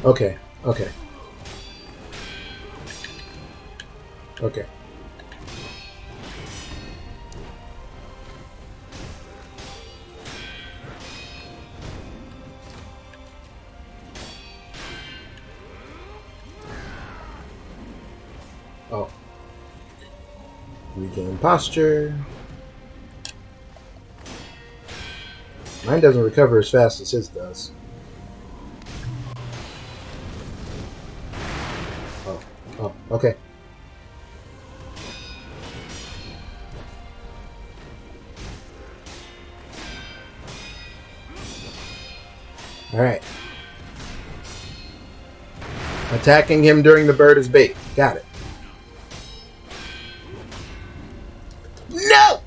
[SPEAKER 1] Okay, okay. Okay. Oh. Regain posture. Mine doesn't recover as fast as his does. Oh, okay. Alright. Attacking him during the bird is bait. Got it. No!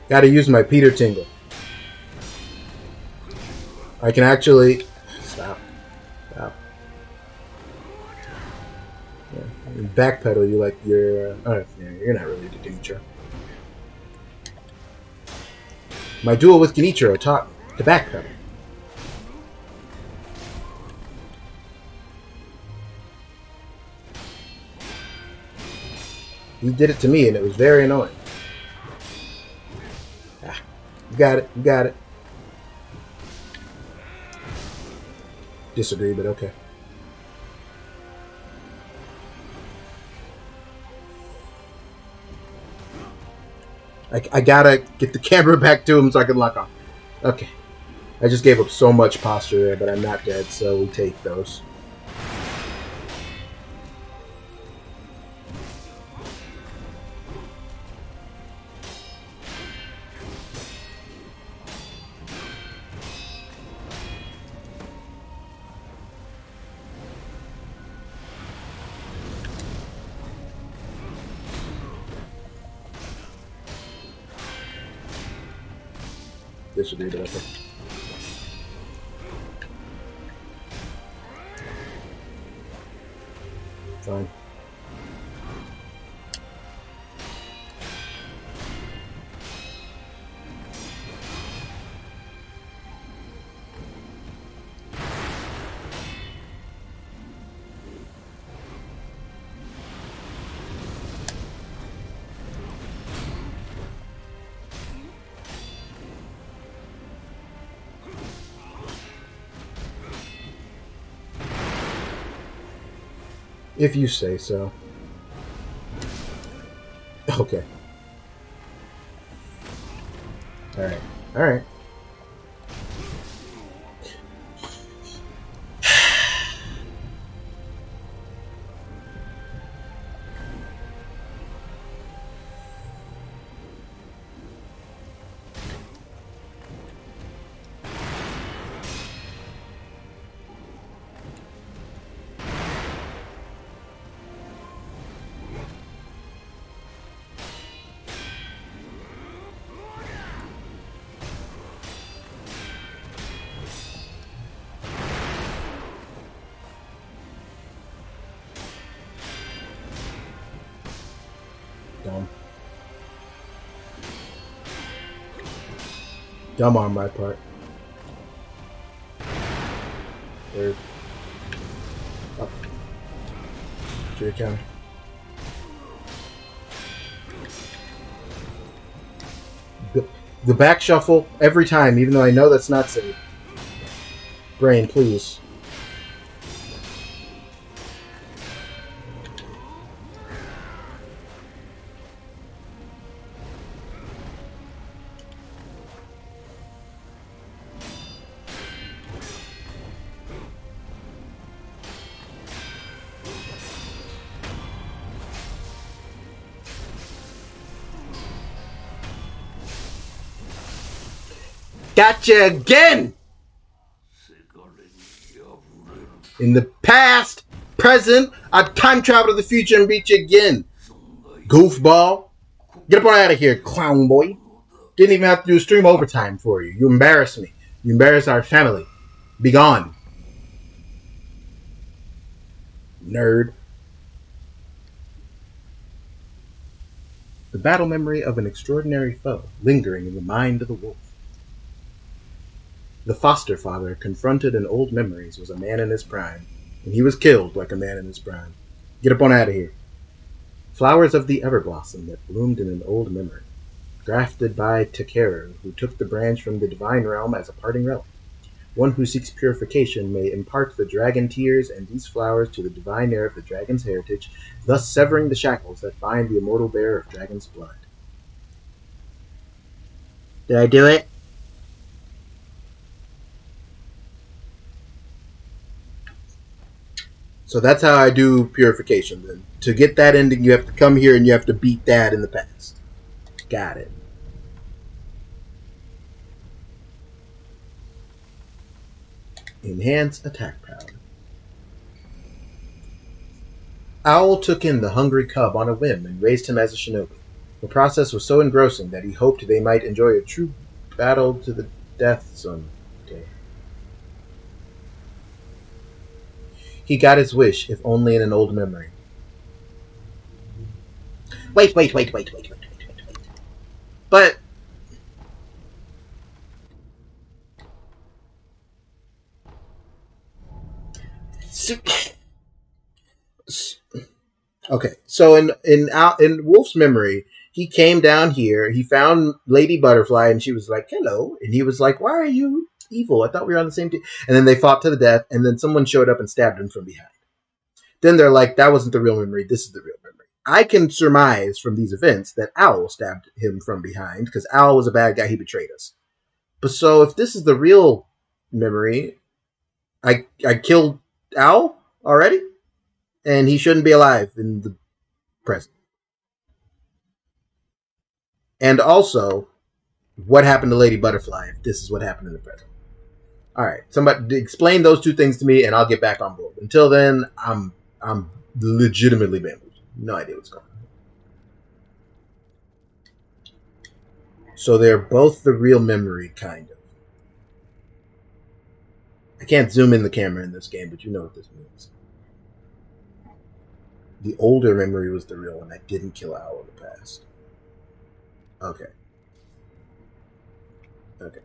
[SPEAKER 1] Gotta use my Peter Tingle. I can actually... Stop. Stop. Yeah. Backpedal, you like your... oh, yeah, you're not really the Genichiro. My duel with Genichiro taught me to backpedal. He did it to me, and it was very annoying. Ah, you got it. You got it. Disagree, but okay. I gotta get the camera back to him so I can lock on. Okay. I just gave up so much posture there, but I'm not dead, so we take those. Disagree, but okay. Fine. If you say so. Okay. Alright. Alright. Dumb. Dumb on my part. Third. Up. To your counter. The back shuffle every time, even though I know that's not safe. Brain, please. Gotcha again! In the past, present, I time travel to the future and beat you again. Goofball. Get up on out of here, clown boy. Didn't even have to do stream overtime for you. You embarrass me. You embarrass our family. Be gone. Nerd. The battle memory of an extraordinary foe lingering in the mind of the wolf. The foster father confronted in old memories was a man in his prime, and he was killed like a man in his prime. Get up on out of here. Flowers of the everblossom that bloomed in an old memory, grafted by Takeru, who took the branch from the divine realm as a parting relic. One who seeks purification may impart the dragon tears and these flowers to the divine heir of the dragon's heritage, thus severing the shackles that bind the immortal bearer of dragon's blood. Did I do it? So that's how I do purification then. To get that ending, you have to come here and you have to beat that in the past. Got it. Enhance attack power. Owl took in the hungry cub on a whim and raised him as a shinobi. The process was so engrossing that he hoped they might enjoy a true battle to the death someday. He got his wish, if only in an old memory. Wait. But okay, so in Wolf's memory, he came down here. He found Lady Butterfly, and she was like, "Hello," and he was like, "Why are you evil? I thought we were on the same team." And then they fought to the death, and then someone showed up and stabbed him from behind. Then they're like, "That wasn't the real memory. This is the real memory." I can surmise from these events that Owl stabbed him from behind because Owl was a bad guy. He betrayed us. But so if this is the real memory, I killed Owl already, and he shouldn't be alive in the present. And also, what happened to Lady Butterfly if this is what happened in the present? All right, somebody explain those two things to me, and I'll get back on board. Until then, I'm legitimately bamboozled. No idea what's going on. So they're both the real memory, kind of. I can't zoom in the camera in this game, but you know what this means. The older memory was the real one. I didn't kill Owl in the past. Okay. Okay.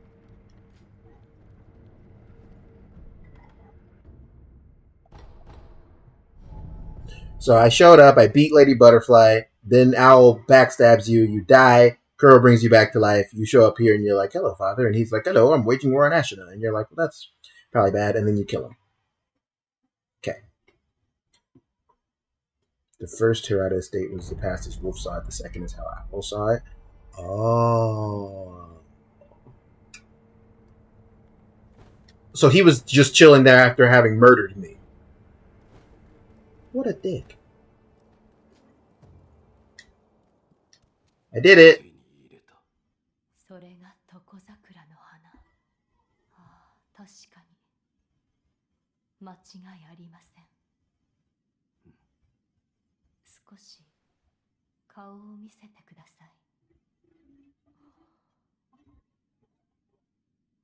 [SPEAKER 1] So I showed up, I beat Lady Butterfly, then Owl backstabs you, you die, Kuro brings you back to life, you show up here and you're like, "Hello, father," and he's like, "Hello, I'm waging war on Ashina," and you're like, "Well, that's probably bad," and then you kill him. Okay. The first Hirata estate was the past as Wolf saw it, the second is how Owl saw it. Oh. So he was just chilling there after having murdered me. What a dick. I did it.
[SPEAKER 2] それが床桜の花。ああ、確かに。間違いありません。少し顔を見せてください。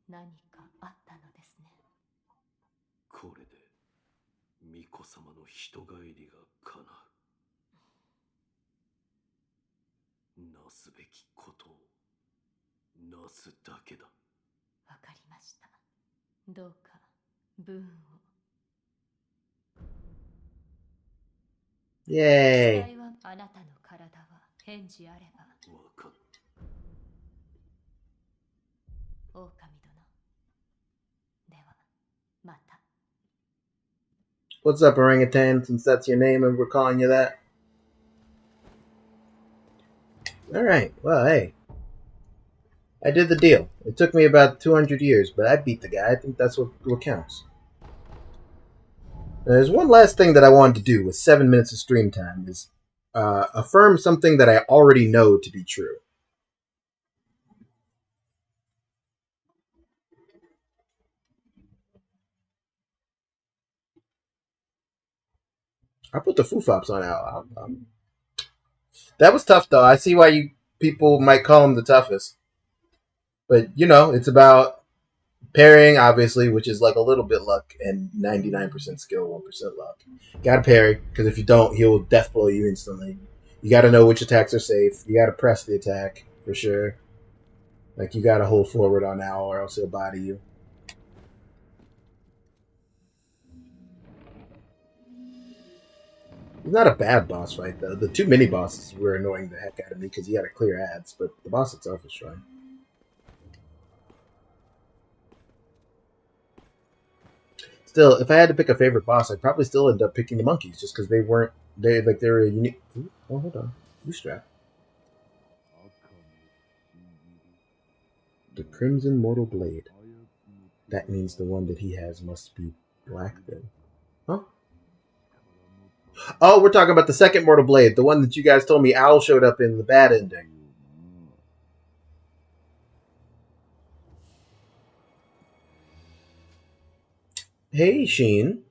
[SPEAKER 2] 何かあったのですね。
[SPEAKER 3] これで巫女様の人帰りが叶う。なすべきことをなすだけだ。
[SPEAKER 2] わかりました。どうかブーンを。
[SPEAKER 1] イエーイ。
[SPEAKER 2] はあなたの体は返事あれば。
[SPEAKER 3] わかった。
[SPEAKER 2] 狼殿。では、また。
[SPEAKER 1] What's up, orangutan, since that's your name and we're calling you that? Alright, well, hey. I did the deal. It took me about 200 years, but I beat the guy. I think that's what counts. Now, there's one last thing that I wanted to do with 7 minutes of stream time is affirm something that I already know to be true. I put the foo-fops on out. That was tough, though. I see why you people might call him the toughest. But, you know, it's about parrying, obviously, which is like a little bit luck and 99% skill, 1% luck. Gotta parry, because if you don't, he'll death blow you instantly. You gotta know which attacks are safe. You gotta press the attack, for sure. Like, you gotta hold forward on Owl, or else he'll body you. It's not a bad boss fight, though. The two mini-bosses were annoying the heck out of me, because you gotta clear ads, but the boss itself is fine. Still, if I had to pick a favorite boss, I'd probably still end up picking the monkeys, just because they were a unique. Ooh, oh, hold on, you strap. The Crimson Mortal Blade. That means the one that he has must be black, then. Huh? Oh, we're talking about the second Mortal Blade, the one that you guys told me Owl showed up in the bad ending. Hey, Sheen.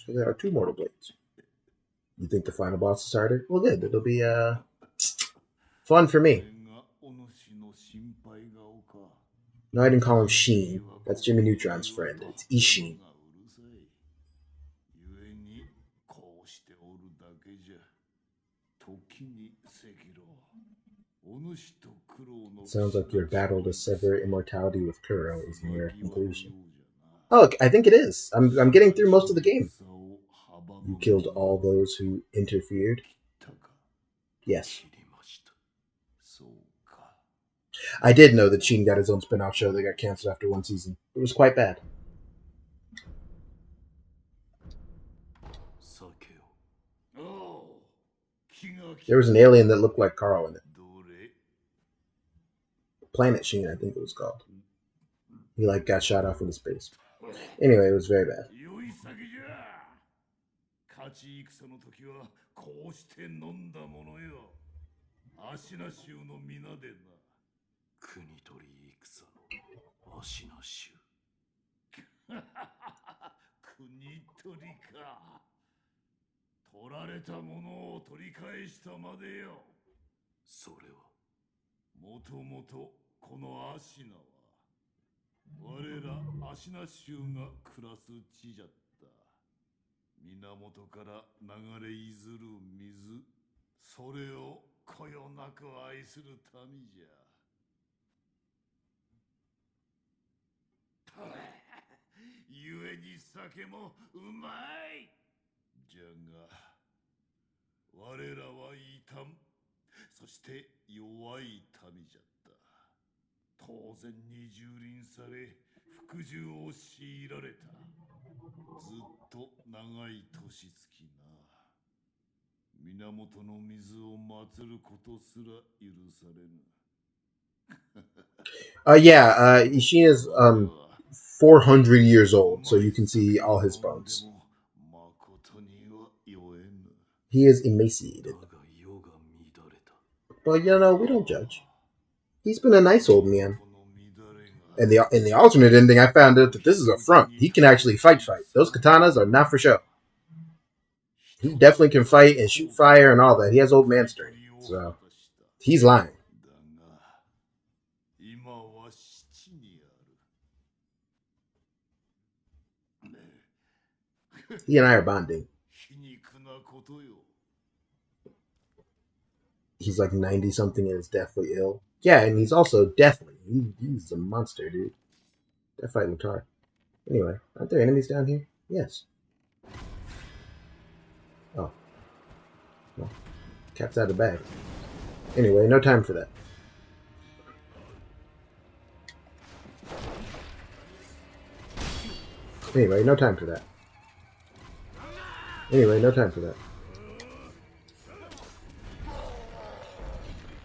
[SPEAKER 1] So there are two Mortal Blades. You think the final boss is harder? Well, good. It'll be fun for me. No, I didn't call him Sheen. That's Jimmy Neutron's friend. It's Ishin.
[SPEAKER 3] 時に赤狼、お主と苦労の
[SPEAKER 1] Sounds like your battle to sever immortality with Kuro is near conclusion. Oh, I think it is. I'm getting through most of the game. You killed all those who interfered? Yes. I did know that Sheen got his own spin-off show that got canceled after one season. It was quite bad. There was an alien that looked like Carl in it. Planet Sheen, I think it was called. He got shot off into space. Anyway, it was very bad.
[SPEAKER 3] 勝ち戦の時はこうして飲んだものよ。芦名衆の皆でな。国取り戦の芦名衆。国取りか。取られたものを取り返したまでよ。それはもともとこの芦名は我ら芦名衆が暮らす地じゃった。 源から流れいずる水、それをこよなく愛する民じゃ。ゆえに酒もうまい。じゃが、我らは異端、そして弱い民じゃった。当然に蹂躙され、服従を強いられた。 ずっと長い年月な。源の水を祀ることすら許されぬ。
[SPEAKER 1] Ishin is 400 years old, so you can see all his bones. He is emaciated. But we don't judge. He's been a nice old man. In the alternate ending, I found out that this is a front. He can actually fight. Those katanas are not for show. He definitely can fight and shoot fire and all that. He has old man strength. So, he's lying. He and I are bonding. He's 90-something and is deathly ill. Yeah, and he's also deathly. He's a monster, dude. That fight looked hard. Anyway, aren't there enemies down here? Yes. Oh. Well, cat's out of the bag. Anyway, no time for that. Anyway, no time for that.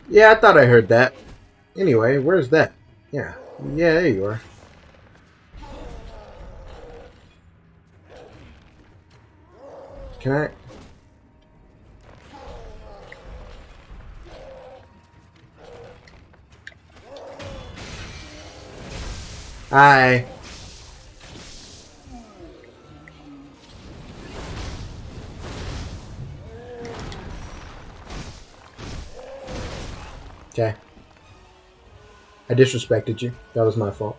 [SPEAKER 1] Yeah, I thought I heard that. Anyway, where's that? Yeah, there you are. Can I? Hi. Okay. I disrespected you. That was my fault.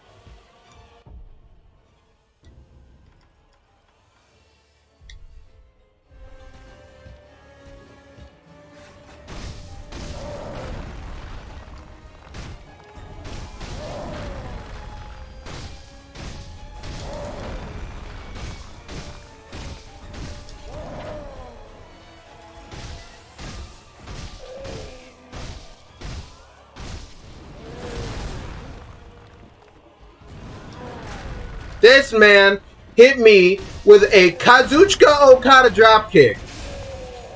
[SPEAKER 1] This man hit me with a Kazuchika Okada dropkick.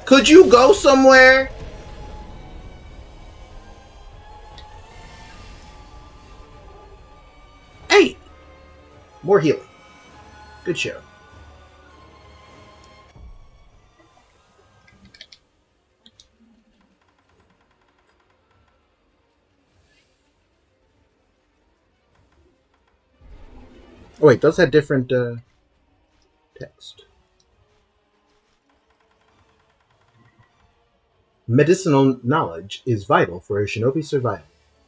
[SPEAKER 1] Could you go somewhere? Hey! More healing. Good show. Oh wait, those had different text. Medicinal knowledge is vital for a shinobi's survival.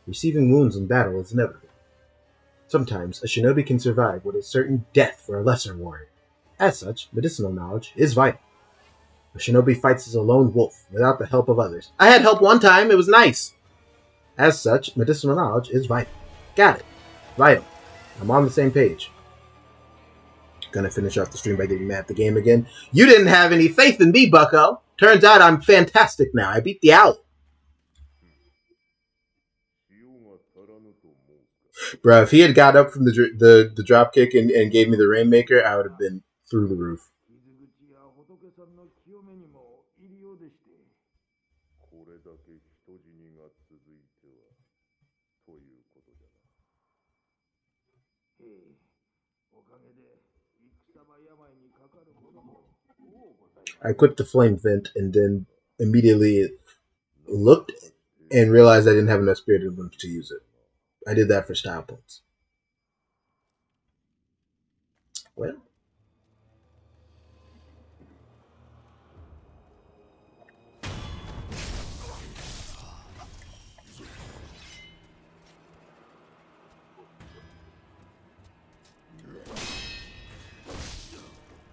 [SPEAKER 1] Receiving wounds in battle is inevitable. Sometimes a shinobi can survive what is certain death for a lesser warrior. As such, medicinal knowledge is vital. A shinobi fights as a lone wolf without the help of others. I had help one time, it was nice. As such, medicinal knowledge is vital. Got it. Vital. I'm on the same page. Gonna finish off the stream by getting mad at the game again. You didn't have any faith in me, bucko. Turns out I'm fantastic now. I beat the owl. Bro, if he had got up from the drop kick and gave me the Rainmaker, I would have been through the roof. I equipped the flame vent and then immediately looked and realized I didn't have enough spirit emblems to use it. I did that for style points. Well.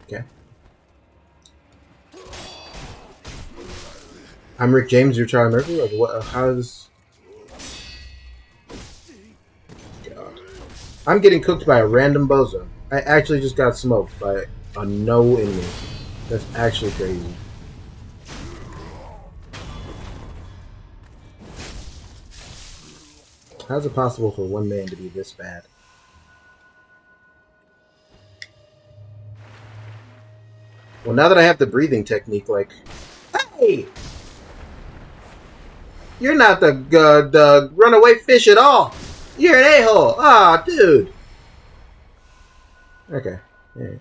[SPEAKER 1] Okay. I'm Rick James, you're Charlie Murphy? Like, what? How is... God. I'm getting cooked by a random bozo. I actually just got smoked by a no enemy. That's actually crazy. How's it possible for one man to be this bad? Well, now that I have the breathing technique, like... Hey! You're not the runaway fish at all! You're an a-hole! Aw, dude! Okay. Yeah.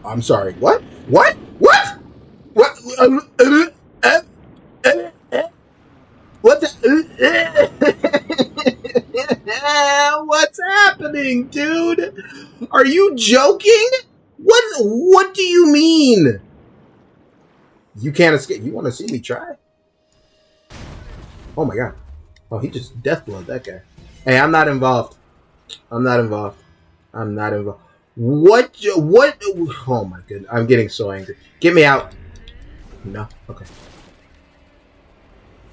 [SPEAKER 1] I'm sorry. What? What? What? What? What the? What's happening, dude? Are you joking? What do you mean? You can't escape. You want to see me try? Oh my god. Oh, he just deathblowed that guy. Hey, I'm not involved. I'm not involved. I'm not involved. What? Oh my goodness. I'm getting so angry. Get me out. No? Okay.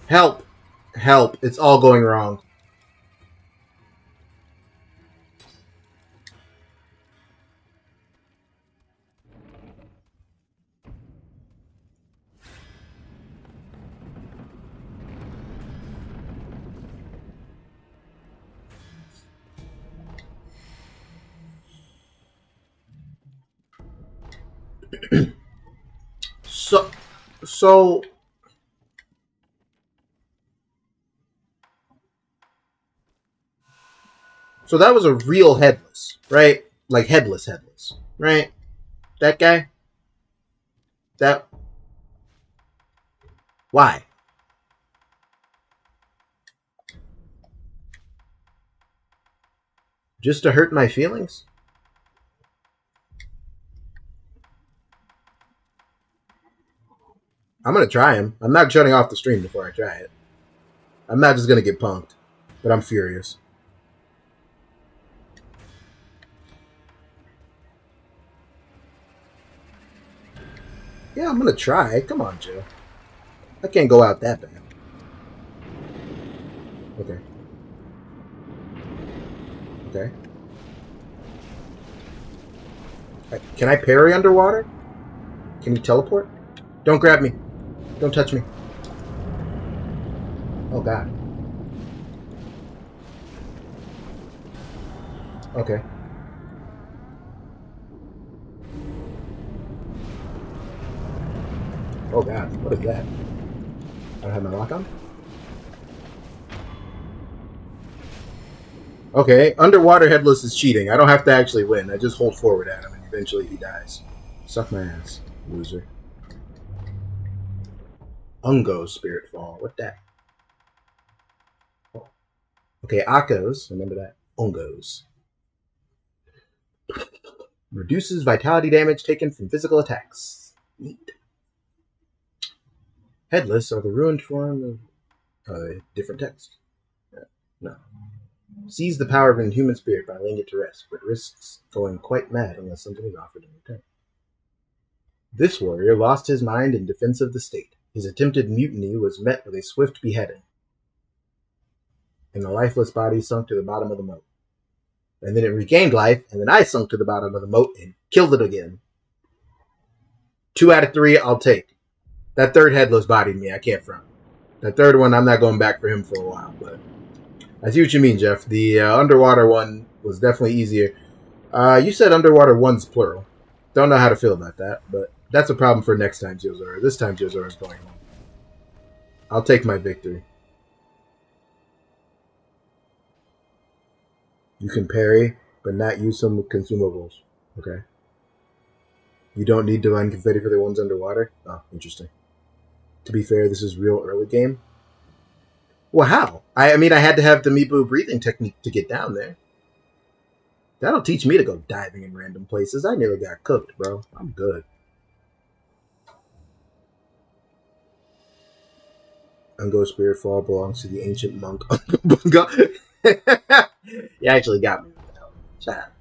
[SPEAKER 1] Help. Help. It's all going wrong. So that was a real headless, right? Like headless, right? That guy? That... Why? Just to hurt my feelings? I'm gonna try him. I'm not shutting off the stream before I try it. I'm not just gonna get punked, but I'm furious. Yeah, I'm gonna try. Come on, Joe. I can't go out that bad. Okay. Okay. Can I parry underwater? Can you teleport? Don't grab me. Don't touch me. Oh, God. Okay. Oh, God. What is that? I don't have my lock on? Okay. Underwater headless is cheating. I don't have to actually win. I just hold forward at him and eventually he dies. Suck my ass, loser. Ungo Spirit Fall. What that? Oh. Okay, Akos. Remember that. Ungos. Reduces vitality damage taken from physical attacks. Neat. Headless are the ruined form of different text. No. Seize the power of an inhuman spirit by laying it to rest, but risks going quite mad unless something is offered in return. This warrior lost his mind in defense of the state. His attempted mutiny was met with a swift beheading, and the lifeless body sunk to the bottom of the moat. And then it regained life, and then I sunk to the bottom of the moat and killed it again. 2 out of 3, I'll take. That third headless bodied me, I can't front. That third one, I'm not going back for him for a while, but I see what you mean, Jeff. The underwater one was definitely easier. You said underwater one's plural. Don't know how to feel about that, but that's a problem for next time, Yozora. This time, Yozora's going home. I'll take my victory. You can parry, but not use some consumables. Okay. You don't need divine confetti for the ones underwater? Oh, interesting. To be fair, this is real early game. Well, how? I mean, I had to have the Mibu breathing technique to get down there. That'll teach me to go diving in random places. I nearly got cooked, bro. I'm good. Ungo Spirit Fall belongs to the ancient monk. You actually got me. Child.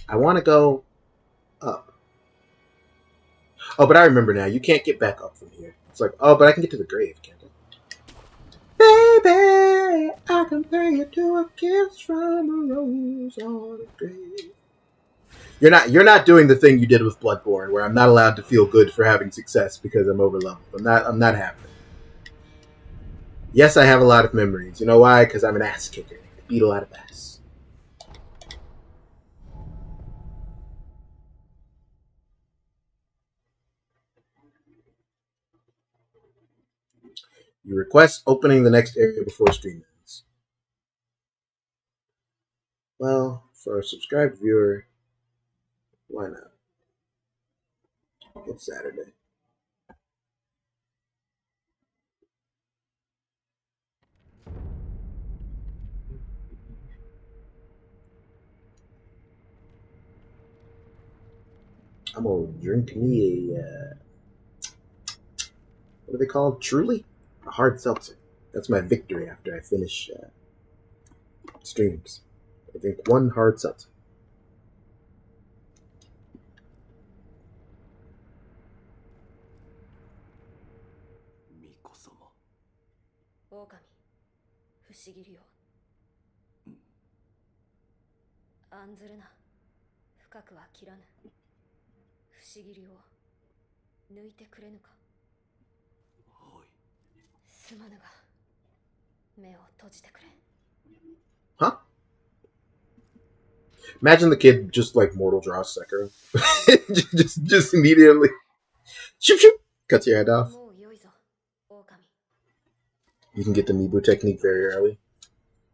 [SPEAKER 1] I want to go up. Oh, but I remember now. You can't get back up from here. It's like, oh, but I can get to the grave, can't I? Baby, I compare you to a kiss from a rose on a grave. You're not doing the thing you did with Bloodborne, where I'm not allowed to feel good for having success because I'm overleveled. I'm not happening. Yes, I have a lot of memories. You know why? Because I'm an ass kicker. I beat a lot of ass. You request opening the next area before stream ends. Well, for a subscribed viewer, why not? It's Saturday. I'm gonna drink me a what are they called? Truly? A hard seltzer. That's my victory after I finish streams. I drink one hard seltzer. Huh? Imagine the kid just like mortal draws Sekiro. just immediately. Shoop shoop! Cuts your head off. You can get the Mibu technique very early.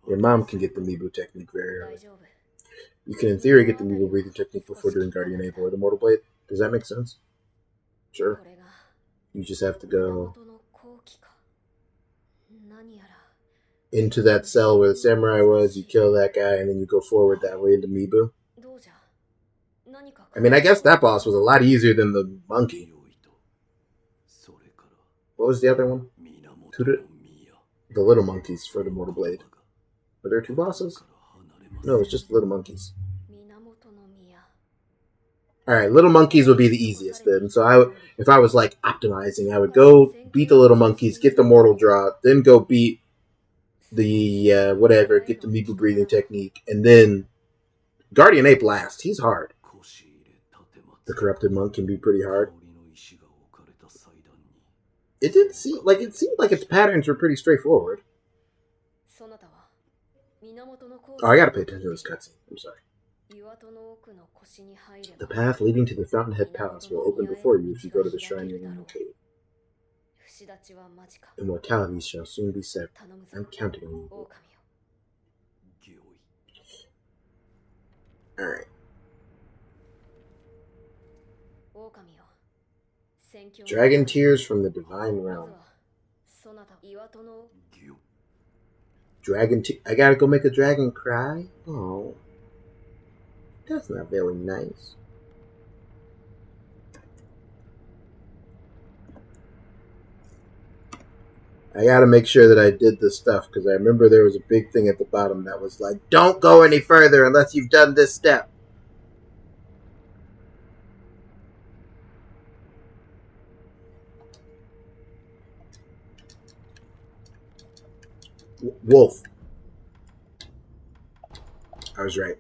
[SPEAKER 1] Your mom can get the Mibu technique very early. You can, in theory, get the Mibu breathing technique before doing Guardian Able or the Mortal Blade. Does that make sense? Sure. You just have to go into that cell where the samurai was, you kill that guy, and then you go forward that way into Mibu. I mean, I guess that boss was a lot easier than the monkey. What was the other one? The little monkeys for the Mortal Blade. Were there 2 bosses? No, it was just little monkeys. Alright, little monkeys would be the easiest then. So if I was like optimizing, I would go beat the little monkeys, get the mortal draw, then go beat the whatever, get the Mibu breathing technique, and then Guardian Ape last. He's hard. The corrupted monk can be pretty hard. It seemed like its patterns were pretty straightforward. Oh, I gotta pay attention to this cutscene. I'm sorry. The path leading to the Fountainhead Palace will open before you if you go to the shrine in the cave. Immortality shall soon be set. I'm counting on you. Alright. Dragon Tears from the Divine Realm. I gotta go make a dragon cry? Oh. That's not very nice. I gotta make sure that I did this stuff because I remember there was a big thing at the bottom that was like, don't go any further unless you've done this step. Wolf. I was right.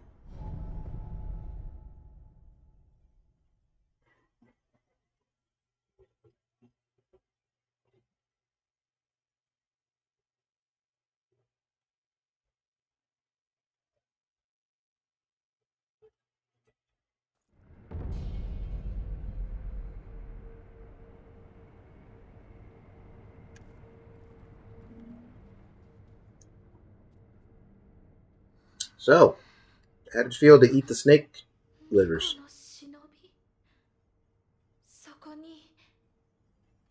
[SPEAKER 1] So, how did it feel to eat the snake livers?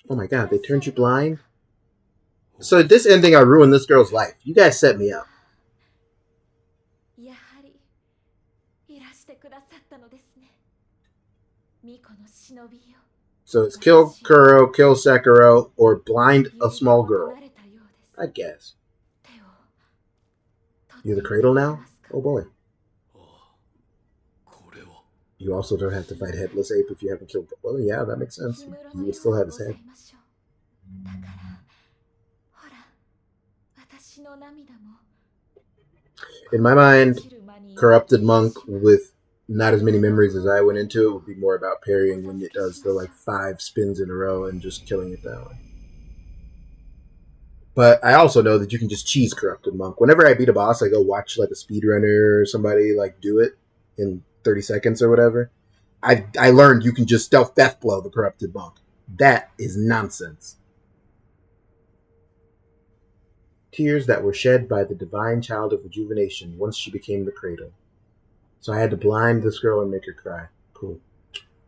[SPEAKER 1] Oh my god, they turned you blind? So this ending, I ruined this girl's life. You guys set me up. So it's kill Kuro, kill Sekiro, or blind a small girl. I guess. You're the cradle now? Oh boy. You also don't have to fight Headless Ape if you haven't killed... Well, yeah, that makes sense. You would still have his head. In my mind, Corrupted Monk with not as many memories as I went into it would be more about parrying when it does the like 5 spins in a row and just killing it that way. But I also know that you can just cheese Corrupted Monk. Whenever I beat a boss, I go watch like a speedrunner or somebody like do it in 30 seconds or whatever. I learned you can just stealth death blow the Corrupted Monk. That is nonsense. Tears that were shed by the divine child of rejuvenation once she became the cradle. So I had to blind this girl and make her cry. Cool.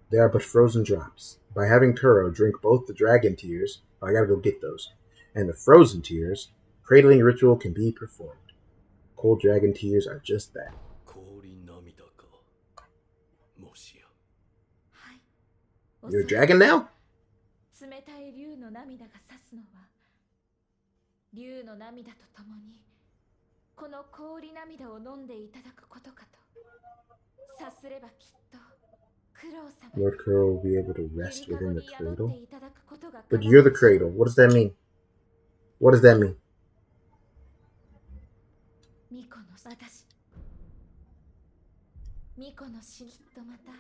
[SPEAKER 1] They are but frozen drops. By having Kuro drink both the dragon tears, I gotta go get those, and the frozen tears, cradling ritual can be performed. Cold dragon tears are just that. You're a dragon now?
[SPEAKER 2] 竜の涙とともにこの氷涙を飲んでいただくことかと。さすればきっと苦労様。
[SPEAKER 1] Lord Kuro will be able to rest within the cradle. But you're the cradle. What does that mean? What does that mean?
[SPEAKER 2] ミコの私。ミコの死きっとまた。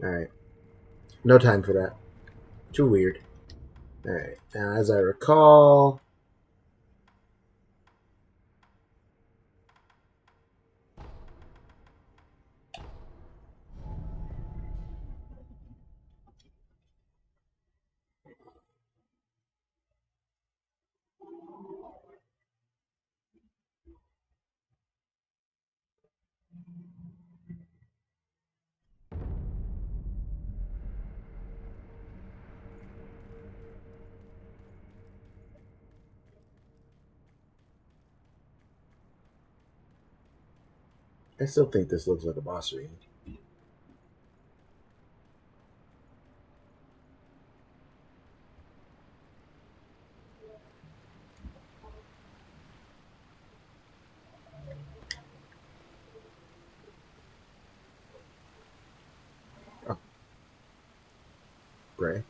[SPEAKER 1] Alright. No time for that. Too weird. Alright, now as I recall... I still think this looks like a boss ring. Oh. Gray.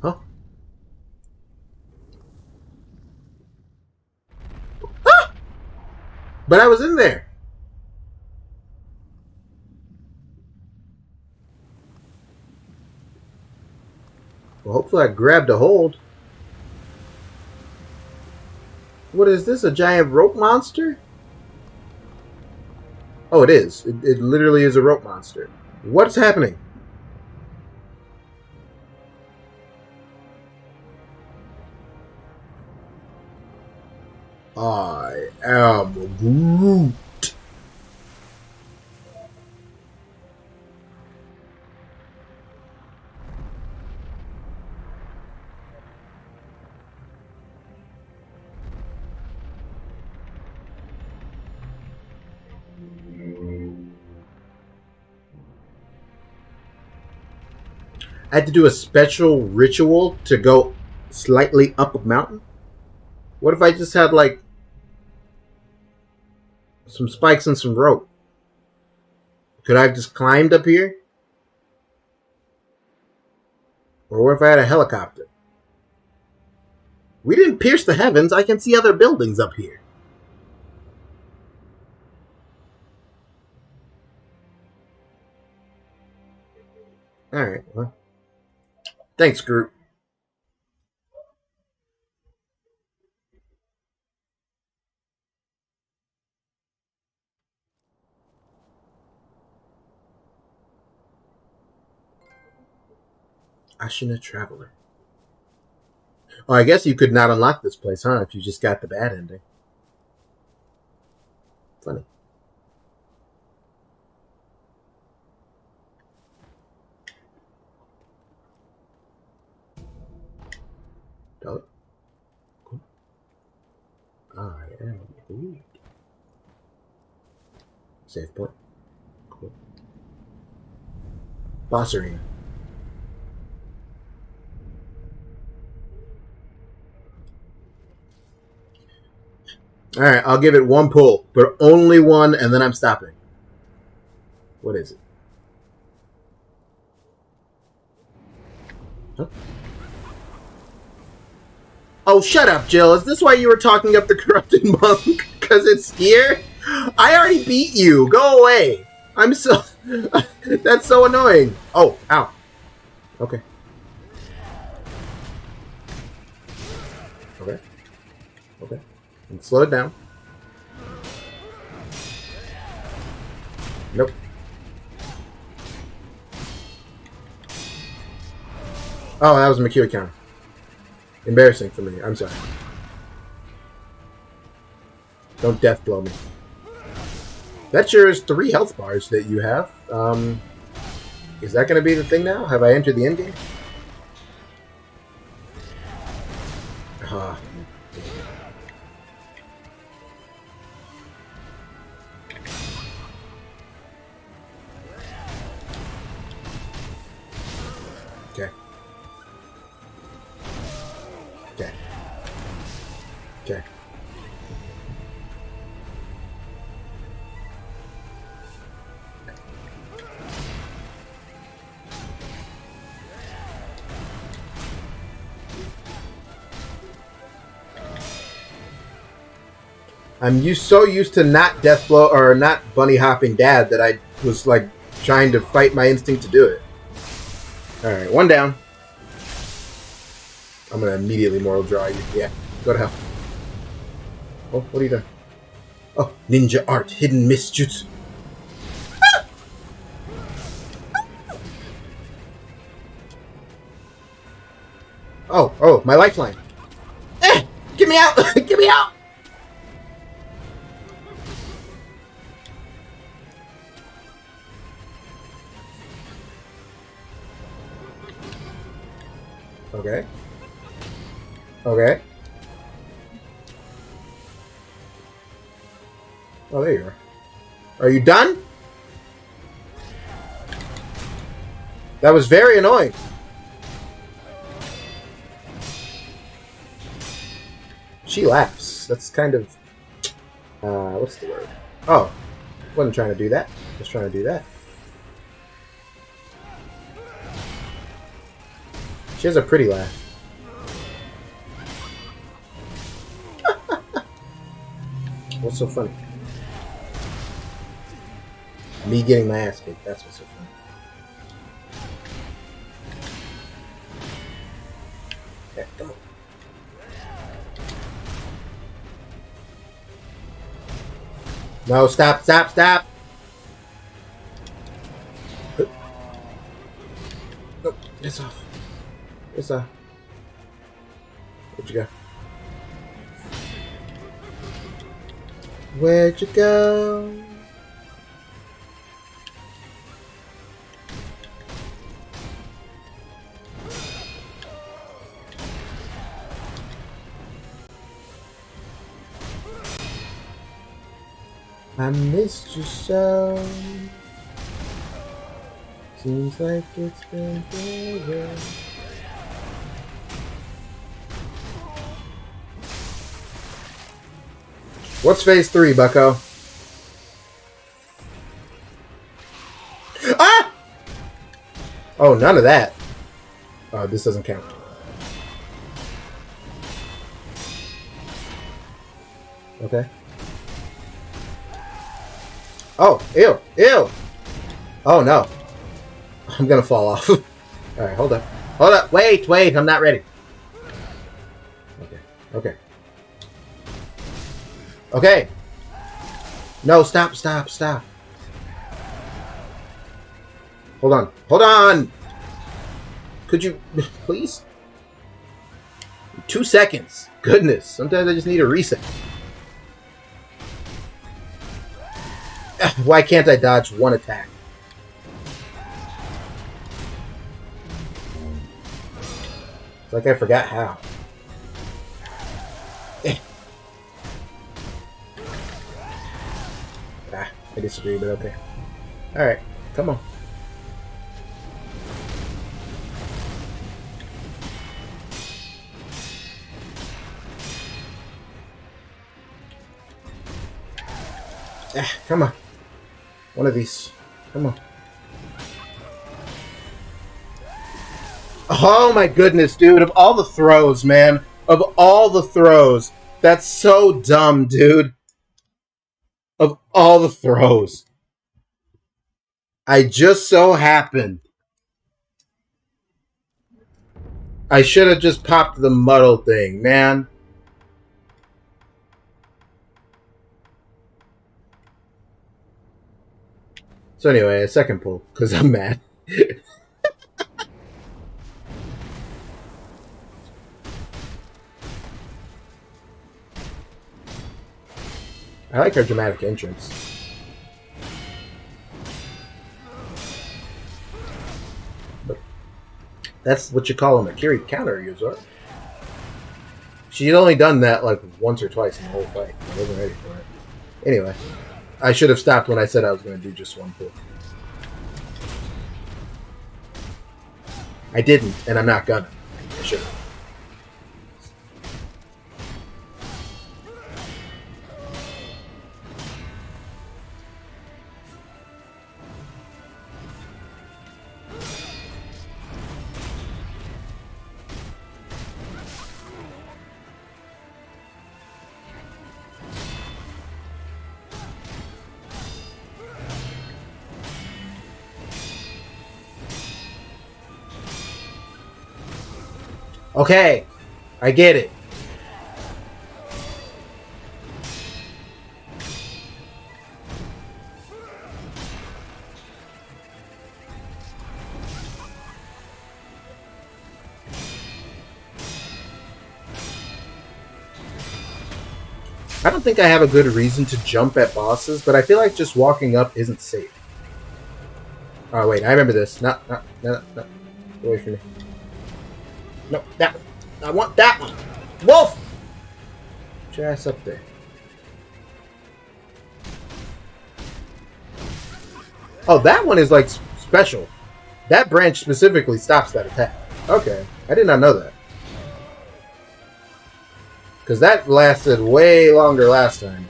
[SPEAKER 1] Huh? Ah! But I was in there! Well, hopefully I grabbed a hold. What is this, a giant rope monster? Oh, it is. It literally is a rope monster. What's happening? I am Groot. I had to do a special ritual to go slightly up a mountain. What if I just had like some spikes and some rope? Could I have just climbed up here? Or what if I had a helicopter? We didn't pierce the heavens. I can see other buildings up here. Alright, well. Thanks, Groot. Ashina Traveler. Oh, I guess you could not unlock this place, huh? If you just got the bad ending. Funny. Oh, cool. I am Groot. Save point. Cool. Boss arena. Alright, I'll give it one pull, but only one, and then I'm stopping. What is it? Huh? Oh, shut up, Jill. Is this why you were talking up the corrupted monk? Because it's here? I already beat you. Go away. I'm so... That's so annoying. Oh, ow. Okay. Okay. Okay. And slow it down. Nope. Oh, that was a McHugh counter. Embarrassing for me. I'm sorry. Don't death blow me. That sure is 3 health bars that you have. Is that going to be the thing now? Have I entered the end game? Okay. Okay. Okay. I'm so used to not death blow or not bunny hopping dad that I was like trying to fight my instinct to do it. Alright, one down. I'm gonna immediately moral draw you. Yeah, go to hell. Oh, what are you doing? Oh, ninja art, hidden misjutsu. Oh, my lifeline. Get me out! Get me out! Okay. Okay. Oh, there you are. Are you done? That was very annoying. She laughs. That's kind of... what's the word? Oh. Wasn't trying to do that. Just trying to do that. She has a pretty laugh. What's so funny? Me getting my ass kicked. That's what's so funny. Yeah, come on. No, stop, stop, stop! No, it's off. It's off. Where'd you go? Where'd you go? I missed you so. Seems like it's been forever. What's phase 3, bucko? Ah! Oh, none of that. Oh, this doesn't count. Okay. Oh, ew, ew. Oh, no. I'm gonna fall off. Alright, hold up. Hold up. Wait, wait. I'm not ready. Okay. Okay. Okay. No, stop, stop, stop. Hold on. Hold on! Could you... please? 2 seconds. Goodness. Sometimes I just need a reset. Why can't I dodge one attack? It's like I forgot how. Ah, I disagree, but okay. Alright, come on. Ah, come on. One of these. Come on. Oh my goodness, dude. Of all the throws, man. Of all the throws. That's so dumb, dude. Of all the throws. I just so happened. I should have just popped the muddle thing, man. So anyway, a second pull, because I'm mad. I like her dramatic entrance. But that's what you call a Makiri counter, Yozora. She'd only done that like once or twice in the whole fight. I wasn't ready for it. Anyway, I should have stopped when I said I was going to do just one pull. I didn't, and I'm not gonna. I should have. Okay, I get it. I don't think I have a good reason to jump at bosses, but I feel like just walking up isn't safe. Oh wait, I remember this. No. Get away from me. No, that one. I want that one. Wolf! Put your ass up there. Oh, that one is like special. That branch specifically stops that attack. Okay, I did not know that. Because that lasted way longer last time.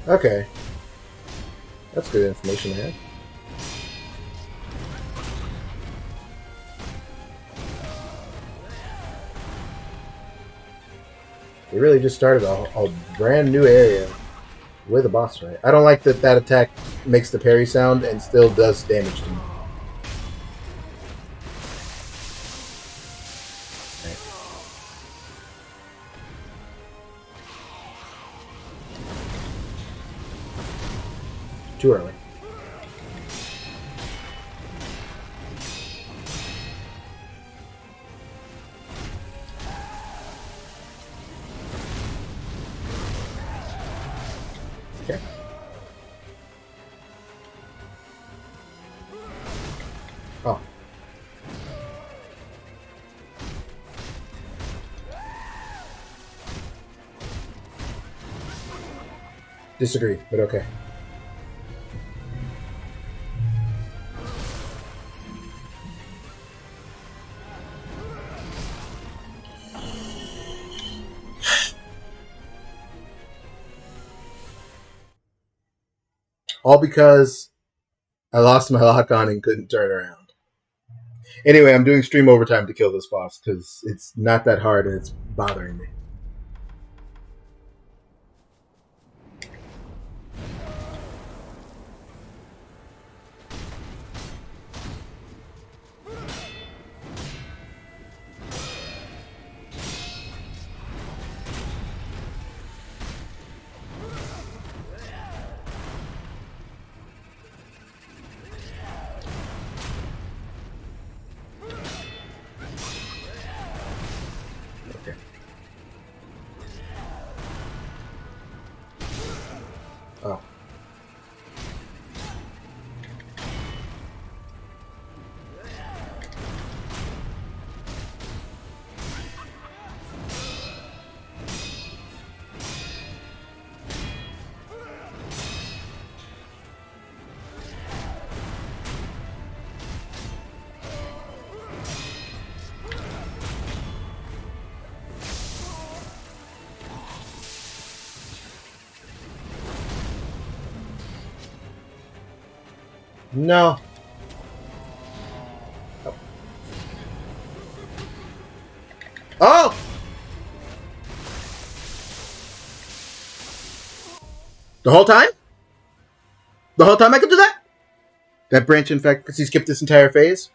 [SPEAKER 1] Okay. That's good information to have. We really just started a brand new area with a boss fight. I don't like that that attack makes the parry sound and still does damage to me. Right. Too early. Okay. Oh. Disagree, but okay. All because I lost my lock on and couldn't turn around. Anyway, I'm doing stream overtime to kill this boss because it's not that hard and it's bothering me. Okay. Oh. No. Oh! The whole time? The whole time I could do that? That branch, in fact, because he skipped this entire phase?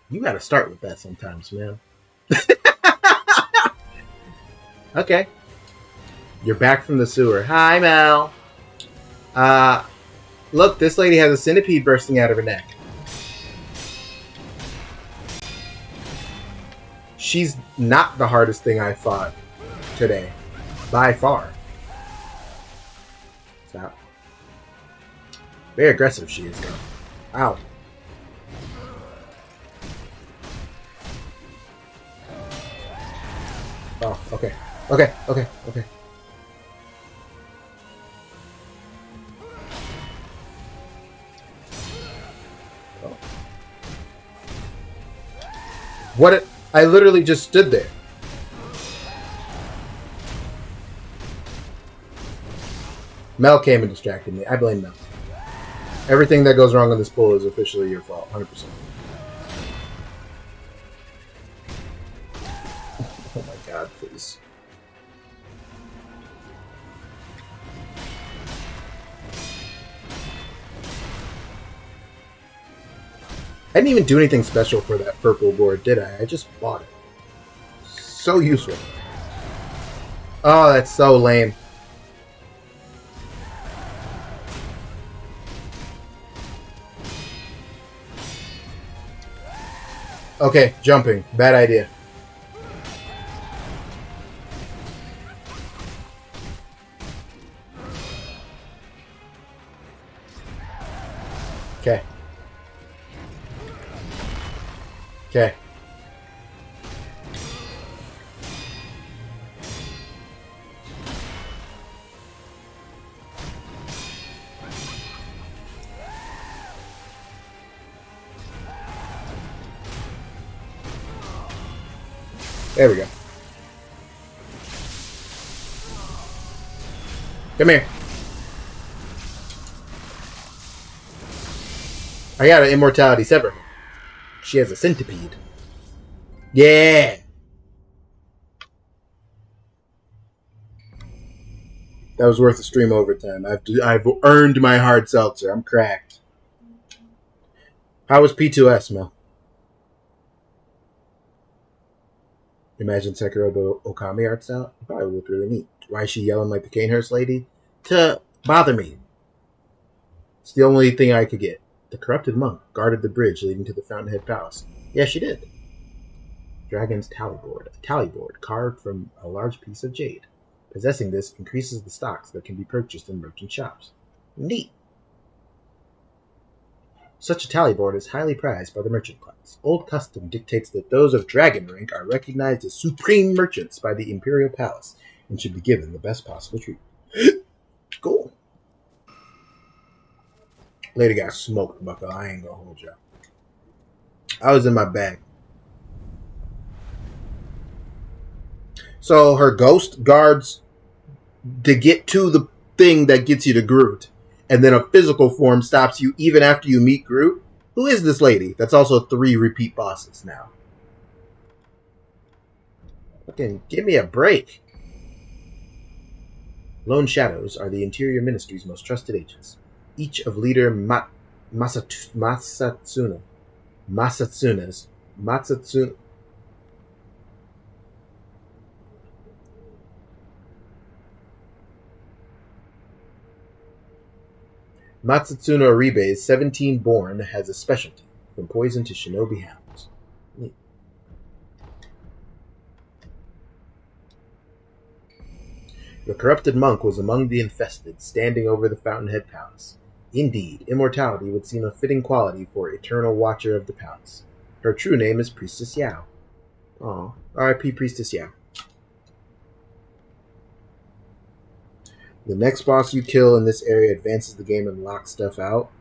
[SPEAKER 1] You gotta start with that sometimes, man. Okay. You're back from the sewer. Hi, Mel. Look, this lady has a centipede bursting out of her neck. She's not the hardest thing I fought today. By far. Stop. Very aggressive she is, though. Ow. Oh, okay. Okay, okay, okay. Oh. What? I literally just stood there. Mel came and distracted me. I blame Mel. Everything that goes wrong on this pull is officially your fault. 100%. Oh my god, please. I didn't even do anything special for that purple board, did I? I just bought it. So useful. Oh, that's so lame. Okay, jumping. Bad idea. Okay. Okay. There we go. Come here. I got an immortality sever. She has a centipede. Yeah. That was worth the stream overtime. I've earned my hard seltzer. I'm cracked. How was P2S, Mel? Imagine Sekiro the Okami art style. It probably looked really neat. Why is she yelling like the Canehurst lady? To bother me. It's the only thing I could get. The corrupted monk guarded the bridge leading to the Fountainhead Palace. Yeah, she did. Dragon's tally board. A tally board carved from a large piece of jade. Possessing this increases the stocks that can be purchased in merchant shops. Neat! Such a tally board is highly prized by the merchant class. Old custom dictates that those of dragon rank are recognized as supreme merchants by the imperial palace and should be given the best possible treatment. Cool. Lady got smoked, bucko. I ain't gonna hold you. I was in my bag. So her ghost guards to get to the thing that gets you to Groot, and then a physical form stops you even after you meet Groot. Who is this lady? That's also 3 repeat bosses now. Fucking give me a break. Lone Shadows are the Interior Ministry's most trusted agents. Each of leader Masatsuna's Matsutsuna Oribe's 17 born has a specialty, from poison to shinobi hounds. The corrupted monk was among the infested, standing over the Fountainhead Palace. Indeed, immortality would seem a fitting quality for eternal watcher of the palace. Her true name is Priestess Yao. Aw, R.I.P. Priestess Yao. The next boss you kill in this area advances the game and locks stuff out.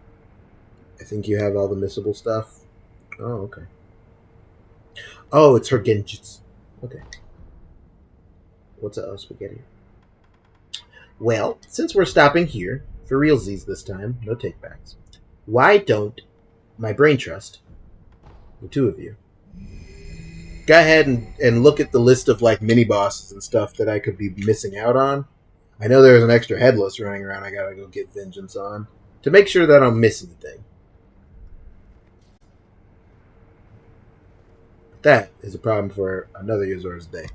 [SPEAKER 1] I think you have all the missable stuff. Oh, okay. Oh, it's her genjutsu. Okay. What's up, spaghetti? Well, since we're stopping here, for realsies this time, no takebacks, why don't my brain trust, the two of you, go ahead and look at the list of like mini bosses and stuff that I could be missing out on. I know there's an extra headless running around I gotta go get vengeance on to make sure that I don't miss anything. That is a problem for another Yozora's day.